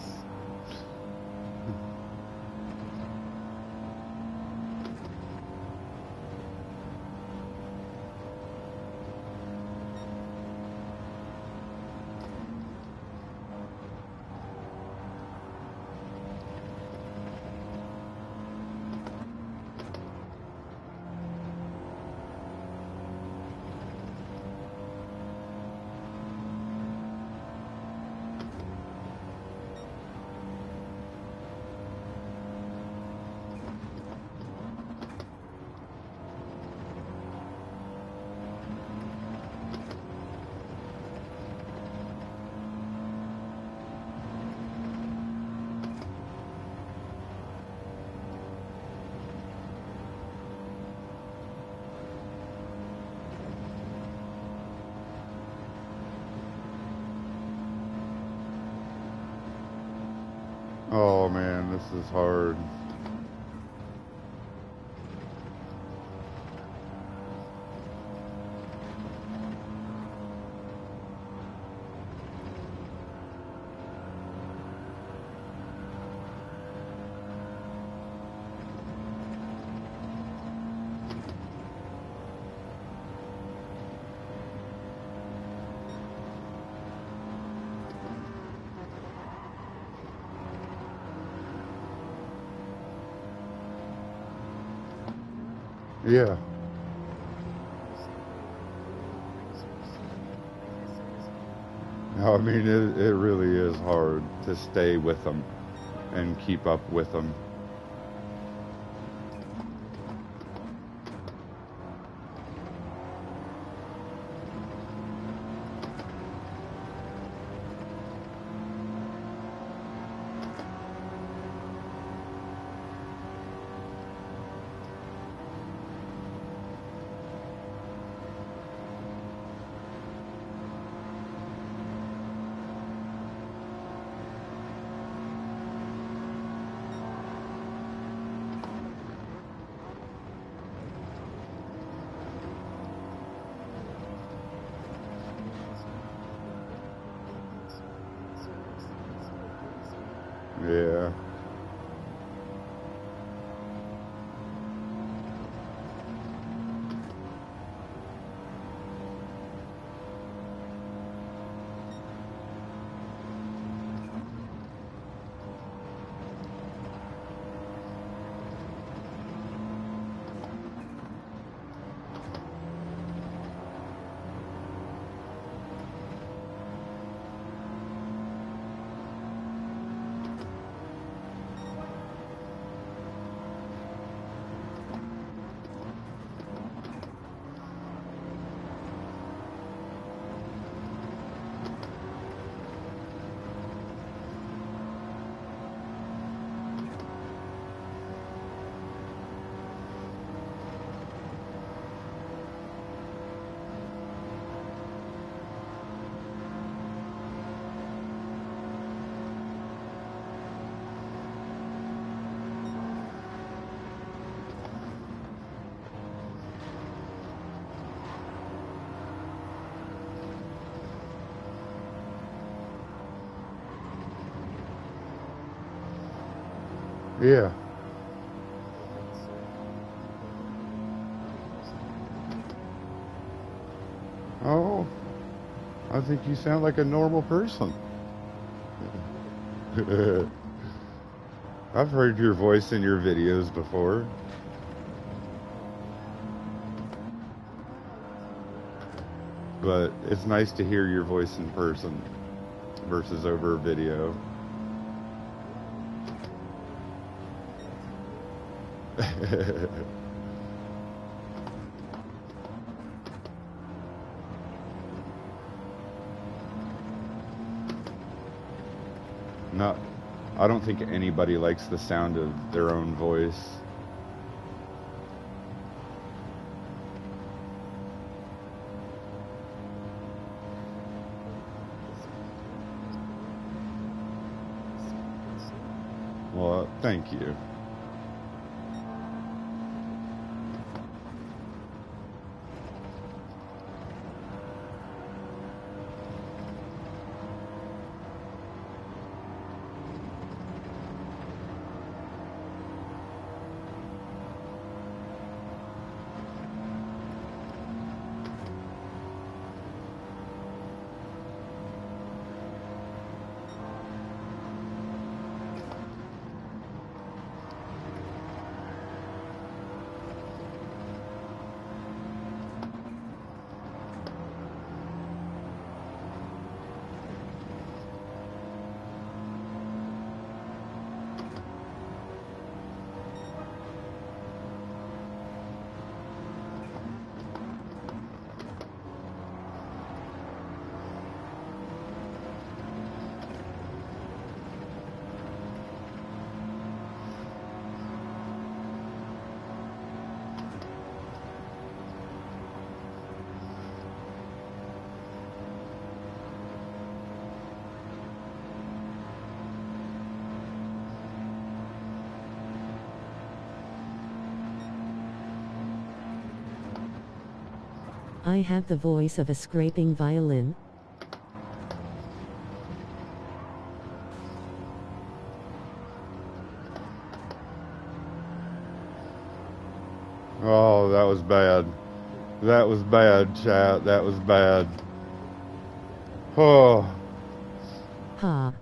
Oh man, this is hard. Yeah. No, I mean, it really is hard to stay with them and keep up with them. Yeah. Yeah. Oh, I think you sound like a normal person. I've heard your voice in your videos before. But it's nice to hear your voice in person versus over a video. Not, I don't think anybody likes the sound of their own voice. Well, thank you. I have the voice of a scraping violin. Oh, that was bad. That was bad, chat. That was bad. Oh. Ha.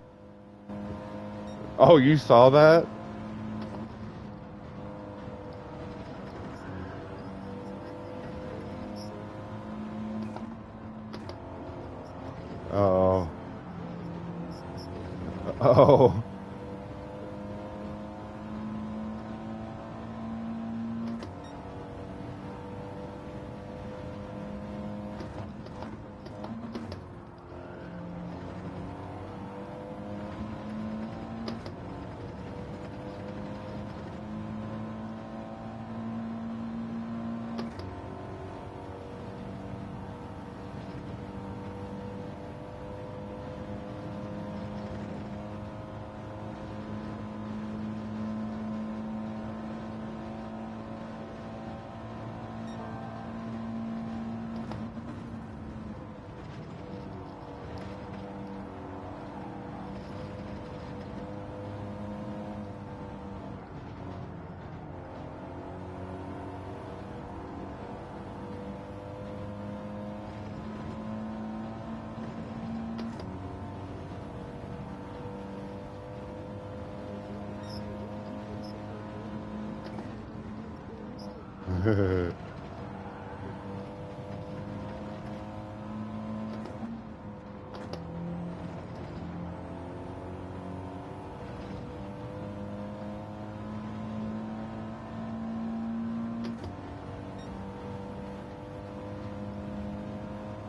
Oh, you saw that? Oh. Oh.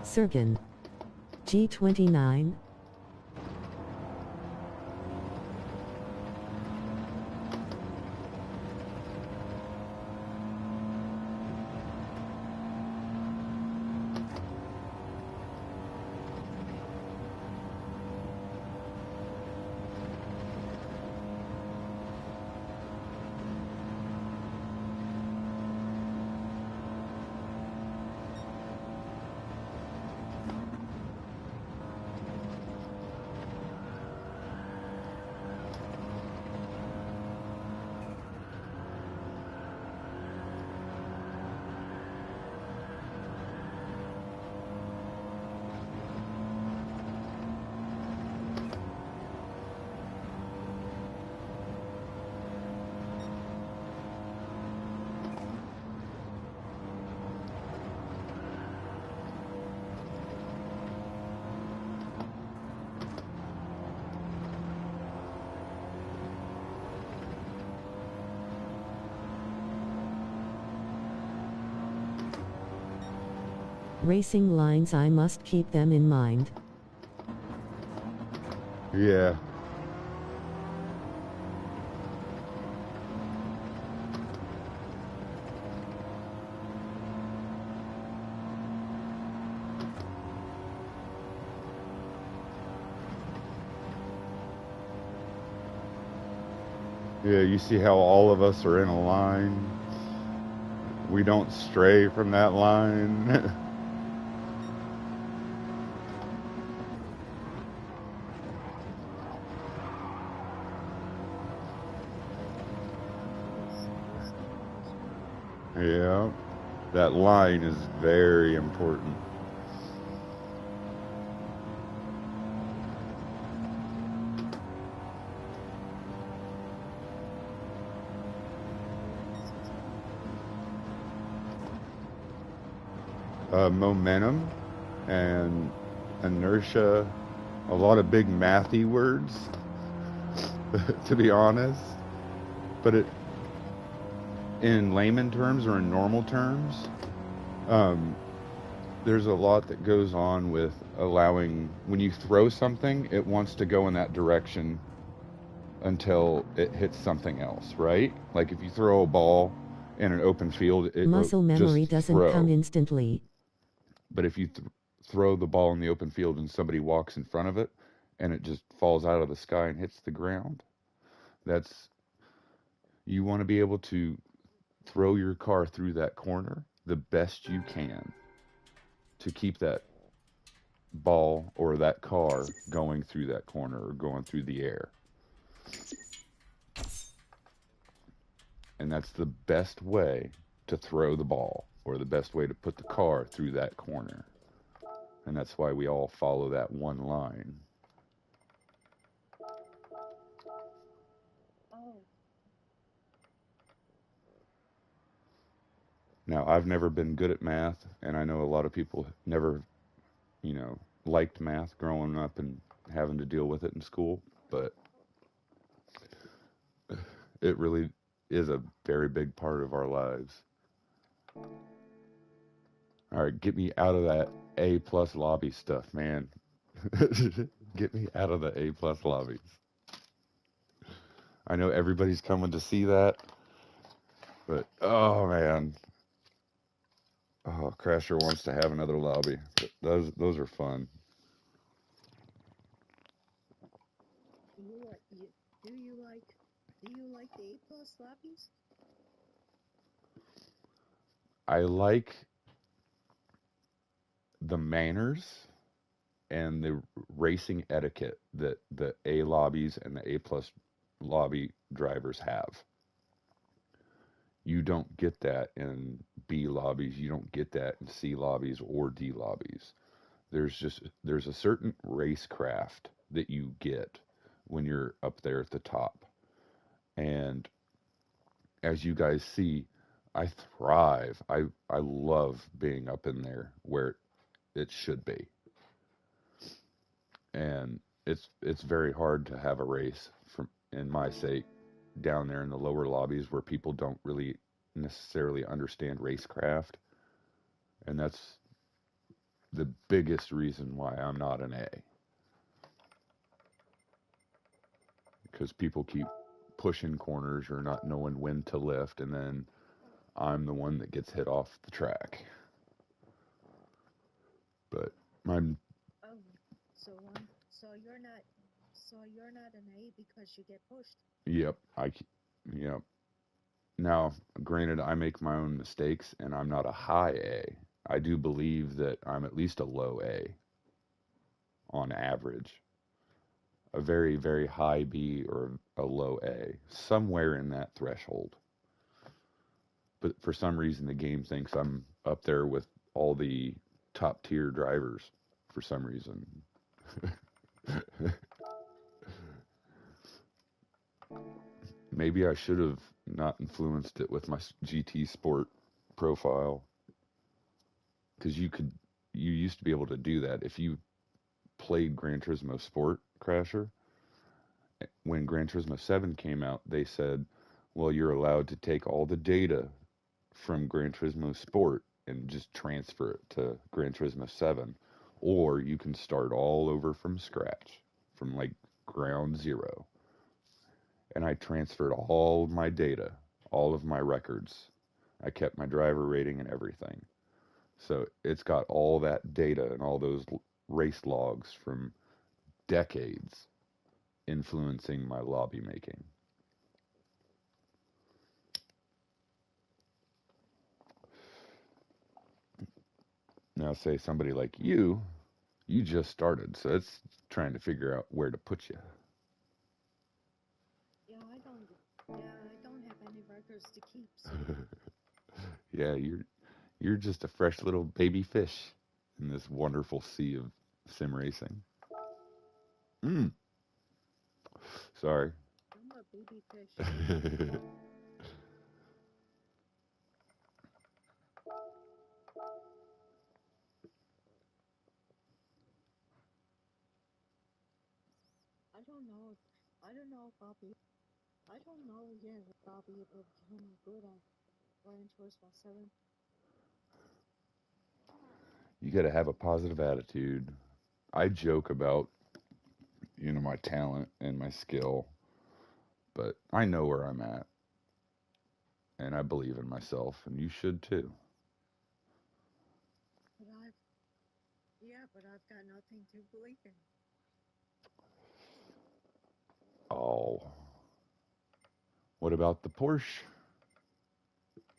Sergen. G29. Racing lines, I must keep them in mind. Yeah. Yeah, you see how all of us are in a line? We don't stray from that line. Yeah, that line is very important. Momentum and inertia, a lot of big mathy words, to be honest. But in layman terms or in normal terms, um, there's a lot that goes on with allowing, when you throw something, it wants to go in that direction until it hits something else, right? Like if you throw a ball in an open field, it will Muscle memory just doesn't come throw. instantly. But if you throw the ball in the open field and somebody walks in front of it and it just falls out of the sky and hits the ground, that's, you want to be able to throw your car through that corner the best you can to keep that ball or that car going through that corner or going through the air. And that's the best way to throw the ball or the best way to put the car through that corner. And that's why we all follow that one line. Oh, Now, I've never been good at math, and I know a lot of people never, you know, liked math growing up and having to deal with it in school, but it really is a very big part of our lives. All right, get me out of that A plus lobby stuff, man. Get me out of the A plus lobbies. I know everybody's coming to see that, but oh man, oh Crasher wants to have another lobby. But those are fun. you like you do you like the A plus lobbies? I like the manners and the racing etiquette that the A lobbies and the A plus lobby drivers have. You don't get that in B lobbies. You don't get that in C lobbies or D lobbies. There's a certain racecraft that you get when you're up there at the top. And as you guys see, I thrive. I love being up in there where it should be. And it's very hard to have a race from in my sake down there in the lower lobbies where people don't really necessarily understand racecraft, and that's the biggest reason why I'm not an A, because people keep pushing corners or not knowing when to lift, and then I'm the one that gets hit off the track. But I'm Oh, so you're not an A because you get pushed. yep, yep. Now, granted, I make my own mistakes, and I'm not a high A. I do believe that I'm at least a low A on average, a very, very high B or a low A, somewhere in that threshold. But for some reason, the game thinks I'm up there with all the top tier drivers for some reason. Maybe I should have not influenced it with my GT Sport profile, because you used to be able to do that if you played Gran Turismo Sport Crasher. When Gran Turismo 7 came out, they said, well, you're allowed to take all the data from Gran Turismo Sport and just transfer it to Gran Turismo 7, or you can start all over from scratch, from like ground zero. And I transferred all of my data, all of my records. I kept my driver rating and everything. So it's got all that data and all those race logs from decades influencing my lobby making. Now, say somebody like you just started, so it's trying to figure out where to put you. Yeah, I don't. Yeah, I don't have any records to keep. So Yeah, you're just a fresh little baby fish in this wonderful sea of sim racing. Mm, sorry. I'm a baby fish. I don't know. I don't know if I'll be. I don't know yet if I'll be able to become good at Gran Turismo 7. You got to have a positive attitude. I joke about my talent and my skill, but I know where I'm at, and I believe in myself, and you should too. But I've Yeah, but I've got nothing to believe in. Oh, what about the Porsche?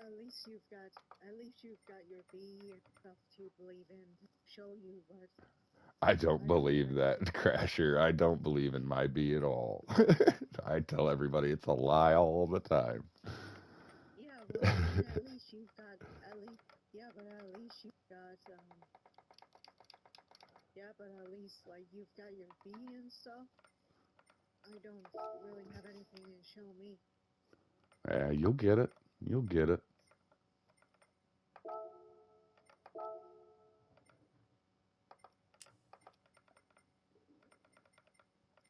At least you've got your B and stuff to believe in to show you, but I don't I don't believe have that, anything. Crasher. I don't believe in my B at all. I tell everybody it's a lie all the time. Yeah, well, I mean, at least you've got at least yeah, but at least you've got yeah, but at least like you've got your B and stuff. I don't really have anything to show me. Yeah, you'll get it. You'll get it.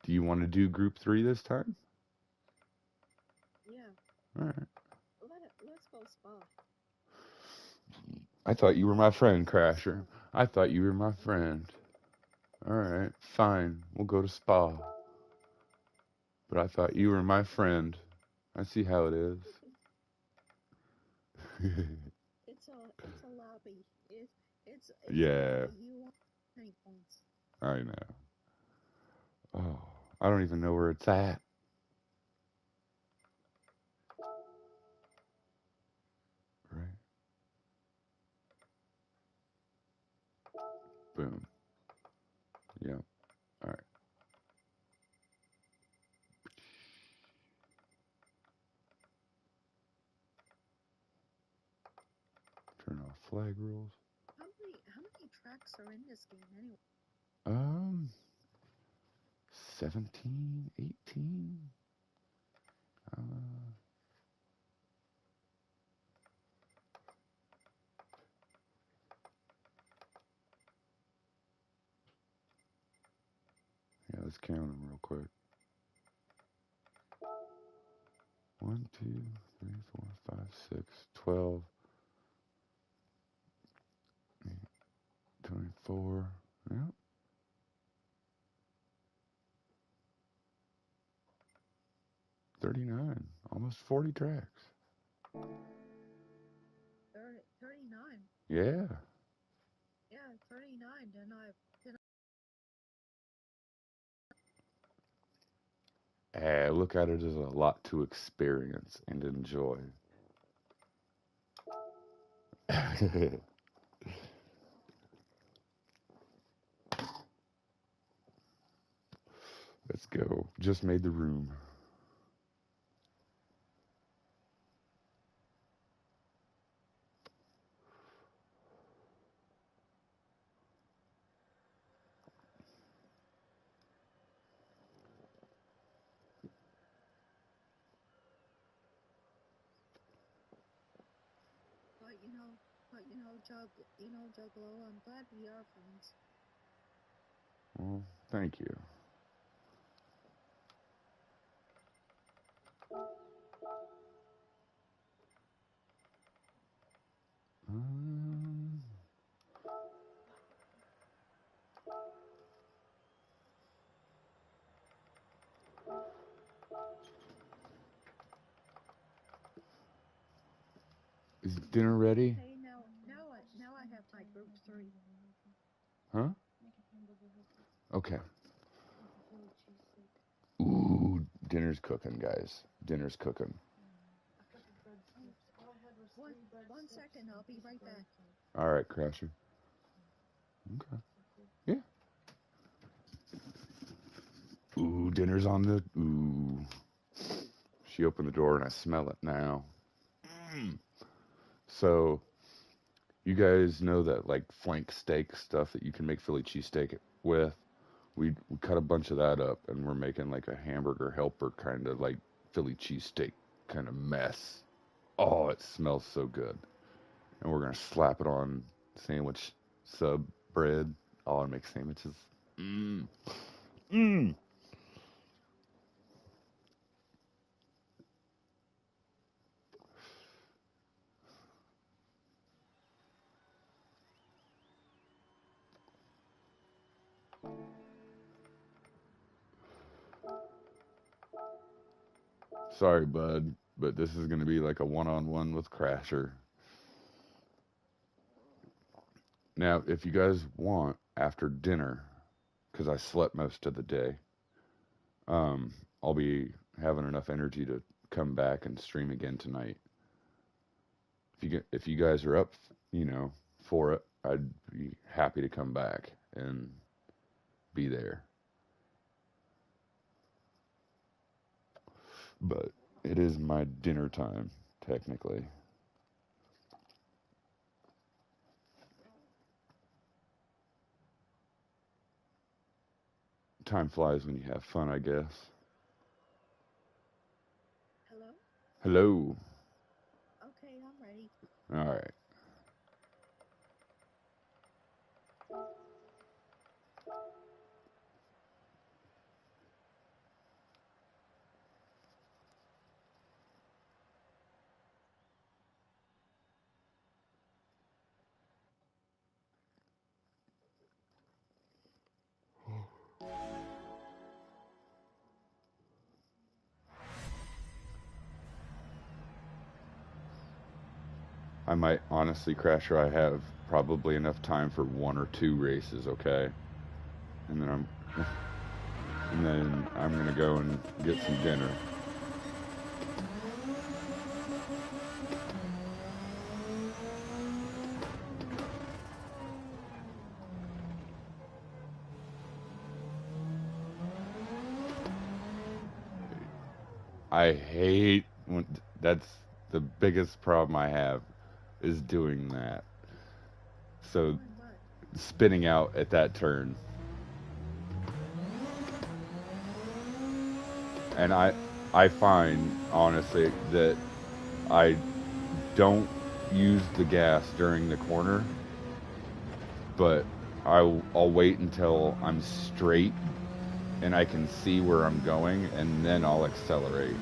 Do you want to do group 3 this time? Yeah, All right. let's go spa. I thought you were my friend, Crasher. I thought you were my friend. All right, fine. We'll go to Spa. But I thought you were my friend. I see how it is. It's a lobby. It's a Yeah, lobby. You want tank points. I know. Oh, I don't even know where it's at. Right. Boom. Yep. All right. Turn off flag rules. How many tracks are in this game anyway? Um, 17, 18. Uh, Let's count them real quick. 1, 2, 3, 4, 5, 6, 12, 24. Yep. 39. Almost 40 tracks. 39. Yeah. Yeah, 39. Look at it as a lot to experience and enjoy. Let's go. Just made the room. Juggalo, I'm glad we are friends. Well, thank you. Is dinner ready? Hey, now I have my group 3. Huh? Okay. Ooh, dinner's cooking, guys. Dinner's cooking. One second, I'll be right back. All right, Crasher. Okay. Yeah. Ooh, dinner's on the... Ooh. She opened the door and I smell it now. So, you guys know that, like, flank steak stuff that you can make Philly cheesesteak with? We cut a bunch of that up and we're making, like, a hamburger helper kind of, like, Philly cheesesteak kind of mess. Oh, it smells so good. And we're going to slap it on sandwich sub bread. Oh, and make sandwiches. Mmm. Mmm. Sorry, bud, but this is going to be like a one-on-one with Crasher. Now, if you guys want, after dinner, because I slept most of the day, um, I'll be having enough energy to come back and stream again tonight. If you guys are up, for it, I'd be happy to come back and be there. But it is my dinner time, technically. Time flies when you have fun, I guess. Hello? Hello. Okay, I'm ready. All right. I might honestly, Crasher, I have probably enough time for 1 or 2 races, okay? And then I'm gonna go and get some dinner. I hate when that's the biggest problem I have is doing that. So spinning out at that turn. And I find honestly that I don't use the gas during the corner, but I'll wait until I'm straight and I can see where I'm going, and then I'll accelerate.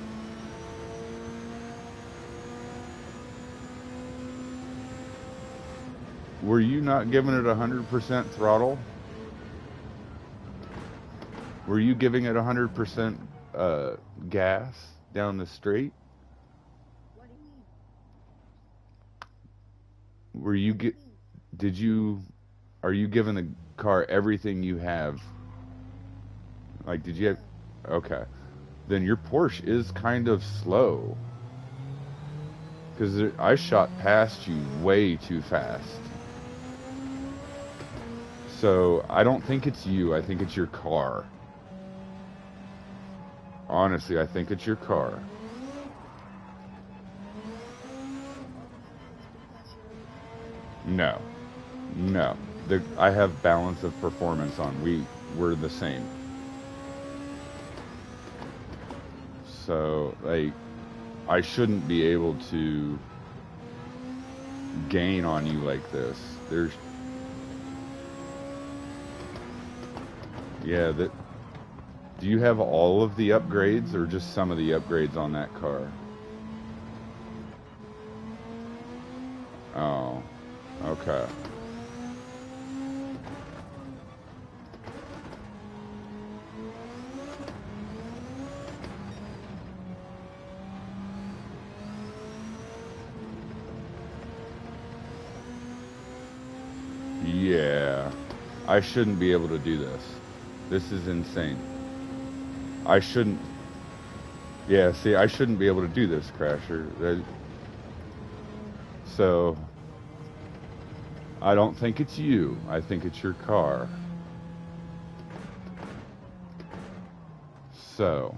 Were you not giving it 100% throttle? Were you giving it 100% gas down the street? What do you mean? Were you What do you get? mean? Did you? Are you giving the car everything you have? Like, did you have? Yeah. Okay, then your Porsche is kind of slow because I shot past you way too fast. So I don't think it's you. I think it's your car. Honestly, I think it's your car. Oh, maybe it's because you're loud. No, no. I have balance of performance on. We're the same. So like I shouldn't be able to gain on you like this. There's yeah, that do you have all of the upgrades or just some of the upgrades on that car? Oh, okay. Yeah. I shouldn't be able to do this. This is insane. I shouldn't. Yeah, see, I shouldn't be able to do this, Crasher. So, I don't think it's you. I think it's your car. So,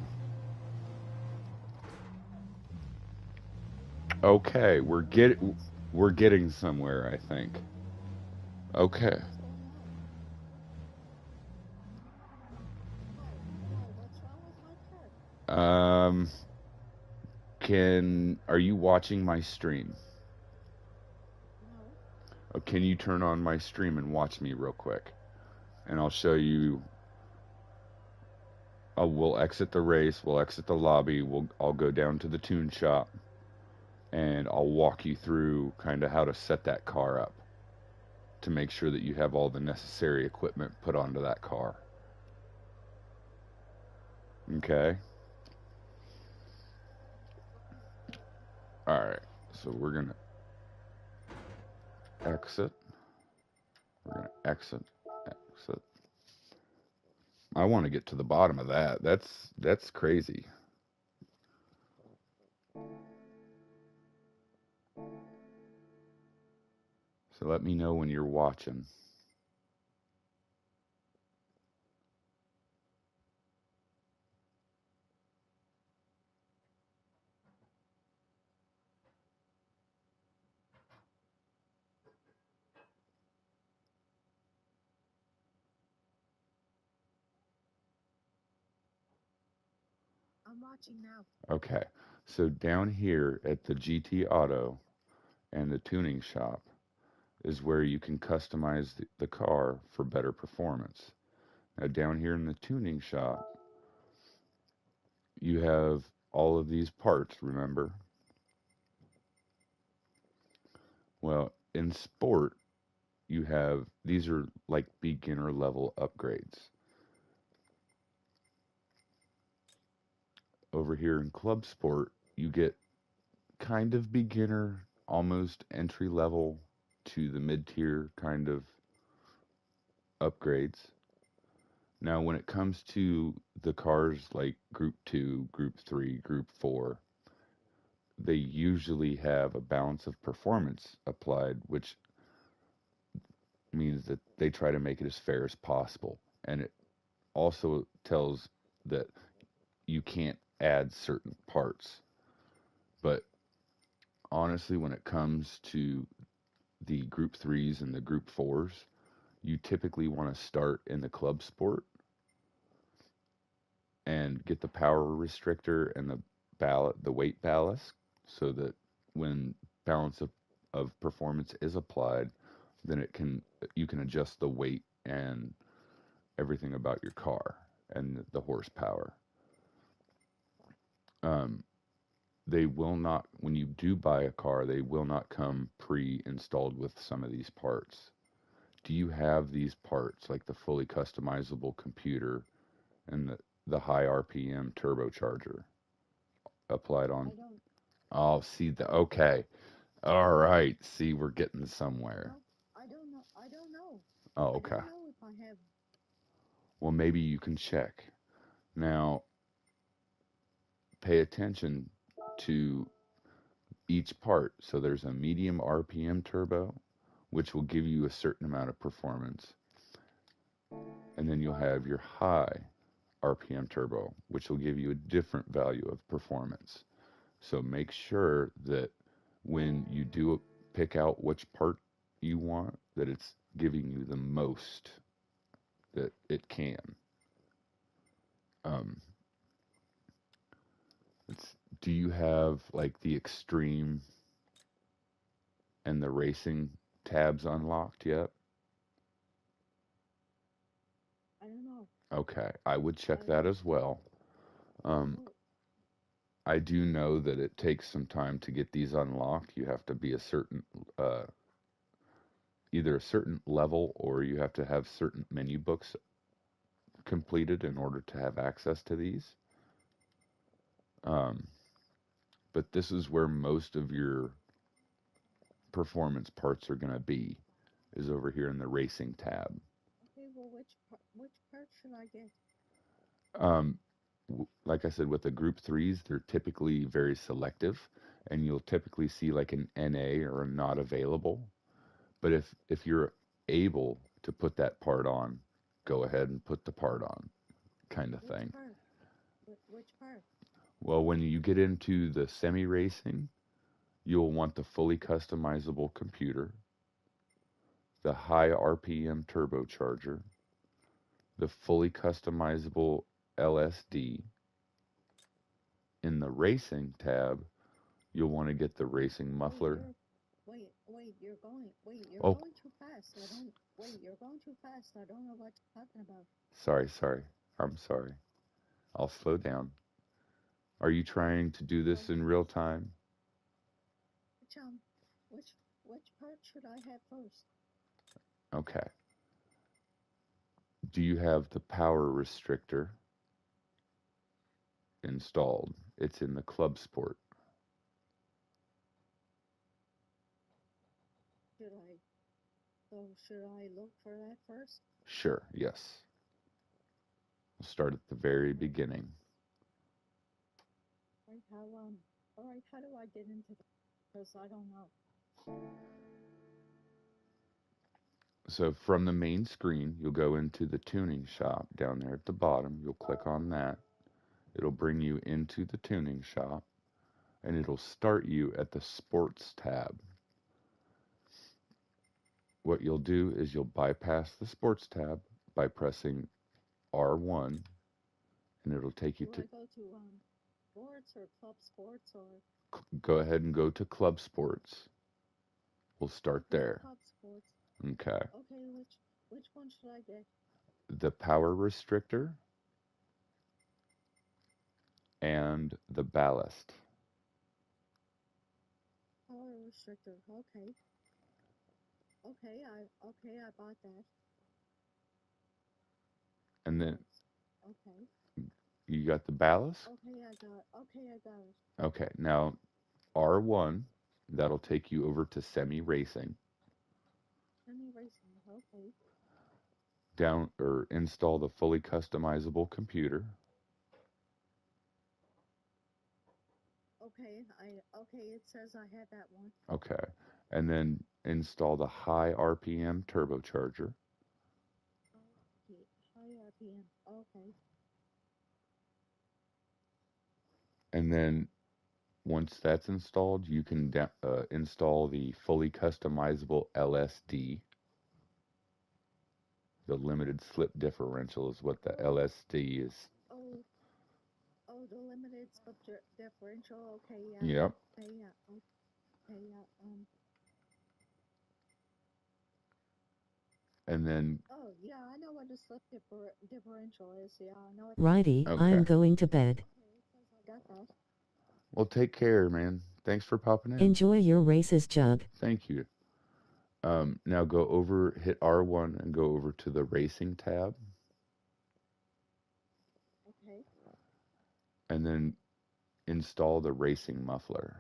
okay, we're getting somewhere, I think. Okay. What's going on? What's wrong with my car? Um, are you watching my stream? No. Can you turn on my stream and watch me real quick? And I'll show you. We'll exit the race. We'll exit the lobby. I'll go down to the tune shop, and I'll walk you through kind of how to set that car up to make sure that you have all the necessary equipment put onto that car. Okay. All right. So we're gonna exit. We're gonna exit. Exit. I want to get to the bottom of that. That's crazy. So let me know when you're watching. I'm watching now. Okay. So down here at the GT Auto and the tuning shop is where you can customize the car for better performance. Now down here in the tuning shop, you have all of these parts, remember? Well, in sport, you have these are like beginner level upgrades. Over here in club sport, you get kind of beginner, almost entry level to the mid tier kind of upgrades. Now, when it comes to the cars like Group 2, Group 3, Group 4, they usually have a balance of performance applied, which means that they try to make it as fair as possible. And it also tells that you can't add certain parts. But honestly, when it comes to the Group 3s and the Group 4s, you typically want to start in the club sport and get the power restrictor and the weight ballast so that when balance of performance is applied, then you can adjust the weight and everything about your car. and the horsepower. Um, they will not, when you do buy a car, they will not come pre-installed with some of these parts. Do you have these parts, like the fully customizable computer and the high RPM turbocharger applied I on? don't. Oh, see the okay. All right. See, we're getting somewhere. No, I don't know. I don't know. Oh, I okay. don't know if I have. Well, maybe you can check. Now, pay attention to each part. So there's a medium RPM turbo, which will give you a certain amount of performance. And then you'll have your high RPM turbo, which will give you a different value of performance. So make sure that when you do pick out which part you want, that it's giving you the most that it can. Um, do you have like the extreme and the racing tabs unlocked yet? I don't know. Okay, I would I check don't that know. as well. Um, Oh, I do know that it takes some time to get these unlocked. You have to be a certain, uh, either a certain level or you have to have certain menu books completed in order to have access to these. Um, but this is where most of your performance parts are going to be, is over here in the racing tab. okay. Well, which part should I get? Um, like I said, with the group threes, they're typically very selective, and you'll typically see like an NA or a not available. But if you're able to put that part on, go ahead and put the part on, kind of Which thing. part? Which part? Well, when you get into the semi racing, you'll want the fully customizable computer, the high RPM turbocharger, the fully customizable LSD. In the racing tab, you'll want to get the racing Wait, muffler. you're. Wait, you're Oh, going too fast. I don't. Wait, you're going too fast. I don't know what you're talking about. sorry. I'm sorry. I'll slow down. Are you trying to do Well, this in real time? which which which part should I have first? Okay. Do you have the power restrictor installed? It's in the club sport. Should I? So should I look for that first? Sure, yes. We'll start at the very Right. beginning. Right. How All right. How do I get into that? Because I don't know. So from the main screen, you'll go into the tuning shop down there at the bottom. You'll click on that. It'll bring you into the tuning shop and it'll start you at the sports tab. What you'll do is you'll bypass the sports tab by pressing R1 and it'll take you Do to I go to sports or club sports or go ahead and go to club sports. We'll start okay there. club sports? Okay. Okay, which one should I get? The power restrictor and the ballast. Power restrictor. Okay, I bought that. And then Balance. Okay. you got the ballast? Okay, I got it. Okay. Now R1, that'll take you over to semi racing. Semi racing. Okay. Down or install the fully customizable computer. Okay, it says I have that one. Okay. And then install the high RPM turbocharger. Okay, high RPM. Okay. And then once that's installed, you can install the fully customizable LSD. The limited slip differential is what the Oh, LSD is. oh, the limited slip differential. Okay, yeah. Yep. Okay, yeah. Okay, yeah. and then Oh, yeah, I know what the differential is. Yeah, I know what that is. Righty, okay. I'm going to bed. Okay, it says I got that. Well, take care, man. Thanks for popping in. Enjoy your races, Jug. Thank you. Now go over, hit R1 and go over to the racing tab, Okay, and then install the racing muffler.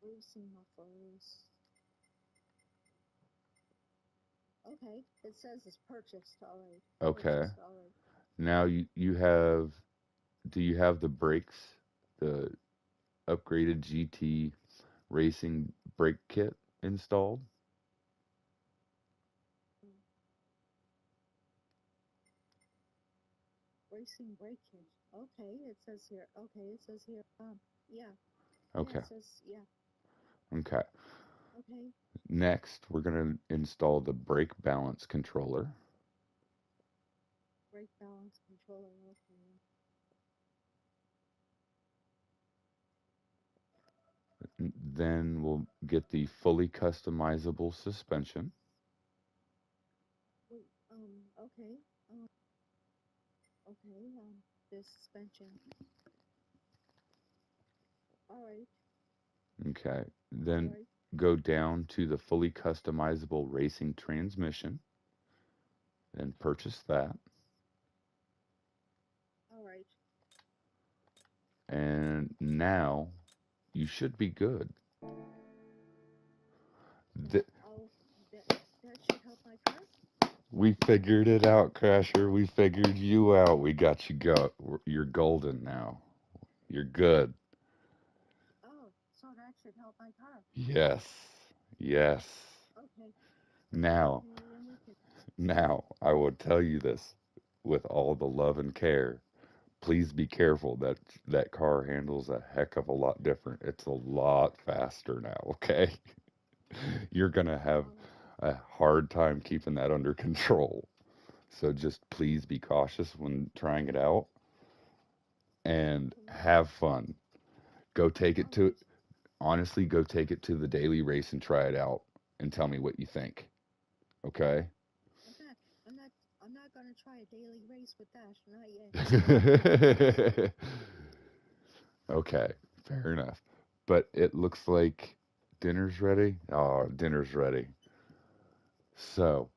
racing mufflers. Okay, it says it's purchased already. Okay. Purchased already. Now you have, do you have the brakes, the upgraded GT racing brake kit installed? Mm, racing brake kit. Okay, it says here. Okay, it says here. Yeah, yeah, Okay. it says yeah. Okay. Okay, Next, we're going to install the brake balance controller. brake balance controller. Okay. Then we'll get the fully customizable suspension. Wait. Okay. Um. Okay. The suspension. All right. Okay. All Then right. go down to the fully customizable racing transmission and purchase that. All right. And now you should be good. That. Th- Oh. That. That should help my car. we figured it out, Crasher. We figured you out. We got you You're golden now. You're good. Oh. So that should help my car. Yes. Yes. Okay. Now, Okay. I'm with it. now, I will tell you this with all the love and care. Please be careful. That car handles a heck of a lot different. It's a lot faster now, okay? You're gonna have All right. a hard time keeping that under control. So just please be cautious when trying it out and Okay. have fun. Go take it All to right. Honestly, go take it to the daily race and try it out and tell me what you think. Okay? I'm not. I'm not. I'm not gonna try a daily race with that. Not yet. Okay, fair enough. But it looks like dinner's ready. Oh, dinner's ready. So,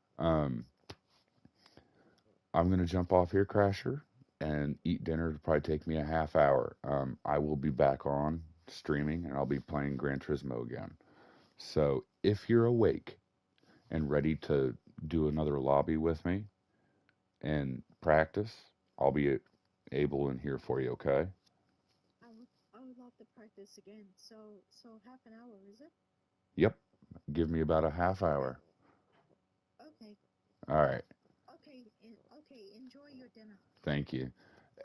I'm gonna jump off here, Crasher, and eat dinner. It'll probably take me a half hour. I will be back on streaming and I'll be playing Gran Turismo again. So if you're awake and ready to do another lobby with me and practice, I'll be able and here for you, okay? I would love to practice again. So half an hour, is it? Yep. Give me about a half Okay. hour. Okay. All right. Okay. Okay. Enjoy your dinner. Thank you.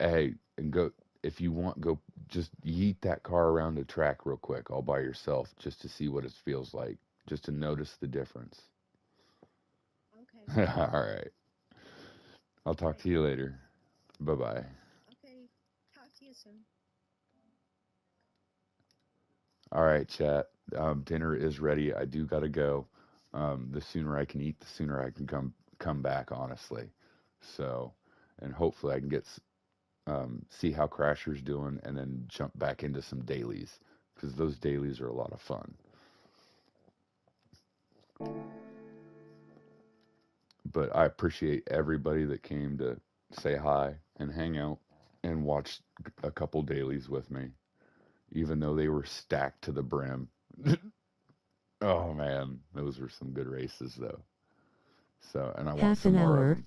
Hey, and go if you want, go just yeet that car around the track real quick, all by yourself, just to see what it feels like, just to notice the difference. Okay. All right. I'll talk Okay. to you later. Bye bye. Okay. Talk to you soon. All right, chat. Dinner is ready. I do gotta go. The sooner I can eat, the sooner I can come back. Honestly, so and hopefully I can see how Crasher's doing, and then jump back into some dailies because those dailies are a lot of fun. But I appreciate everybody that came to say hi and hang out and watch a couple dailies with me, even though they were stacked to the brim. Oh man, those were some good races though. So, and I want Half some an more of hour. them.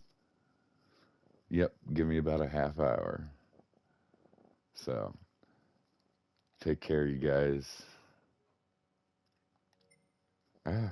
Yep, give me about a half hour. So, take care, you guys. Ah.